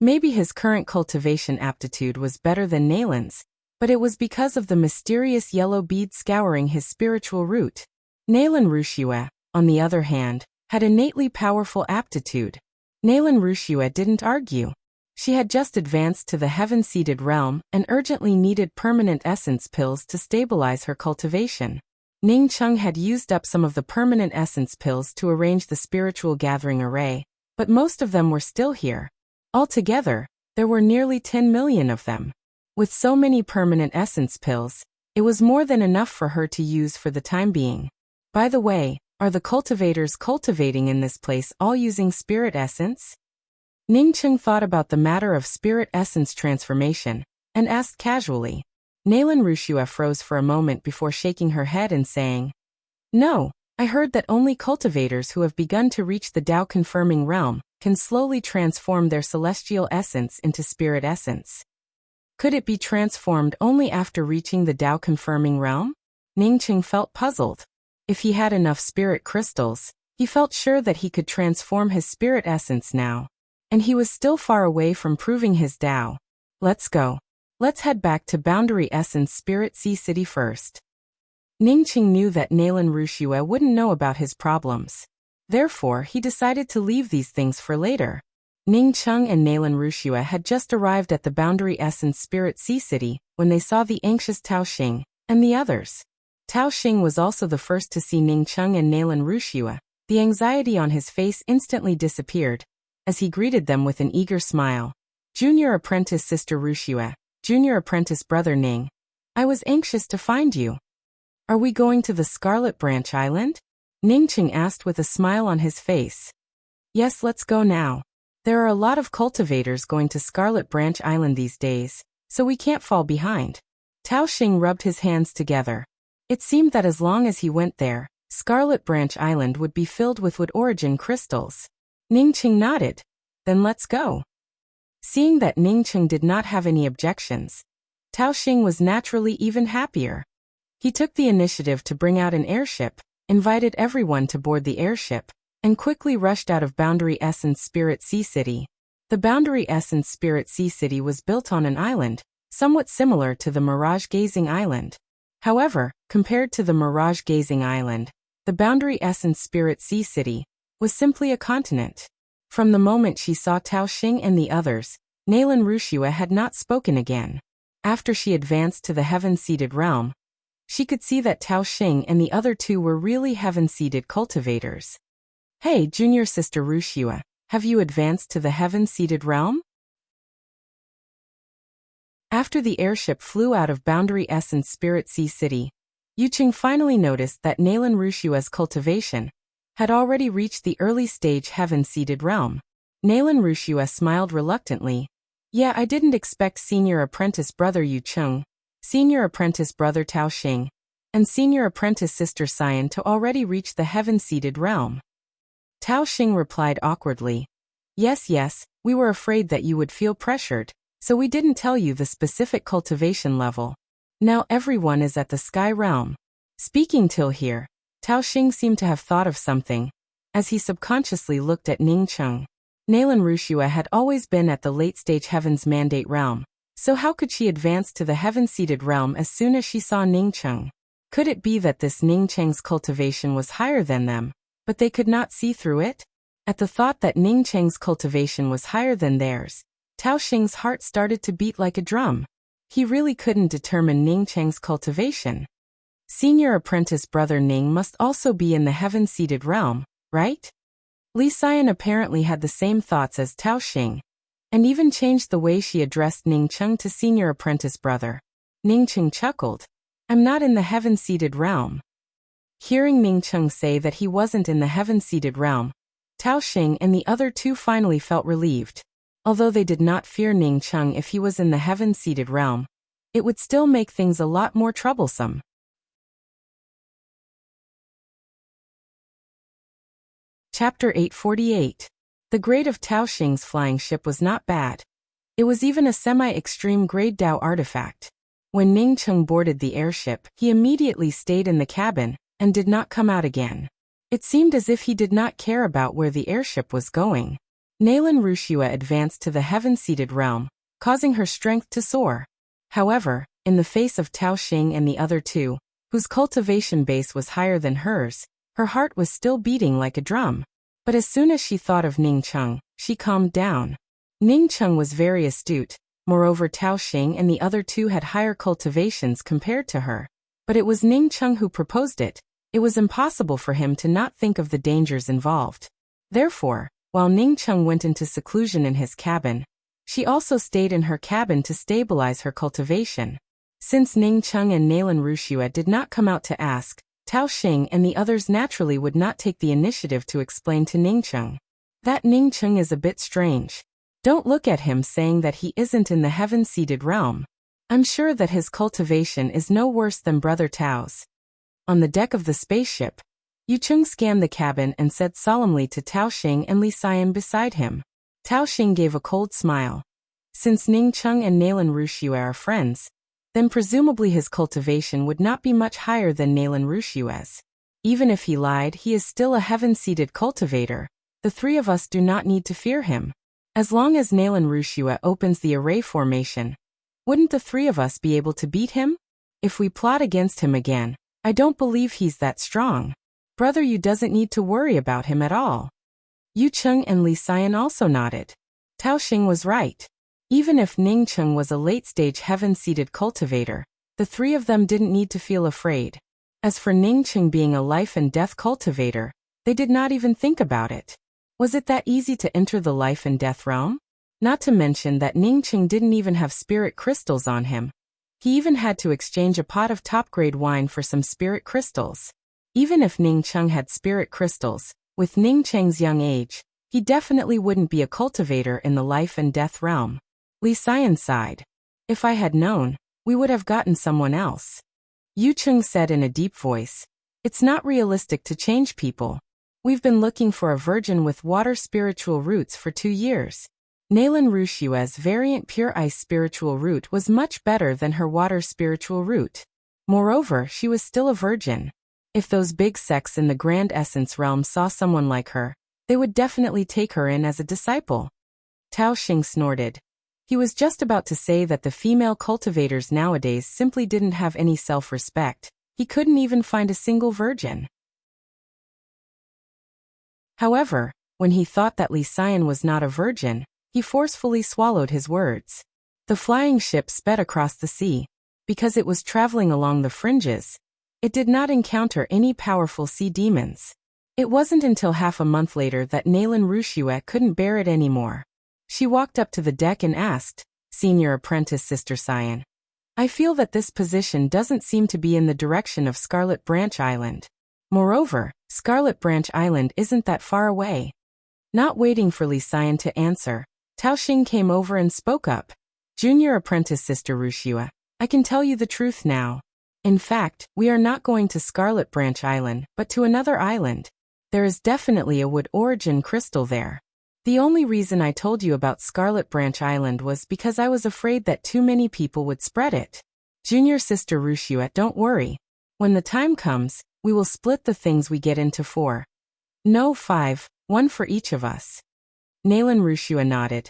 Maybe his current cultivation aptitude was better than Nalan's, but it was because of the mysterious yellow bead scouring his spiritual root. Nalan Rushua, on the other hand, had innately powerful aptitude. Nalan Rushua didn't argue. She had just advanced to the heaven-seated realm and urgently needed permanent essence pills to stabilize her cultivation. Ningqing had used up some of the permanent essence pills to arrange the spiritual gathering array, but most of them were still here. Altogether, there were nearly 10 million of them. With so many permanent essence pills, it was more than enough for her to use for the time being. By the way, are the cultivators cultivating in this place all using spirit essence? Ningqing thought about the matter of spirit essence transformation, and asked casually. Nalan Rushua froze for a moment before shaking her head and saying, No, I heard that only cultivators who have begun to reach the Tao-confirming realm can slowly transform their celestial essence into spirit essence. Could it be transformed only after reaching the Tao-confirming realm? Ningqing felt puzzled. If he had enough spirit crystals, he felt sure that he could transform his spirit essence now. And he was still far away from proving his Tao. Let's go. Let's head back to Boundary Essence Spirit Sea City first. Ningqing knew that Nalan Rushua wouldn't know about his problems. Therefore, he decided to leave these things for later. Ningqing and Nalan Rushua had just arrived at the Boundary Essence Spirit Sea City when they saw the anxious Tao Xing and the others. Tao Xing was also the first to see Ningqing and Nalan Rushua. The anxiety on his face instantly disappeared as he greeted them with an eager smile. Junior Apprentice Sister Rushua, Junior Apprentice Brother Ning, I was anxious to find you. Are we going to the Scarlet Branch Island? Ningqing asked with a smile on his face. Yes, let's go now. There are a lot of cultivators going to Scarlet Branch Island these days, so we can't fall behind. Tao Xing rubbed his hands together. It seemed that as long as he went there, Scarlet Branch Island would be filled with wood origin crystals. Ningqing nodded. Then let's go. Seeing that Ningqing did not have any objections, Tao Xing was naturally even happier. He took the initiative to bring out an airship, invited everyone to board the airship, and quickly rushed out of Boundary Essence Spirit Sea City. The Boundary Essence Spirit Sea City was built on an island, somewhat similar to the Mirage Gazing Island. However, compared to the Mirage Gazing Island, the Boundary Essence Spirit Sea City was simply a continent. From the moment she saw Tao Xing and the others, Nalan Rushua had not spoken again. After she advanced to the heaven-seated realm, she could see that Tao Xing and the other two were really heaven-seated cultivators. Hey, junior sister Rushua, have you advanced to the heaven-seated realm? After the airship flew out of Boundary Essence Spirit Sea City, Yuqing finally noticed that Nalan Rushua's cultivation had already reached the early stage heaven-seated realm. Nalan Rushua smiled reluctantly. Yeah, I didn't expect senior apprentice brother Yuqing, senior apprentice brother Tao Xing, and senior apprentice sister Xian to already reach the heaven-seated realm. Tao Xing replied awkwardly. Yes, we were afraid that you would feel pressured, so we didn't tell you the specific cultivation level. Now everyone is at the sky realm. Speaking till here, Tao Xing seemed to have thought of something, as he subconsciously looked at Ning Cheng. Nalan Rushua had always been at the late-stage heavens mandate realm, so how could she advance to the heaven-seated realm as soon as she saw Ning Cheng? Could it be that this Ning Cheng's cultivation was higher than them, but they could not see through it? At the thought that Ning Cheng's cultivation was higher than theirs, Tao Xing's heart started to beat like a drum. He really couldn't determine Ning Cheng's cultivation. Senior apprentice brother Ning must also be in the heaven-seated realm, right? Li Xian apparently had the same thoughts as Tao Xing, and even changed the way she addressed Ning Cheng to senior apprentice brother. Ning Cheng chuckled. I'm not in the heaven-seated realm. Hearing Ning Cheng say that he wasn't in the heaven-seated realm, Tao Xing and the other two finally felt relieved. Although they did not fear Ning Cheng if he was in the heaven-seated realm, it would still make things a lot more troublesome. Chapter 848. The grade of Tao Xing's flying ship was not bad. It was even a semi-extreme grade Dao artifact. When Ning Cheng boarded the airship, he immediately stayed in the cabin and did not come out again. It seemed as if he did not care about where the airship was going. Nalan Rushua advanced to the heaven-seated realm, causing her strength to soar. However, in the face of Tao Xing and the other two, whose cultivation base was higher than hers, her heart was still beating like a drum. But as soon as she thought of Ning Cheng, she calmed down. Ning Cheng was very astute. Moreover, Tao Xing and the other two had higher cultivations compared to her. But it was Ning Cheng who proposed it. It was impossible for him to not think of the dangers involved. Therefore, while Ning Cheng went into seclusion in his cabin, she also stayed in her cabin to stabilize her cultivation. Since Ning Cheng and Nalan Rushua did not come out to ask, Tao Xing and the others naturally would not take the initiative to explain to Ning Cheng. That Ning Cheng is a bit strange. Don't look at him saying that he isn't in the heaven-seated realm. I'm sure that his cultivation is no worse than Brother Tao's. On the deck of the spaceship, Yuqing scanned the cabin and said solemnly to Tao Xing and Li Xian beside him. Tao Xing gave a cold smile. Since Ning Cheng and Nalan Rushua are friends, then presumably his cultivation would not be much higher than Nalan Rushua's. Even if he lied, he is still a heaven-seated cultivator. The three of us do not need to fear him. As long as Nalan Rushua opens the array formation, wouldn't the three of us be able to beat him? If we plot against him again, I don't believe he's that strong. Brother Yu doesn't need to worry about him at all. Yuqing and Li Xian also nodded. Tao Xing was right. Even if Ning Cheng was a late-stage heaven-seated cultivator, the three of them didn't need to feel afraid. As for Ning Cheng being a life-and-death cultivator, they did not even think about it. Was it that easy to enter the life-and-death realm? Not to mention that Ning Cheng didn't even have spirit crystals on him. He even had to exchange a pot of top-grade wine for some spirit crystals. Even if Ning Cheng had spirit crystals, with Ning Cheng's young age, he definitely wouldn't be a cultivator in the life-and-death realm. Li Xian sighed. If I had known, we would have gotten someone else. Yuqing said in a deep voice. It's not realistic to change people. We've been looking for a virgin with water spiritual roots for 2 years. Nalan Rushua's variant pure ice spiritual root was much better than her water spiritual root. Moreover, she was still a virgin. If those big sects in the Grand Essence realm saw someone like her, they would definitely take her in as a disciple. Tao Xing snorted. He was just about to say that the female cultivators nowadays simply didn't have any self-respect. He couldn't even find a single virgin. However, When he thought that Li Xian was not a virgin, he forcefully swallowed his words. The flying ship sped across the sea. Because it was traveling along the fringes, it did not encounter any powerful sea demons. It wasn't until half a month later that Nalan Wuxia couldn't bear it anymore. She walked up to the deck and asked, "Senior apprentice Sister Xian, I feel that this position doesn't seem to be in the direction of Scarlet Branch Island. Moreover, Scarlet Branch Island isn't that far away." Not waiting for Li Xian to answer, Tao Xing came over and spoke up. "Junior apprentice Sister Wuxia, I can tell you the truth now. In fact, we are not going to Scarlet Branch Island, but to another island. There is definitely a wood origin crystal there. The only reason I told you about Scarlet Branch Island was because I was afraid that too many people would spread it. Junior Sister Wuxia, don't worry. When the time comes, we will split the things we get into 4. No, 5, 1 for each of us." Nalan Wuxia nodded.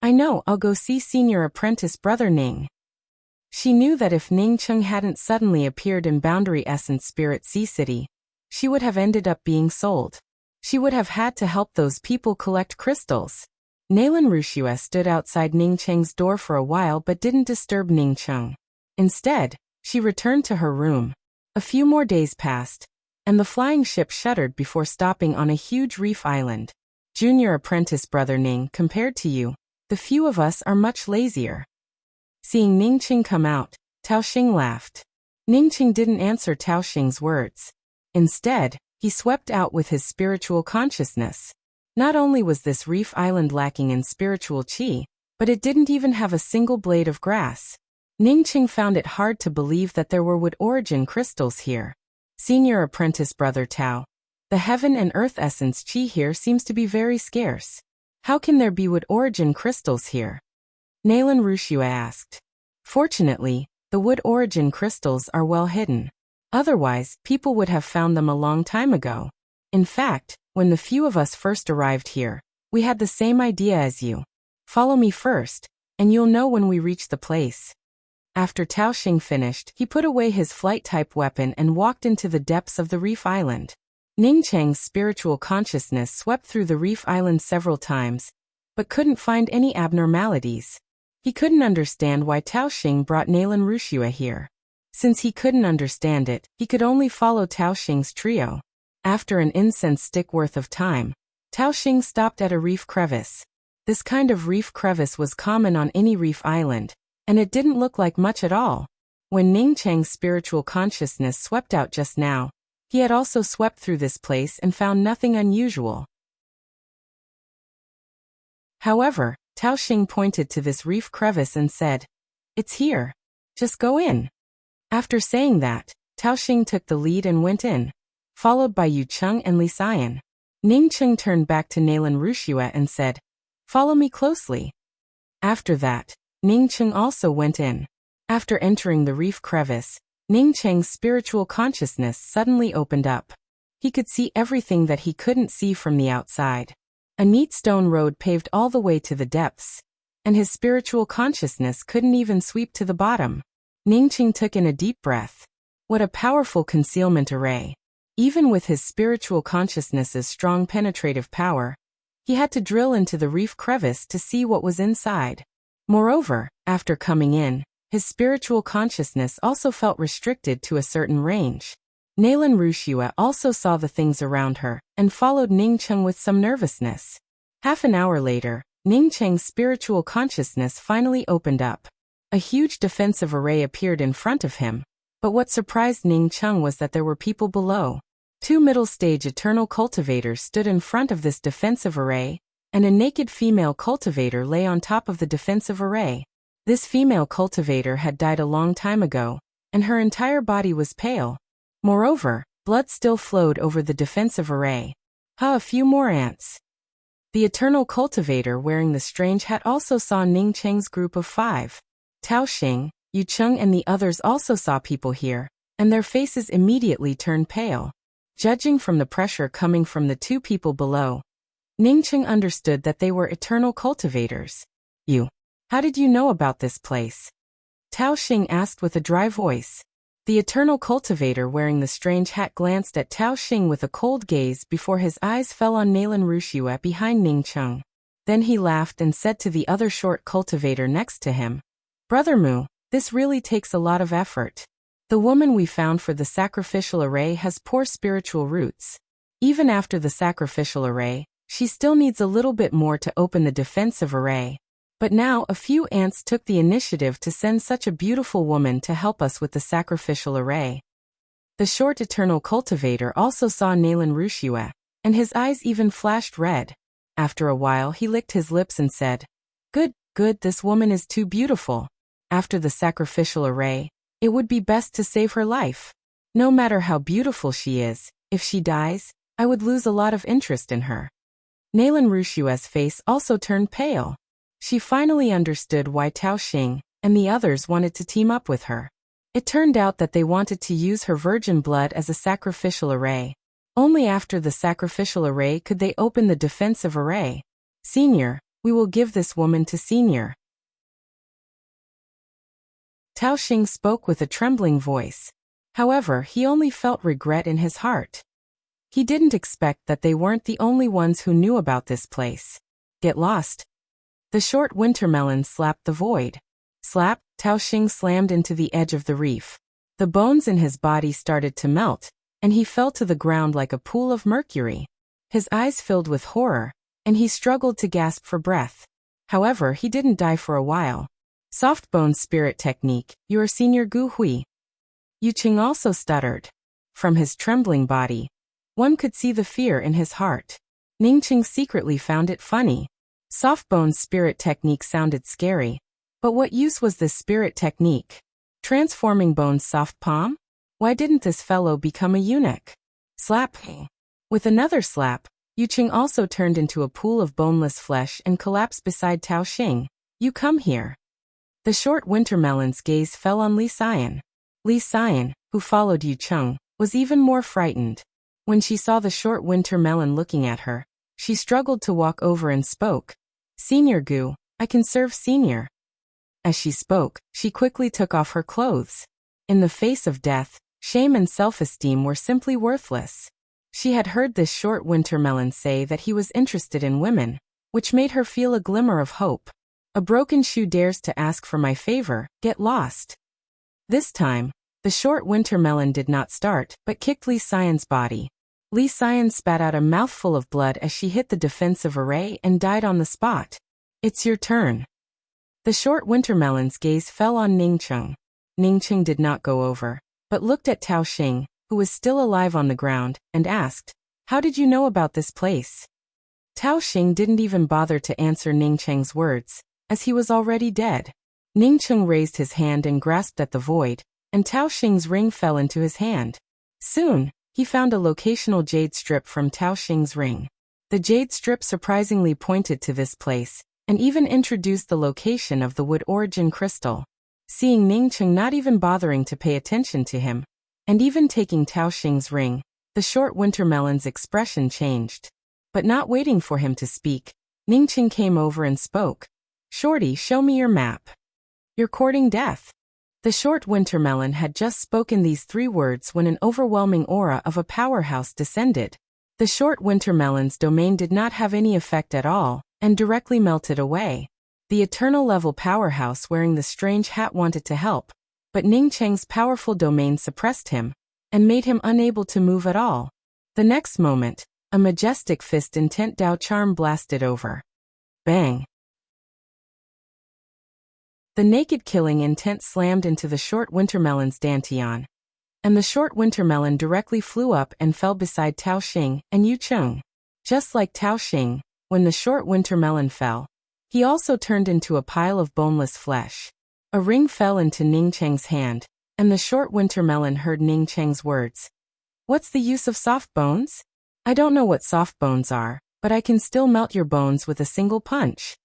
"I know, I'll go see Senior Apprentice Brother Ning." She knew that if Ning Cheng hadn't suddenly appeared in Boundary Essence Spirit Sea City, she would have ended up being sold. She would have had to help those people collect crystals. Nalan Wuxia stood outside Ning Cheng's door for a while but didn't disturb Ning Cheng. Instead, she returned to her room. A few more days passed, and the flying ship shuddered before stopping on a huge reef island. "Junior apprentice Brother Ning, compared to you, the few of us are much lazier." Seeing Ning Cheng come out, Tao Xing laughed. Ning Cheng didn't answer Tao Xing's words. Instead, he swept out with his spiritual consciousness. Not only was this reef island lacking in spiritual qi, but it didn't even have a single blade of grass. Ning Cheng found it hard to believe that there were wood origin crystals here. "Senior apprentice Brother Tao, the heaven and earth essence qi here seems to be very scarce. How can there be wood origin crystals here?" Nalan Wuxia asked. "Fortunately, the wood origin crystals are well hidden. Otherwise, people would have found them a long time ago. In fact, when the few of us first arrived here, we had the same idea as you. Follow me first, and you'll know when we reach the place." After Tao Xing finished, he put away his flight-type weapon and walked into the depths of the reef island. Ning Cheng's spiritual consciousness swept through the reef island several times, but couldn't find any abnormalities. He couldn't understand why Tao Xing brought Nalan Wuxia here. Since he couldn't understand it, he could only follow Tao Xing's trio. After an incense stick worth of time, Tao Xing stopped at a reef crevice. This kind of reef crevice was common on any reef island, and it didn't look like much at all. When Ning Cheng's spiritual consciousness swept out just now, he had also swept through this place and found nothing unusual. However, Tao Xing pointed to this reef crevice and said, "It's here. Just go in." After saying that, Tao Xing took the lead and went in, followed by Yu Cheng and Li Xian. Ning Cheng turned back to Nalan Wuxia and said, "Follow me closely." After that, Ning Cheng also went in. After entering the reef crevice, Ning Cheng's spiritual consciousness suddenly opened up. He could see everything that he couldn't see from the outside. A neat stone road paved all the way to the depths, and his spiritual consciousness couldn't even sweep to the bottom. Ning Cheng took in a deep breath. What a powerful concealment array. Even with his spiritual consciousness's strong penetrative power, he had to drill into the reef crevice to see what was inside. Moreover, after coming in, his spiritual consciousness also felt restricted to a certain range. Nalan Wuxia also saw the things around her, and followed Ning Cheng with some nervousness. Half an hour later, Ning Cheng's spiritual consciousness finally opened up. A huge defensive array appeared in front of him, but what surprised Ning Cheng was that there were people below. 2 middle-stage eternal cultivators stood in front of this defensive array, and a naked female cultivator lay on top of the defensive array. This female cultivator had died a long time ago, and her entire body was pale. Moreover, blood still flowed over the defensive array. A few more ants. The eternal cultivator wearing the strange hat also saw Ning Cheng's group of 5. Tao Xing, Yu Cheng and the others also saw people here, and their faces immediately turned pale. Judging from the pressure coming from the 2 people below, Ning Cheng understood that they were eternal cultivators. "You, how did you know about this place?" Tao Xing asked with a dry voice. The eternal cultivator wearing the strange hat glanced at Tao Xing with a cold gaze before his eyes fell on Nalan Rushua behind Ning Cheng. Then he laughed and said to the other short cultivator next to him, "Brother Mu, this really takes a lot of effort. The woman we found for the sacrificial array has poor spiritual roots. Even after the sacrificial array, she still needs a little bit more to open the defensive array. But now a few ants took the initiative to send such a beautiful woman to help us with the sacrificial array." The short eternal cultivator also saw Nalan Rushua, and his eyes even flashed red. After a while he licked his lips and said, Good, this woman is too beautiful. After the sacrificial array, it would be best to save her life. No matter how beautiful she is, if she dies, I would lose a lot of interest in her." Nalan Rushua's face also turned pale. She finally understood why Tao Xing and the others wanted to team up with her. It turned out that they wanted to use her virgin blood as a sacrificial array. Only after the sacrificial array could they open the defensive array. "Senior, we will give this woman to Senior." Tao Xing spoke with a trembling voice. However, he only felt regret in his heart. He didn't expect that they weren't the only ones who knew about this place. Get lost. The short winter melon slapped the void. Slap, Tao Xing slammed into the edge of the reef. The bones in his body started to melt, and he fell to the ground like a pool of mercury. His eyes filled with horror, and he struggled to gasp for breath. However, he didn't die for a while. Soft Bones Spirit Technique, your Senior Gu Hui. Yu Qing also stuttered. From his trembling body, one could see the fear in his heart. Ning Qing secretly found it funny. Soft Bones Spirit Technique sounded scary. But what use was this spirit technique? Transforming bones soft palm? Why didn't this fellow become a eunuch? Slap. With another slap, Yu Qing also turned into a pool of boneless flesh and collapsed beside Tao Xing. "You come here." The short winter melon's gaze fell on Li Xian. Li Xian, who followed Yu Qing, was even more frightened. When she saw the short winter melon looking at her, she struggled to walk over and spoke. "Senior Gu, I can serve Senior." As she spoke, she quickly took off her clothes. In the face of death, shame and self-esteem were simply worthless. She had heard this short winter melon say that he was interested in women, which made her feel a glimmer of hope. "A broken shoe dares to ask for my favor, get lost." This time, the short winter melon did not start, but kicked Li Xian's body. Li Xian spat out a mouthful of blood as she hit the defensive array and died on the spot. "It's your turn." The short winter melon's gaze fell on Ning Cheng. Ning Cheng did not go over, but looked at Tao Xing, who was still alive on the ground, and asked, "How did you know about this place?" Tao Xing didn't even bother to answer Ning Cheng's words, as he was already dead. Ning Cheng raised his hand and grasped at the void, and Tao Xing's ring fell into his hand. Soon, he found a locational jade strip from Tao Xing's ring. The jade strip surprisingly pointed to this place, and even introduced the location of the wood origin crystal. Seeing Ning Cheng not even bothering to pay attention to him, and even taking Tao Xing's ring, the short winter melon's expression changed. But not waiting for him to speak, Ning Cheng came over and spoke. "Shorty, show me your map. You're courting death." The short winter melon had just spoken these 3 words when an overwhelming aura of a powerhouse descended. The short winter melon's domain did not have any effect at all, and directly melted away. The eternal level powerhouse wearing the strange hat wanted to help, but Ning Cheng's powerful domain suppressed him, and made him unable to move at all. The next moment, a majestic fist intent Dao charm blasted over. Bang! The naked killing intent slammed into the short winter melon's dantian, and the short winter melon directly flew up and fell beside Tao Xing and Yu Qing. Just like Tao Xing, when the short winter melon fell, he also turned into a pile of boneless flesh. A ring fell into Ning Cheng's hand, and the short winter melon heard Ning Cheng's words. "What's the use of soft bones? I don't know what soft bones are, but I can still melt your bones with a single punch."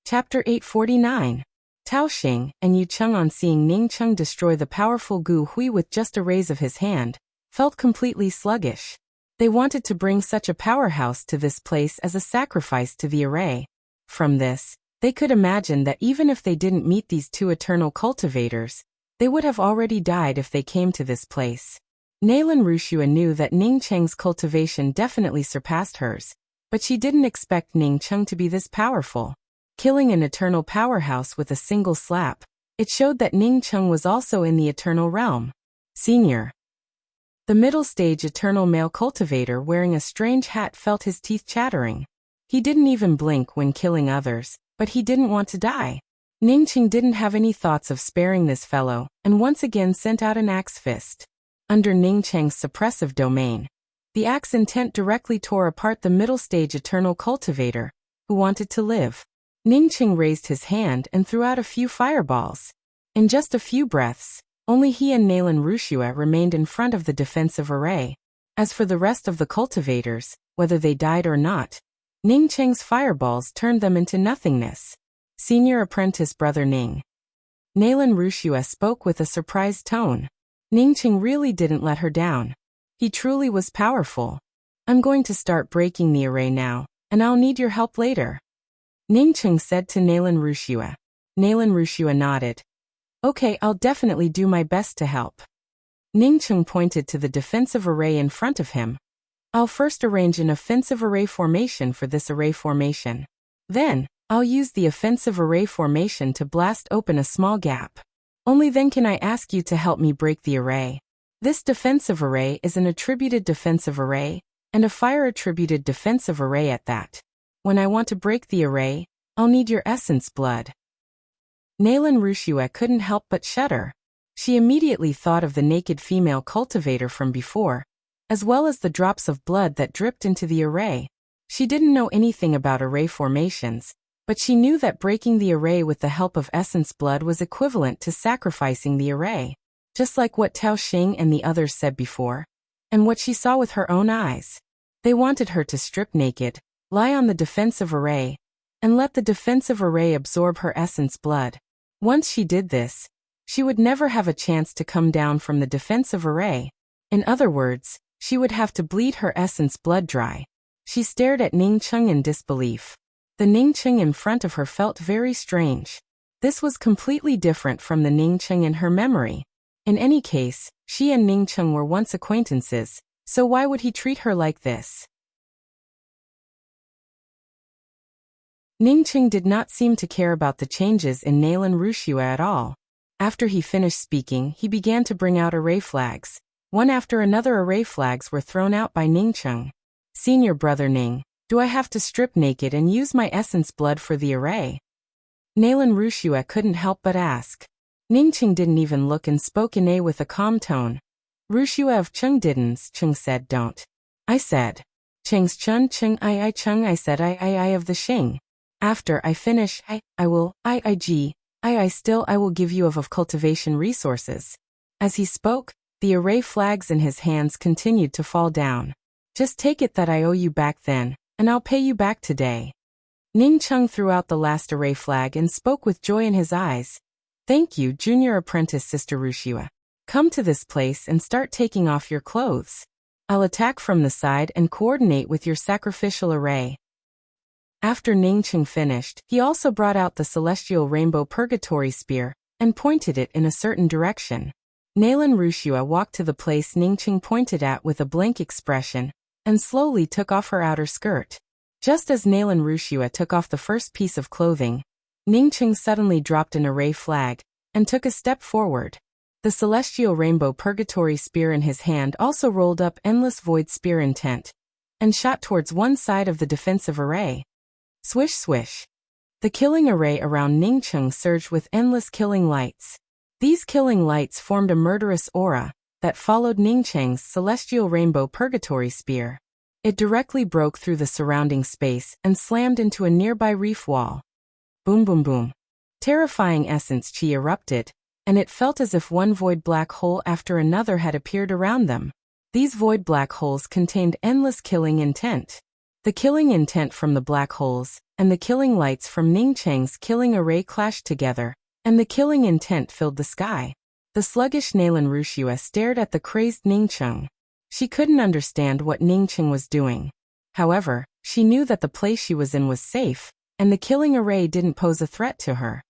Chapter 849. Tao Xing and Yu Qing, on seeing Ning Cheng destroy the powerful Gu Hui with just a raise of his hand, felt completely sluggish. They wanted to bring such a powerhouse to this place as a sacrifice to the array. From this, They could imagine that even if they didn't meet these two eternal cultivators, they would have already died if they came to this place. Nalan Rushua knew that Ning Cheng's cultivation definitely surpassed hers, but she didn't expect Ning Cheng to be this powerful. Killing an eternal powerhouse with a single slap, it showed that Ning Cheng was also in the eternal realm. Senior. The middle stage eternal male cultivator wearing a strange hat felt his teeth chattering. He didn't even blink when killing others, but he didn't want to die. Ning Cheng didn't have any thoughts of sparing this fellow, and once again sent out an axe fist. Under Ning Cheng's suppressive domain, the axe intent directly tore apart the middle stage eternal cultivator, who wanted to live. Ning Cheng raised his hand and threw out a few fireballs. In just a few breaths, only he and Nalan Rushua remained in front of the defensive array. As for the rest of the cultivators, whether they died or not, Ning Cheng's fireballs turned them into nothingness. Senior apprentice brother Ning. Nalan Rushua spoke with a surprised tone. Ning Cheng really didn't let her down. He truly was powerful. I'm going to start breaking the array now, and I'll need your help later. Ning Cheng said to Nalan Rushua. Nalan Rushua nodded. Okay, I'll definitely do my best to help. Ning Cheng pointed to the defensive array in front of him. I'll first arrange an offensive array formation for this array formation. Then, I'll use the offensive array formation to blast open a small gap. Only then can I ask you to help me break the array. This defensive array is an attributed defensive array, and a fire attributed defensive array at that. When I want to break the array, I'll need your essence blood. Nalan Rushua couldn't help but shudder. She immediately thought of the naked female cultivator from before, as well as the drops of blood that dripped into the array. She didn't know anything about array formations, but she knew that breaking the array with the help of essence blood was equivalent to sacrificing the array, just like what Tao Xing and the others said before, and what she saw with her own eyes. They wanted her to strip naked, lie on the defensive array, and let the defensive array absorb her essence blood. Once she did this, she would never have a chance to come down from the defensive array. In other words, she would have to bleed her essence blood dry. She stared at Ning Cheng in disbelief. The Ning Cheng in front of her felt very strange. This was completely different from the Ning Cheng in her memory. In any case, she and Ning Cheng were once acquaintances, so why would he treat her like this? Ning Cheng did not seem to care about the changes in Nalan Rushua at all. After he finished speaking, he began to bring out array flags. One after another array flags were thrown out by Ning Cheng. Senior brother Ning, do I have to strip naked and use my essence blood for the array? Nalan Rushua couldn't help but ask. Ning Cheng didn't even look and spoke in with a calm tone. Rushua of Cheng didn't, Cheng said don't. I said. Cheng's Chun Cheng I Cheng I said I of the Xing. After I finish, I will, I will give you of cultivation resources. As he spoke, the array flags in his hands continued to fall down. Just take it that I owe you back then, and I'll pay you back today. Ning Cheng threw out the last array flag and spoke with joy in his eyes. Thank you, junior apprentice Sister Rushua. Come to this place and start taking off your clothes. I'll attack from the side and coordinate with your sacrificial array. After Ning Cheng finished, he also brought out the celestial rainbow purgatory spear, and pointed it in a certain direction. Nalan Rushua walked to the place Ning Cheng pointed at with a blank expression, and slowly took off her outer skirt. Just as Nalan Rushua took off the first piece of clothing, Ning Cheng suddenly dropped an array flag, and took a step forward. The celestial rainbow purgatory spear in his hand also rolled up endless void spear intent, and shot towards one side of the defensive array. Swish swish. The killing array around Ning Cheng surged with endless killing lights. These killing lights formed a murderous aura that followed Ning Cheng's celestial rainbow purgatory spear. It directly broke through the surrounding space and slammed into a nearby reef wall. Boom boom boom. Terrifying essence chi erupted, and it felt as if one void black hole after another had appeared around them. These void black holes contained endless killing intent. The killing intent from the black holes and the killing lights from Ning Cheng's killing array clashed together, and the killing intent filled the sky. The sluggish Nalan Rushua stared at the crazed Ning Cheng. She couldn't understand what Ning Cheng was doing. However, she knew that the place she was in was safe, and the killing array didn't pose a threat to her.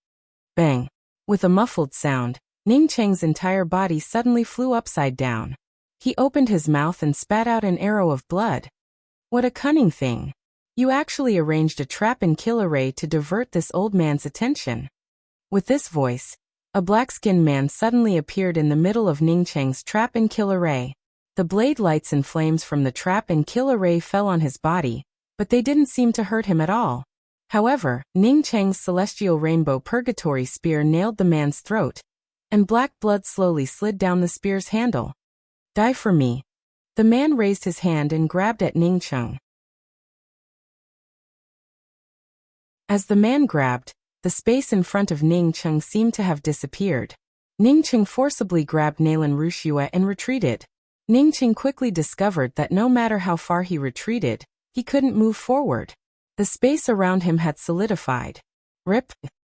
Bang! With a muffled sound, Ning Cheng's entire body suddenly flew upside down. He opened his mouth and spat out an arrow of blood. What a cunning thing! You actually arranged a trap and kill array to divert this old man's attention. With this voice, a black-skinned man suddenly appeared in the middle of Ning Cheng's trap and kill array. The blade lights and flames from the trap and kill array fell on his body, but they didn't seem to hurt him at all. However, Ning Cheng's celestial rainbow purgatory spear nailed the man's throat, and black blood slowly slid down the spear's handle. Die for me. The man raised his hand and grabbed at Ning Cheng. As the man grabbed, the space in front of Ning Cheng seemed to have disappeared. Ning Cheng forcibly grabbed Nalan Wuxia and retreated. Ning Cheng quickly discovered that no matter how far he retreated, he couldn't move forward. The space around him had solidified. Rip!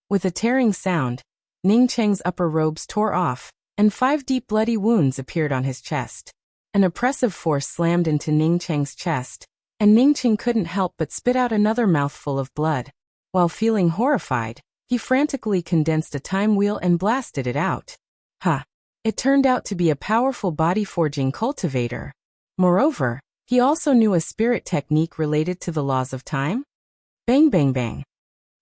With a tearing sound, Ning Cheng's upper robes tore off, and 5 deep bloody wounds appeared on his chest. An oppressive force slammed into Ning Cheng's chest, and Ning Cheng couldn't help but spit out another mouthful of blood. While feeling horrified, he frantically condensed a time wheel and blasted it out. Ha! It turned out to be a powerful body-forging cultivator. Moreover, he also knew a spirit technique related to the laws of time. Bang bang bang.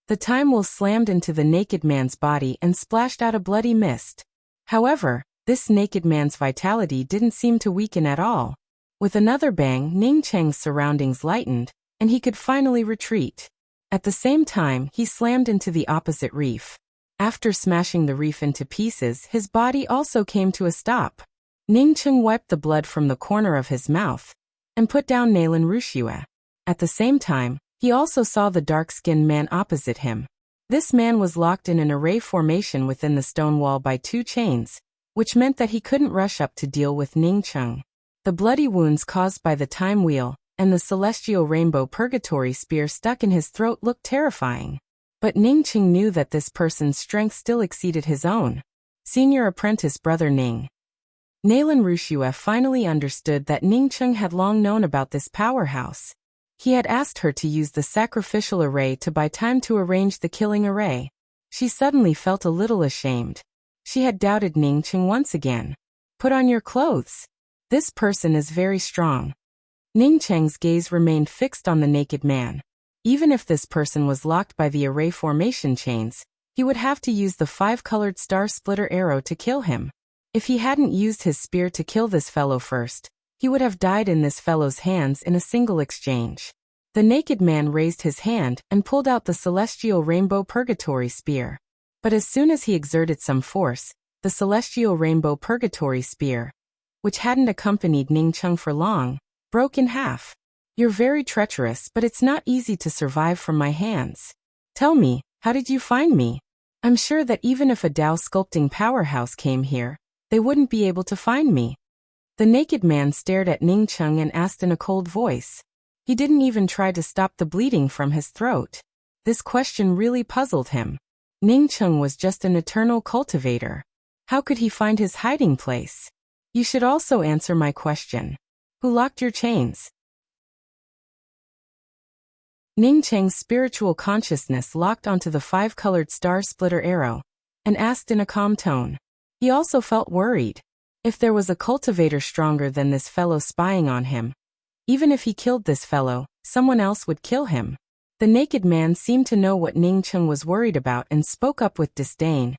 The time wheel slammed into the naked man's body and splashed out a bloody mist. However, this naked man's vitality didn't seem to weaken at all. With another bang, Ning Cheng's surroundings lightened, and he could finally retreat. At the same time, he slammed into the opposite reef. After smashing the reef into pieces, his body also came to a stop. Ning Cheng wiped the blood from the corner of his mouth and put down Nalan Wuxia. At the same time, he also saw the dark-skinned man opposite him. This man was locked in an array formation within the stone wall by 2 chains, which meant that he couldn't rush up to deal with Ning Cheng. The bloody wounds caused by the time wheel and the celestial rainbow purgatory spear stuck in his throat looked terrifying. But Ning Cheng knew that this person's strength still exceeded his own. Senior apprentice brother Ning. Nalan Wuxia finally understood that Ning Cheng had long known about this powerhouse. He had asked her to use the sacrificial array to buy time to arrange the killing array. She suddenly felt a little ashamed. She had doubted Ning Cheng once again. Put on your clothes. This person is very strong. Ning Cheng's gaze remained fixed on the naked man. Even if this person was locked by the array formation chains, he would have to use the 5-colored star splitter arrow to kill him. If he hadn't used his spear to kill this fellow first, he would have died in this fellow's hands in a single exchange. The naked man raised his hand and pulled out the celestial rainbow purgatory spear. But as soon as he exerted some force, the celestial rainbow purgatory spear, which hadn't accompanied Ning Cheng for long, broke in half. You're very treacherous, but it's not easy to survive from my hands. Tell me, how did you find me? I'm sure that even if a Dao sculpting powerhouse came here, they wouldn't be able to find me. The naked man stared at Ning Cheng and asked in a cold voice. He didn't even try to stop the bleeding from his throat. This question really puzzled him. Ning Cheng was just an eternal cultivator. How could he find his hiding place? You should also answer my question. Who locked your chains? Ning Cheng's spiritual consciousness locked onto the 5-colored star splitter arrow, and asked in a calm tone. He also felt worried. If there was a cultivator stronger than this fellow spying on him, even if he killed this fellow, someone else would kill him. The naked man seemed to know what Ning Cheng was worried about and spoke up with disdain.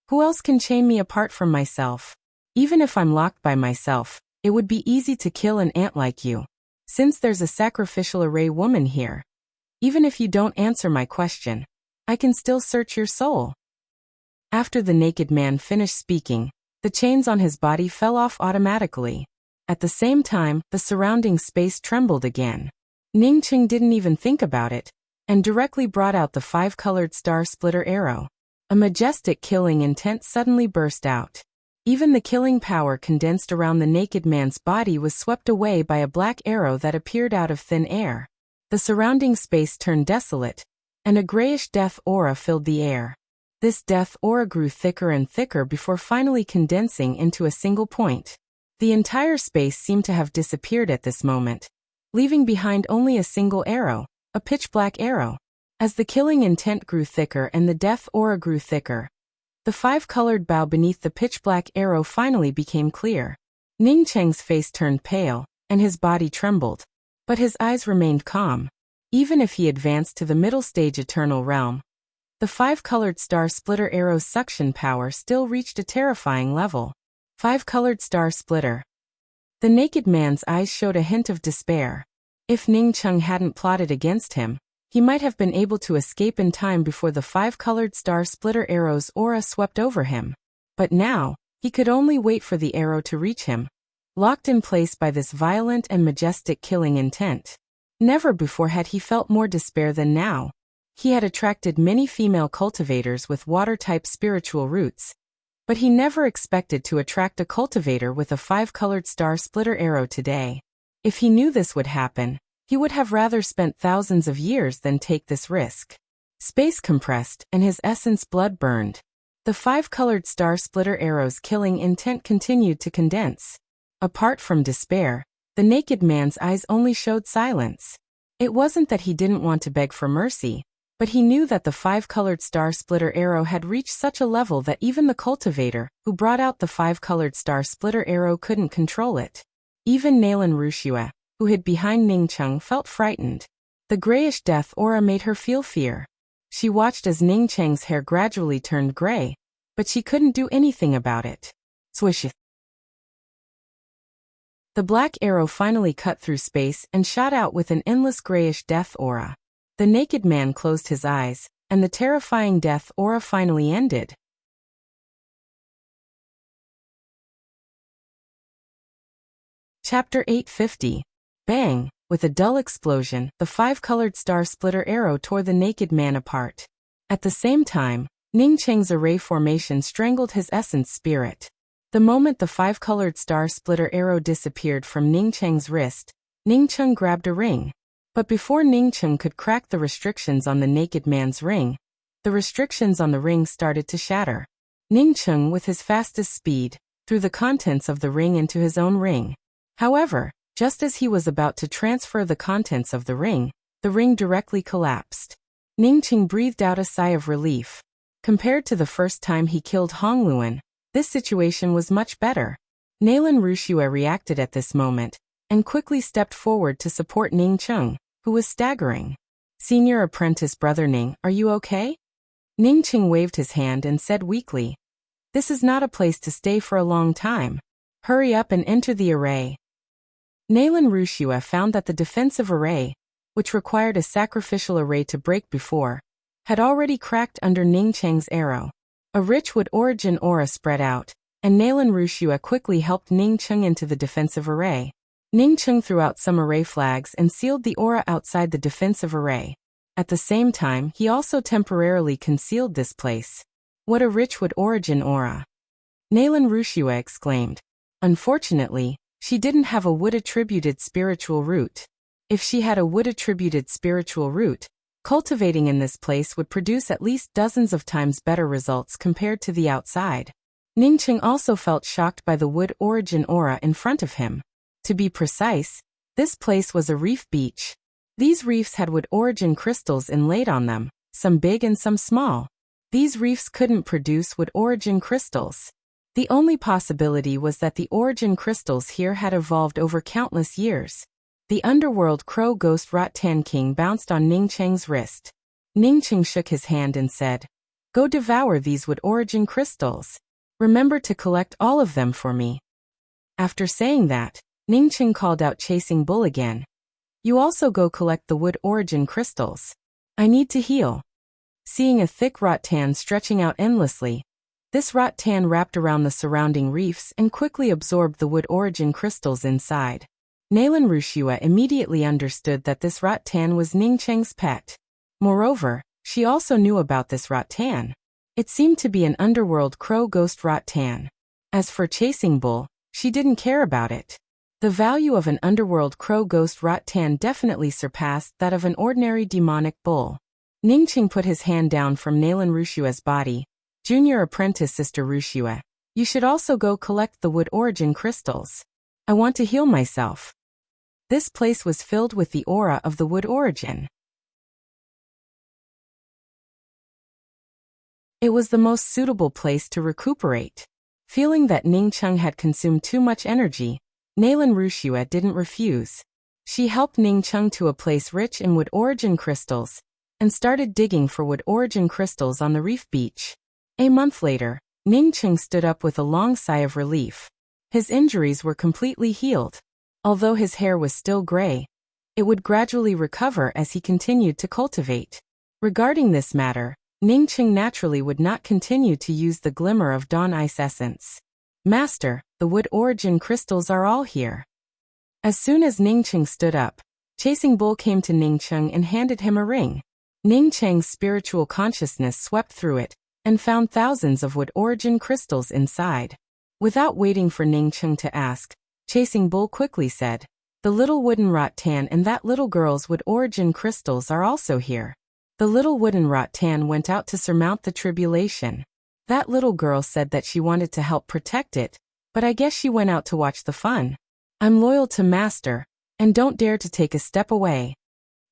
Who else can chain me apart from myself? Even if I'm locked by myself, it would be easy to kill an ant like you. Since there's a sacrificial array woman here, even if you don't answer my question, I can still search your soul. After the naked man finished speaking, the chains on his body fell off automatically. At the same time, the surrounding space trembled again. Ning Cheng didn't even think about it, and directly brought out the 5-colored star splitter arrow. A majestic killing intent suddenly burst out. Even the killing power condensed around the naked man's body was swept away by a black arrow that appeared out of thin air. The surrounding space turned desolate, and a grayish death aura filled the air. This death aura grew thicker and thicker before finally condensing into a single point. The entire space seemed to have disappeared at this moment, leaving behind only a single arrow, a pitch-black arrow. As the killing intent grew thicker and the death aura grew thicker, the five-colored bow beneath the pitch-black arrow finally became clear. Ning Cheng's face turned pale, and his body trembled. But his eyes remained calm. Even if he advanced to the middle stage eternal realm, the five-colored star splitter arrow's suction power still reached a terrifying level. Five-colored star splitter. The naked man's eyes showed a hint of despair. If Ning Cheng hadn't plotted against him, he might have been able to escape in time before the five-colored star splitter arrow's aura swept over him. But now, he could only wait for the arrow to reach him, locked in place by this violent and majestic killing intent. Never before had he felt more despair than now. He had attracted many female cultivators with water-type spiritual roots, but he never expected to attract a cultivator with a five-colored star splitter arrow today. If he knew this would happen, he would have rather spent thousands of years than take this risk. Space compressed, and his essence blood burned. The five-colored star splitter arrow's killing intent continued to condense. Apart from despair, the naked man's eyes only showed silence. It wasn't that he didn't want to beg for mercy, but he knew that the five-colored star splitter arrow had reached such a level that even the cultivator, who brought out the five-colored star splitter arrow, couldn't control it. Even Nalan Wuxia, who hid behind Ning Cheng, felt frightened. The grayish death aura made her feel fear. She watched as Ning Cheng's hair gradually turned gray, but she couldn't do anything about it. Swish! The black arrow finally cut through space and shot out with an endless grayish death aura. The naked man closed his eyes, and the terrifying death aura finally ended. Chapter 850. Bang! With a dull explosion, the five-colored star splitter arrow tore the naked man apart. At the same time, Ning Cheng's array formation strangled his essence spirit. The moment the five-colored star splitter arrow disappeared from Ning Cheng's wrist, Ning Cheng grabbed a ring. But before Ning Cheng could crack the restrictions on the naked man's ring, the restrictions on the ring started to shatter. Ning Cheng, with his fastest speed, threw the contents of the ring into his own ring. However, just as he was about to transfer the contents of the ring directly collapsed. Ning Cheng breathed out a sigh of relief. Compared to the first time he killed Hong Luan, this situation was much better. Nalan Wuxia reacted at this moment, and quickly stepped forward to support Ning Cheng, who was staggering. Senior apprentice brother Ning, are you okay? Ning Cheng waved his hand and said weakly, "This is not a place to stay for a long time. Hurry up and enter the array." Nalan Wuxia found that the defensive array, which required a sacrificial array to break before, had already cracked under Ning Cheng's arrow. A rich wood origin aura spread out, and Nalan Wuxia quickly helped Ning Cheng into the defensive array. Ning Cheng threw out some array flags and sealed the aura outside the defensive array. At the same time, he also temporarily concealed this place. What a rich wood origin aura! Nalan Wuxia exclaimed. Unfortunately, she didn't have a wood-attributed spiritual root. If she had a wood-attributed spiritual root, cultivating in this place would produce at least dozens of times better results compared to the outside. Ning Cheng also felt shocked by the wood origin aura in front of him. To be precise, this place was a reef beach. These reefs had wood origin crystals inlaid on them, some big and some small. These reefs couldn't produce wood origin crystals. The only possibility was that the origin crystals here had evolved over countless years. The underworld crow ghost Rattan King bounced on Ning Cheng's wrist. Ning Cheng shook his hand and said, "Go devour these wood origin crystals. Remember to collect all of them for me." After saying that, Ning Cheng called out Chasing Bull again. "You also go collect the wood origin crystals. I need to heal." Seeing a thick rattan stretching out endlessly, this rattan wrapped around the surrounding reefs and quickly absorbed the wood origin crystals inside. Nalan Wuxia immediately understood that this rattan was Ning Cheng's pet. Moreover, she also knew about this rattan. It seemed to be an underworld crow ghost rattan. As for Chasing Bull, she didn't care about it. The value of an underworld crow ghost rattan definitely surpassed that of an ordinary demonic bull. Ning Cheng put his hand down from Nalan Wuxia's body. "Junior apprentice Sister Wuxia, you should also go collect the wood origin crystals. I want to heal myself." This place was filled with the aura of the wood origin. It was the most suitable place to recuperate. Feeling that Ning Cheng had consumed too much energy, Nalan Rushua didn't refuse. She helped Ning Cheng to a place rich in wood origin crystals, and started digging for wood origin crystals on the reef beach. A month later, Ning Cheng stood up with a long sigh of relief. His injuries were completely healed. Although his hair was still gray, it would gradually recover as he continued to cultivate. Regarding this matter, Ning Cheng naturally would not continue to use the Glimmer of Dawn Ice essence. Master, the wood origin crystals are all here. As soon as Ning Cheng stood up, Chasing Bull came to Ning Cheng and handed him a ring. Ning Cheng's spiritual consciousness swept through it, and found thousands of wood origin crystals inside. Without waiting for Ning Cheng to ask, Chasing Bull quickly said, "The little wooden rattan and that little girl's wood origin crystals are also here." The little wooden rattan went out to surmount the tribulation. That little girl said that she wanted to help protect it, but I guess she went out to watch the fun. I'm loyal to Master, and don't dare to take a step away.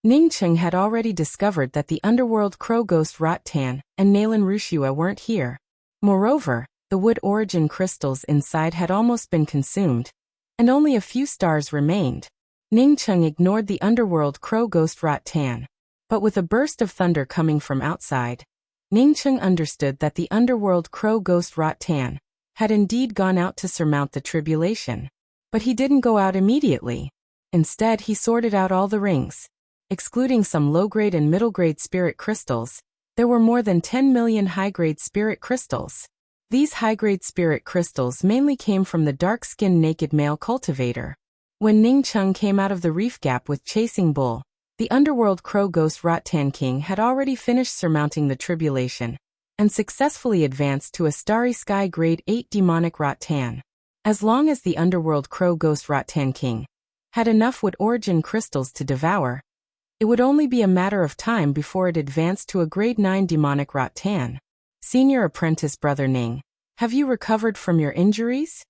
Ning Cheng had already discovered that the underworld crow ghost Rattan and Nalan Rushua weren't here. Moreover, the wood origin crystals inside had almost been consumed, and only a few stars remained. Ning Cheng ignored the underworld crow ghost Rattan, but with a burst of thunder coming from outside, Ning Cheng understood that the underworld crow ghost Rattan had indeed gone out to surmount the tribulation. But he didn't go out immediately. Instead, he sorted out all the rings. Excluding some low-grade and middle-grade spirit crystals, there were more than 10 million high-grade spirit crystals. These high-grade spirit crystals mainly came from the dark-skinned naked male cultivator. When Ning Cheng came out of the reef gap with Chasing Bull, the underworld crow ghost Rattan King had already finished surmounting the tribulation, and successfully advanced to a starry sky grade 8 demonic Rattan. As long as the underworld crow ghost Rattan King had enough wood origin crystals to devour, it would only be a matter of time before it advanced to a grade 9 demonic Rattan. Senior apprentice Brother Ning, have you recovered from your injuries?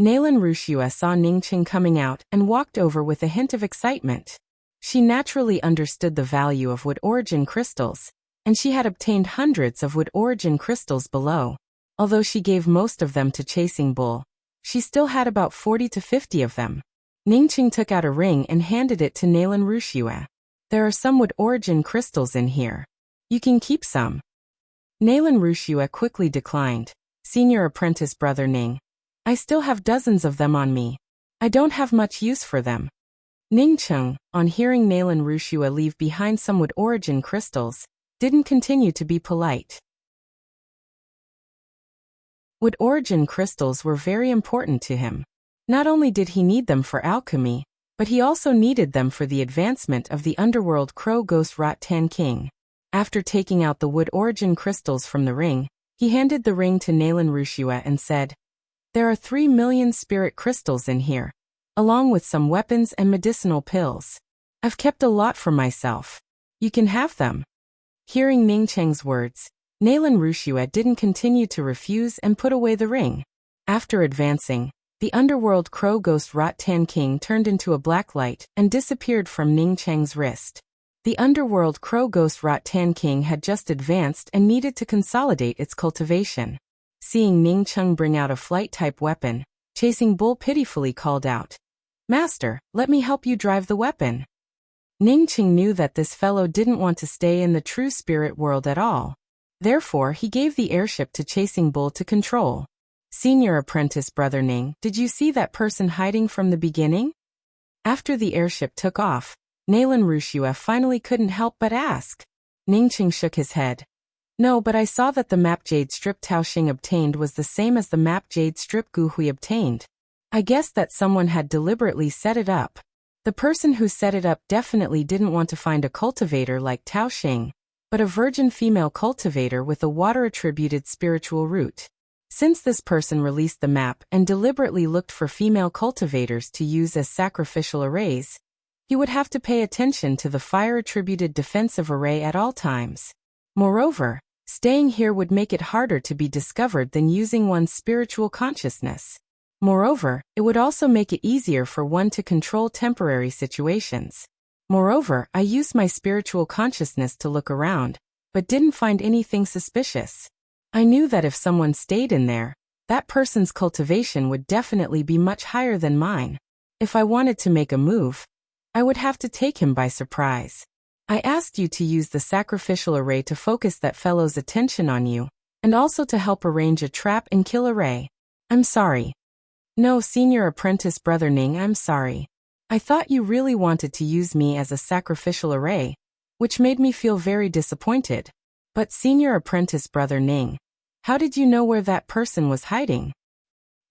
Nalan Rushua saw Ning Cheng coming out and walked over with a hint of excitement. She naturally understood the value of wood origin crystals, and she had obtained hundreds of wood origin crystals below. Although she gave most of them to Chasing Bull, she still had about 40 to 50 of them. Ning Cheng took out a ring and handed it to Nalan Rushua. There are some wood origin crystals in here. You can keep some. Nalan Rushua quickly declined. Senior apprentice Brother Ning, I still have dozens of them on me. I don't have much use for them. Ning Cheng, on hearing Nalan Rushua leave behind some wood origin crystals, didn't continue to be polite. Wood origin crystals were very important to him. Not only did he need them for alchemy, but he also needed them for the advancement of the underworld crow ghost Rattan King. After taking out the wood origin crystals from the ring, he handed the ring to Nalan Rushua and said, "There are 3 million spirit crystals in here, along with some weapons and medicinal pills. I've kept a lot for myself. You can have them." Hearing Ning Cheng's words, Nalan Rushua didn't continue to refuse and put away the ring. After advancing, the underworld crow ghost Rattan King turned into a black light and disappeared from Ning Cheng's wrist. The underworld crow ghost Rattan King had just advanced and needed to consolidate its cultivation. Seeing Ning Cheng bring out a flight-type weapon, Chasing Bull pitifully called out, "Master, let me help you drive the weapon." Ning Cheng knew that this fellow didn't want to stay in the true spirit world at all. Therefore, he gave the airship to Chasing Bull to control. Senior apprentice Brother Ning, did you see that person hiding from the beginning? After the airship took off, Nalan Rushua finally couldn't help but ask. Ning Cheng shook his head. No, but I saw that the map Jade Strip Tao Xing obtained was the same as the map Jade Strip Gu Hui obtained. I guess that someone had deliberately set it up. The person who set it up definitely didn't want to find a cultivator like Tao Xing, but a virgin female cultivator with a water-attributed spiritual root. Since this person released the map and deliberately looked for female cultivators to use as sacrificial arrays, he would have to pay attention to the fire-attributed defensive array at all times. Moreover, staying here would make it harder to be discovered than using one's spiritual consciousness. Moreover, it would also make it easier for one to control temporary situations. Moreover, I used my spiritual consciousness to look around, but didn't find anything suspicious. I knew that if someone stayed in there, that person's cultivation would definitely be much higher than mine. If I wanted to make a move, I would have to take him by surprise. I asked you to use the sacrificial array to focus that fellow's attention on you, and also to help arrange a trap and kill array. I'm sorry. No, Senior Apprentice Brother Ning, I'm sorry. I thought you really wanted to use me as a sacrificial array, which made me feel very disappointed. But Senior Apprentice Brother Ning, how did you know where that person was hiding?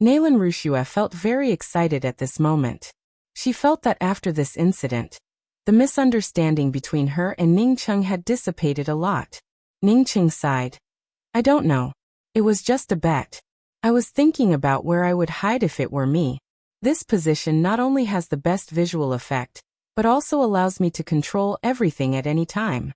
Nalan Rushua felt very excited at this moment. She felt that after this incident, the misunderstanding between her and Ning Cheng had dissipated a lot. Ning Cheng sighed. I don't know. It was just a bet. I was thinking about where I would hide if it were me. This position not only has the best visual effect, but also allows me to control everything at any time.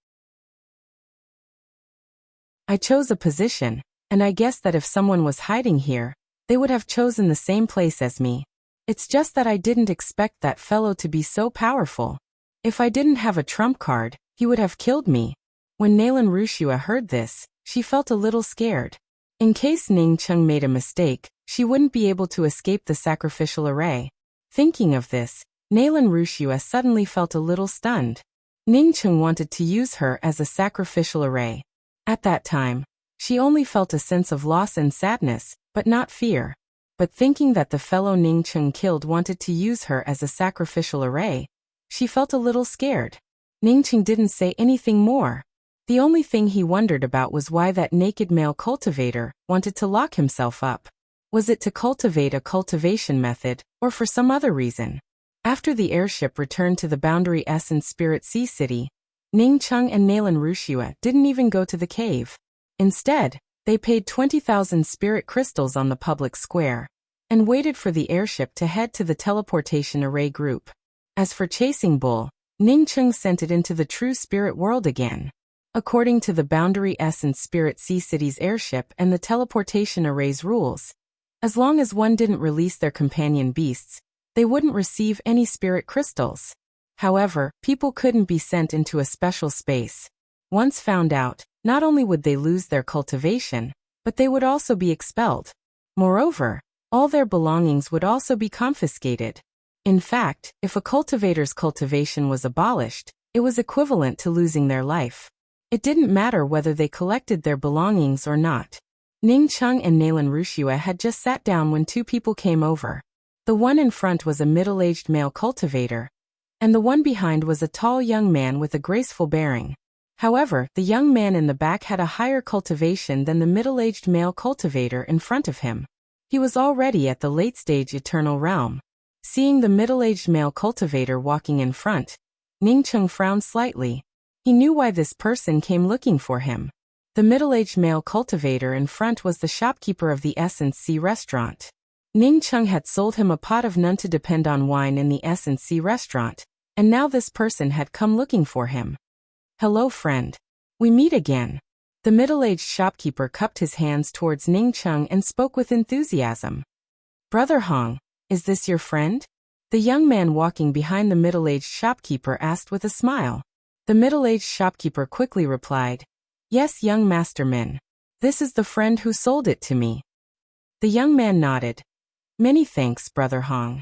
I chose a position, and I guess that if someone was hiding here, they would have chosen the same place as me. It's just that I didn't expect that fellow to be so powerful. If I didn't have a trump card, he would have killed me. When Nalan Rushua heard this, she felt a little scared. In case Ning Cheng made a mistake, she wouldn't be able to escape the sacrificial array. Thinking of this, Nalan Rushua suddenly felt a little stunned. Ning Cheng wanted to use her as a sacrificial array. At that time, she only felt a sense of loss and sadness, but not fear. But thinking that the fellow Ning Cheng killed wanted to use her as a sacrificial array, she felt a little scared. Ning Cheng didn't say anything more. The only thing he wondered about was why that naked male cultivator wanted to lock himself up. Was it to cultivate a cultivation method, or for some other reason? After the airship returned to the Boundary Essence Spirit Sea City, Ning Cheng and Nalan Rushua didn't even go to the cave. Instead, they paid 20,000 spirit crystals on the public square, and waited for the airship to head to the teleportation array group. As for chasing Bull, Ning Cheng sent it into the true spirit world again. According to the Boundary Essence Spirit Sea City's airship and the teleportation array's rules, as long as one didn't release their companion beasts, they wouldn't receive any spirit crystals. However, people couldn't be sent into a special space. Once found out, not only would they lose their cultivation, but they would also be expelled. Moreover, all their belongings would also be confiscated. In fact, if a cultivator's cultivation was abolished, it was equivalent to losing their life. It didn't matter whether they collected their belongings or not. Ning Cheng and Nalan Rushua had just sat down when two people came over. The one in front was a middle-aged male cultivator, and the one behind was a tall young man with a graceful bearing. However, the young man in the back had a higher cultivation than the middle-aged male cultivator in front of him. He was already at the late-stage eternal realm. Seeing the middle-aged male cultivator walking in front, Ning Cheng frowned slightly. He knew why this person came looking for him. The middle-aged male cultivator in front was the shopkeeper of the Essence Sea restaurant. Ning Cheng had sold him a pot of none to depend on wine in the Essence Sea restaurant, and now this person had come looking for him. Hello, friend. We meet again. The middle-aged shopkeeper cupped his hands towards Ning Cheng and spoke with enthusiasm. Brother Hong, is this your friend? The young man walking behind the middle-aged shopkeeper asked with a smile. The middle-aged shopkeeper quickly replied, Yes, young Master Min. This is the friend who sold it to me. The young man nodded. Many thanks, Brother Hong.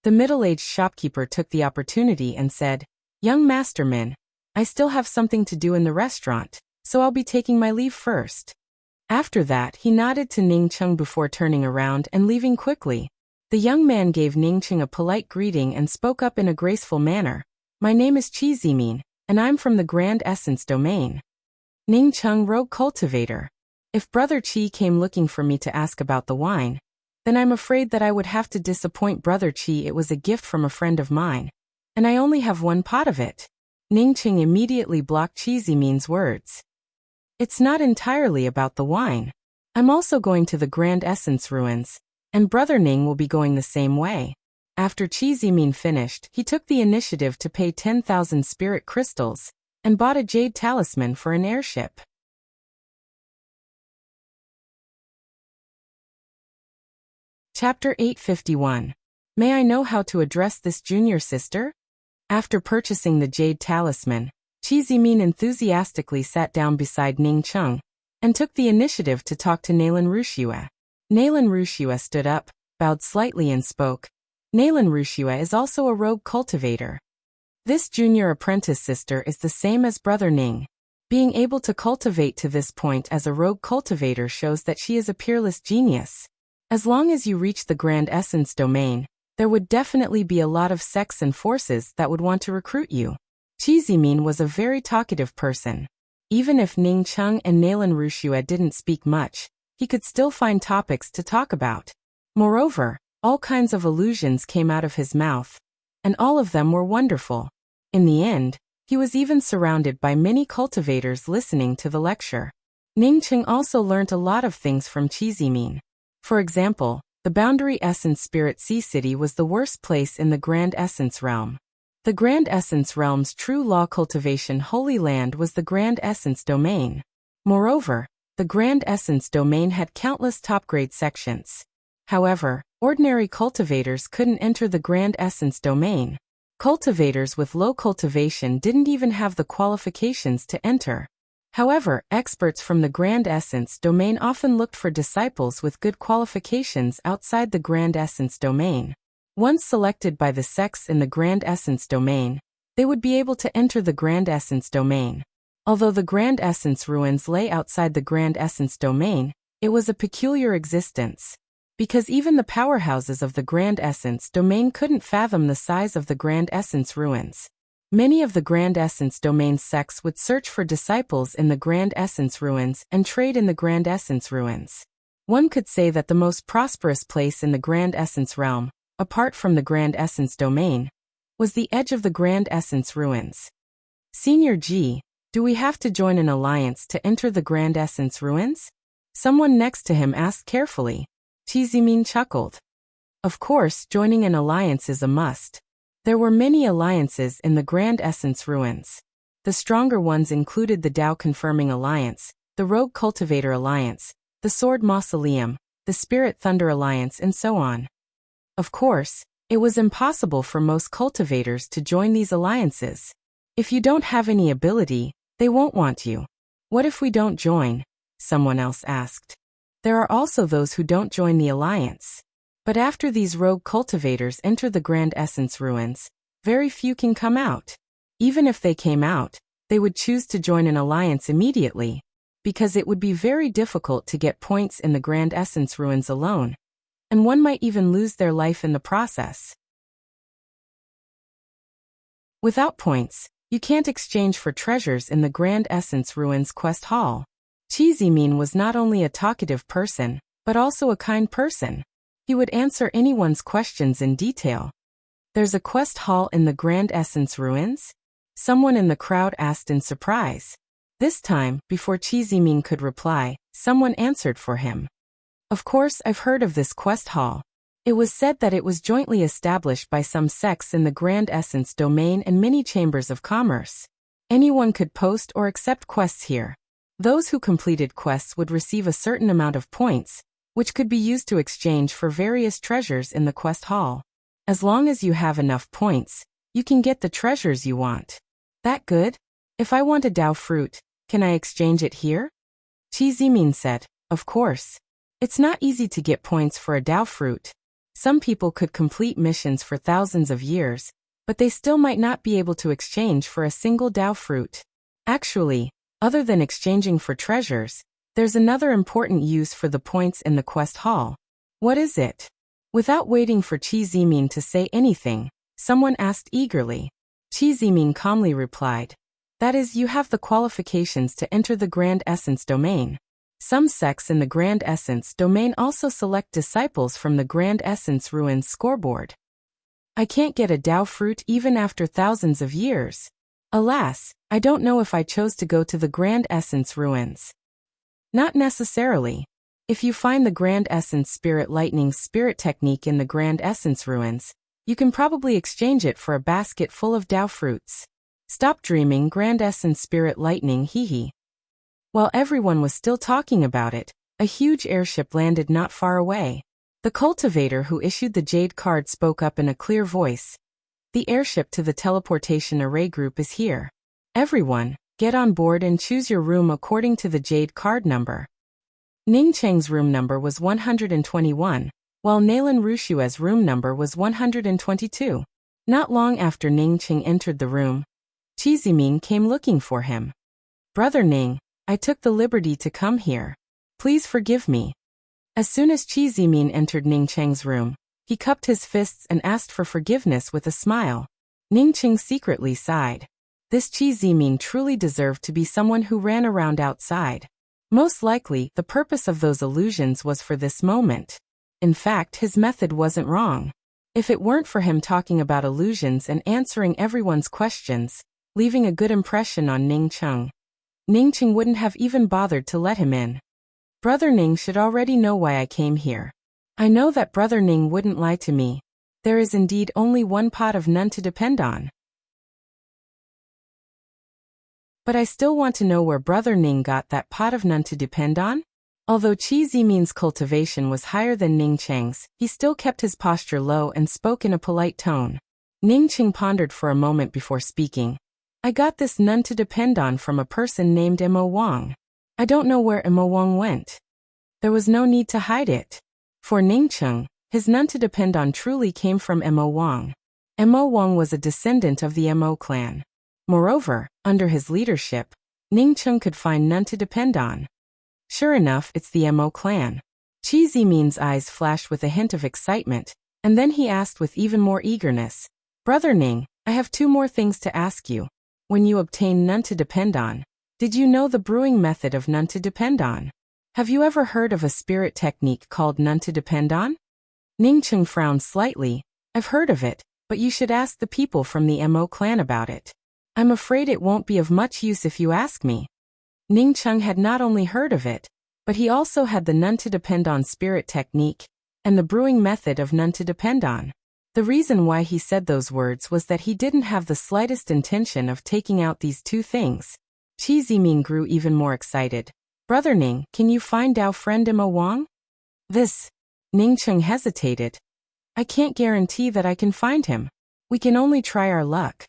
The middle-aged shopkeeper took the opportunity and said, Young Master Min, I still have something to do in the restaurant, so I'll be taking my leave first. After that, he nodded to Ning Cheng before turning around and leaving quickly. The young man gave Ning Cheng a polite greeting and spoke up in a graceful manner. My name is Chi Zimin, and I'm from the Grand Essence Domain. Ning Cheng, Rogue Cultivator. If Brother Chi came looking for me to ask about the wine, then I'm afraid that I would have to disappoint Brother Chi. It was a gift from a friend of mine, and I only have one pot of it. Ning Cheng immediately blocked Chi Zimin's words. It's not entirely about the wine. I'm also going to the Grand Essence Ruins, and Brother Ning will be going the same way. After Chi Zimin finished, he took the initiative to pay 10,000 spirit crystals, and bought a jade talisman for an airship. Chapter 851. May I know how to address this junior sister? After purchasing the jade talisman, Qi Zimin enthusiastically sat down beside Ning Cheng and took the initiative to talk to Nalan Rushua. Nalan Rushua stood up, bowed slightly and spoke. Nalan Rushua is also a rogue cultivator. This junior apprentice sister is the same as brother Ning. Being able to cultivate to this point as a rogue cultivator shows that she is a peerless genius. As long as you reach the Grand Essence domain, there would definitely be a lot of sects and forces that would want to recruit you. Qi Zimin was a very talkative person. Even if Ning Cheng and Nalan Rushua didn't speak much, he could still find topics to talk about. Moreover, all kinds of allusions came out of his mouth, and all of them were wonderful. In the end, he was even surrounded by many cultivators listening to the lecture. Ning Cheng also learnt a lot of things from Qi Zimin. For example, the Boundary Essence Spirit Sea City was the worst place in the Grand Essence Realm. The Grand Essence Realm's true law cultivation Holy Land was the Grand Essence Domain. Moreover, the Grand Essence Domain had countless top-grade sections. However, ordinary cultivators couldn't enter the Grand Essence Domain. Cultivators with low cultivation didn't even have the qualifications to enter. However, experts from the Grand Essence Domain often looked for disciples with good qualifications outside the Grand Essence Domain. Once selected by the sects in the Grand Essence Domain, they would be able to enter the Grand Essence Domain. Although the Grand Essence ruins lay outside the Grand Essence Domain, it was a peculiar existence. Because even the powerhouses of the Grand Essence Domain couldn't fathom the size of the Grand Essence ruins. Many of the Grand Essence Domain sects would search for disciples in the Grand Essence ruins and trade in the Grand Essence ruins. One could say that the most prosperous place in the Grand Essence realm, apart from the Grand Essence Domain, was the edge of the Grand Essence ruins. Senior G, do we have to join an alliance to enter the Grand Essence ruins? Someone next to him asked carefully. Qi Zimin chuckled. Of course, joining an alliance is a must. There were many alliances in the Grand Essence ruins. The stronger ones included the Tao Confirming Alliance, the Rogue Cultivator Alliance, the Sword Mausoleum, the Spirit Thunder Alliance, and so on. Of course, it was impossible for most cultivators to join these alliances. If you don't have any ability, they won't want you. What if we don't join? Someone else asked. There are also those who don't join the alliance. But after these rogue cultivators enter the Grand Essence ruins, very few can come out. Even if they came out, they would choose to join an alliance immediately, because it would be very difficult to get points in the Grand Essence ruins alone, and one might even lose their life in the process. Without points, you can't exchange for treasures in the Grand Essence ruins quest hall. Qi Zimin was not only a talkative person, but also a kind person. He would answer anyone's questions in detail. There's a quest hall in the Grand Essence ruins? Someone in the crowd asked in surprise. This time, before Qi Zimin could reply, someone answered for him. Of course, I've heard of this quest hall. It was said that it was jointly established by some sects in the Grand Essence Domain and many chambers of commerce. Anyone could post or accept quests here. Those who completed quests would receive a certain amount of points, which could be used to exchange for various treasures in the quest hall. As long as you have enough points, you can get the treasures you want. That good? If I want a Tao fruit, can I exchange it here? Qi Zimin said, of course. It's not easy to get points for a Tao fruit. Some people could complete missions for thousands of years, but they still might not be able to exchange for a single Tao fruit. Actually, other than exchanging for treasures, there's another important use for the points in the quest hall. What is it? Without waiting for Qi Zimin to say anything, someone asked eagerly. Qi Zimin calmly replied, that is, you have the qualifications to enter the Grand Essence Domain. Some sects in the Grand Essence Domain also select disciples from the Grand Essence Ruins scoreboard. I can't get a Tao fruit even after thousands of years. Alas, I don't know if I chose to go to the Grand Essence Ruins. Not necessarily. If you find the Grand Essence Spirit Lightning Spirit Technique in the Grand Essence Ruins, you can probably exchange it for a basket full of Tao fruits. Stop dreaming, Grand Essence Spirit Lightning, hee. While everyone was still talking about it, a huge airship landed not far away. The cultivator who issued the Jade card spoke up in a clear voice. The airship to the teleportation array group is here. Everyone, get on board and choose your room according to the jade card number. Ning Cheng's room number was 121, while Nalan Rushua's room number was 122. Not long after Ning Cheng entered the room, Qi Zimin came looking for him. Brother Ning, I took the liberty to come here. Please forgive me. As soon as Qi Zimin entered Ning Cheng's room, he cupped his fists and asked for forgiveness with a smile. Ning Cheng secretly sighed. This Qi Zimin truly deserved to be someone who ran around outside. Most likely, the purpose of those illusions was for this moment. In fact, his method wasn't wrong. If it weren't for him talking about illusions and answering everyone's questions, leaving a good impression on Ning Cheng wouldn't have even bothered to let him in. Brother Ning should already know why I came here. I know that Brother Ning wouldn't lie to me. There is indeed only one pot of none to depend on. But I still want to know where Brother Ning got that pot of none to depend on? Although Qi Zimin's cultivation was higher than Ning Cheng's, he still kept his posture low and spoke in a polite tone. Ning Cheng pondered for a moment before speaking. I got this none to depend on from a person named Mo Wang. I don't know where Mo Wang went. There was no need to hide it. For Ning Cheng, his none to depend on truly came from Mo Wang. Mo Wang was a descendant of the Mo clan. Moreover, under his leadership, Ning Cheng could find none to depend on. Sure enough, it's the Mo clan. Qi Zimin's eyes flashed with a hint of excitement, and then he asked with even more eagerness, Brother Ning, I have two more things to ask you. When you obtained none to depend on, did you know the brewing method of none to depend on? Have you ever heard of a spirit technique called none to depend on? Ning Cheng frowned slightly. I've heard of it, but you should ask the people from the Mo clan about it. I'm afraid it won't be of much use if you ask me. Ning Cheng had not only heard of it, but he also had the none to depend on spirit technique, and the brewing method of none to depend on. The reason why he said those words was that he didn't have the slightest intention of taking out these two things. Qi Zimin grew even more excited. Brother Ning, can you find our friend Mo Wang? Ning Cheng hesitated. I can't guarantee that I can find him. We can only try our luck.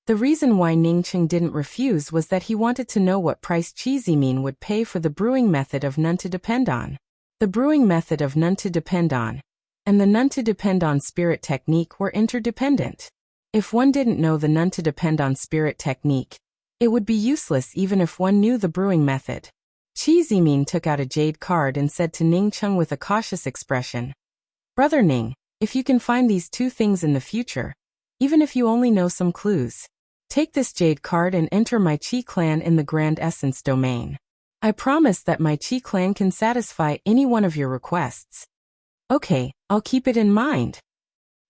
The reason why Ning Cheng didn't refuse was that he wanted to know what price Qi Zimin would pay for the brewing method of none to depend on. The brewing method of none to depend on, and the none to depend on spirit technique were interdependent. If one didn't know the none to depend on spirit technique, it would be useless even if one knew the brewing method. Qi Zimin took out a jade card and said to Ning Cheng with a cautious expression, Brother Ning, if you can find these two things in the future, even if you only know some clues, take this jade card and enter my Qi clan in the Grand Essence domain. I promise that my Qi clan can satisfy any one of your requests. Okay, I'll keep it in mind.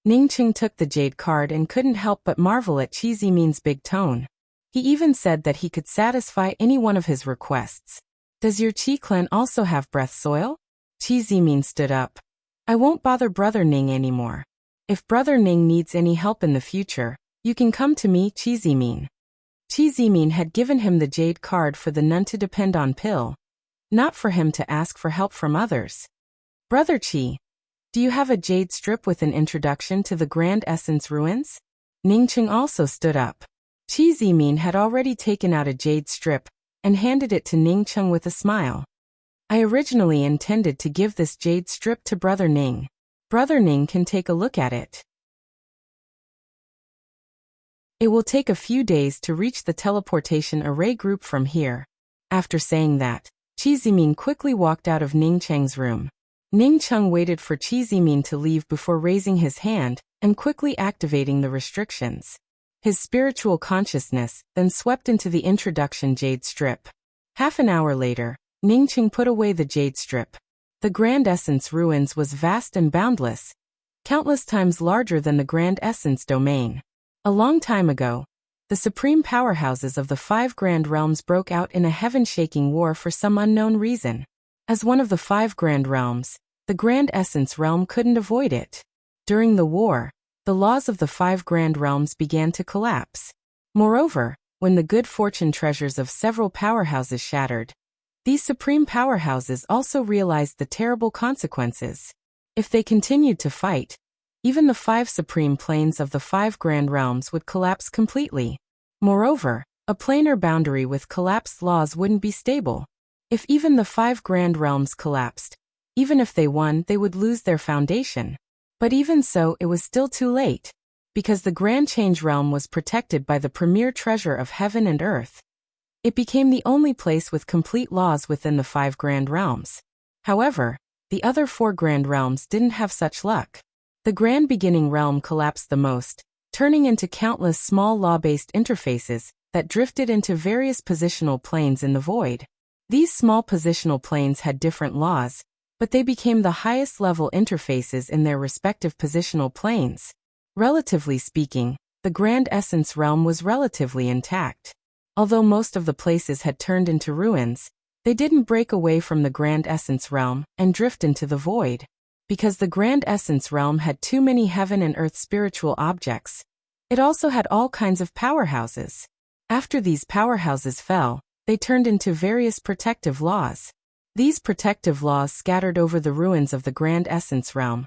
Ning Cheng took the jade card and couldn't help but marvel at Qi Zimin's big tone. He even said that he could satisfy any one of his requests. Does your Qi clan also have breath soil? Qi Zimin stood up. I won't bother Brother Ning anymore. If Brother Ning needs any help in the future, you can come to me, Qi Zimin. Qi Zimin had given him the jade card for the none to depend on pill, not for him to ask for help from others. Brother Qi, do you have a jade strip with an introduction to the Grand Essence ruins? Ning Cheng also stood up. Qi Zimin had already taken out a jade strip and handed it to Ning Cheng with a smile. I originally intended to give this jade strip to Brother Ning. Brother Ning can take a look at it. It will take a few days to reach the teleportation array group from here. After saying that, Qi Zimin quickly walked out of Ning Cheng's room. Ning Cheng waited for Qi Zimin to leave before raising his hand and quickly activating the restrictions. His spiritual consciousness then swept into the introduction jade strip. Half an hour later, Ning Cheng put away the jade strip. The Grand Essence ruins was vast and boundless, countless times larger than the Grand Essence domain. A long time ago, the supreme powerhouses of the 5 Grand Realms broke out in a heaven-shaking war for some unknown reason. As one of the 5 Grand Realms, the Grand Essence realm couldn't avoid it. During the war, the laws of the 5 Grand Realms began to collapse. Moreover, when the good fortune treasures of several powerhouses shattered, these supreme powerhouses also realized the terrible consequences. If they continued to fight, even the 5 supreme planes of the 5 Grand Realms would collapse completely. Moreover, A planar boundary with collapsed laws wouldn't be stable. If even the 5 grand realms collapsed, even if they won, they would lose their foundation. But even so, it was still too late. Because the Grand Change realm was protected by the premier treasure of heaven and earth. It became the only place with complete laws within the 5 grand realms. However, the other 4 grand realms didn't have such luck. The Grand Beginning realm collapsed the most, turning into countless small law-based interfaces that drifted into various positional planes in the void. These small positional planes had different laws, but they became the highest level interfaces in their respective positional planes. Relatively speaking, the Grand Essence realm was relatively intact. Although most of the places had turned into ruins, they didn't break away from the Grand Essence realm and drift into the void. Because the Grand Essence realm had too many heaven and earth spiritual objects, it also had all kinds of powerhouses. After these powerhouses fell, they turned into various protective laws. These protective laws scattered over the ruins of the Grand Essence realm.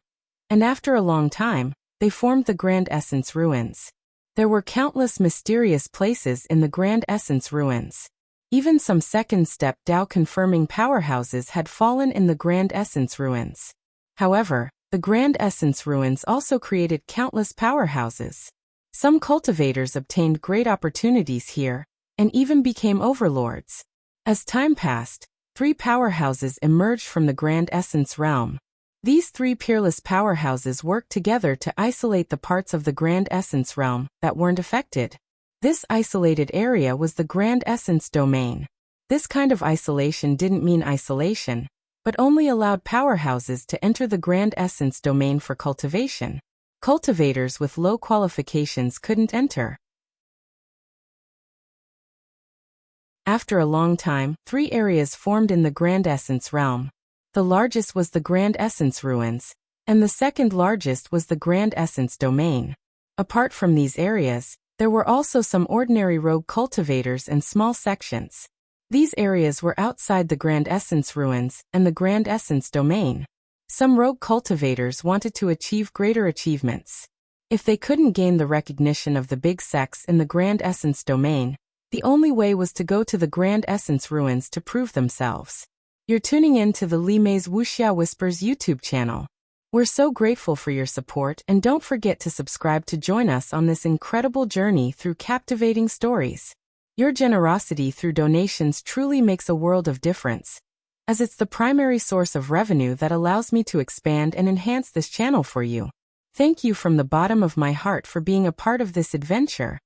And after a long time, they formed the Grand Essence ruins. There were countless mysterious places in the Grand Essence ruins. Even some second-step Tao-confirming powerhouses had fallen in the Grand Essence ruins. However, the Grand Essence ruins also created countless powerhouses. Some cultivators obtained great opportunities here, and even became overlords. As time passed, 3 powerhouses emerged from the Grand Essence realm. These 3 peerless powerhouses worked together to isolate the parts of the Grand Essence realm that weren't affected. This isolated area was the Grand Essence domain. This kind of isolation didn't mean isolation, but only allowed powerhouses to enter the Grand Essence domain for cultivation. Cultivators with low qualifications couldn't enter. After a long time, 3 areas formed in the Grand Essence realm. The largest was the Grand Essence ruins, and the second largest was the Grand Essence domain. Apart from these areas, there were also some ordinary rogue cultivators and small sections. These areas were outside the Grand Essence ruins and the Grand Essence domain. Some rogue cultivators wanted to achieve greater achievements. If they couldn't gain the recognition of the big sects in the Grand Essence domain, the only way was to go to the Grand Essence ruins to prove themselves. You're tuning in to the Li Mei's Wuxia Whispers YouTube channel. We're so grateful for your support, and don't forget to subscribe to join us on this incredible journey through captivating stories. Your generosity through donations truly makes a world of difference, as it's the primary source of revenue that allows me to expand and enhance this channel for you. Thank you from the bottom of my heart for being a part of this adventure.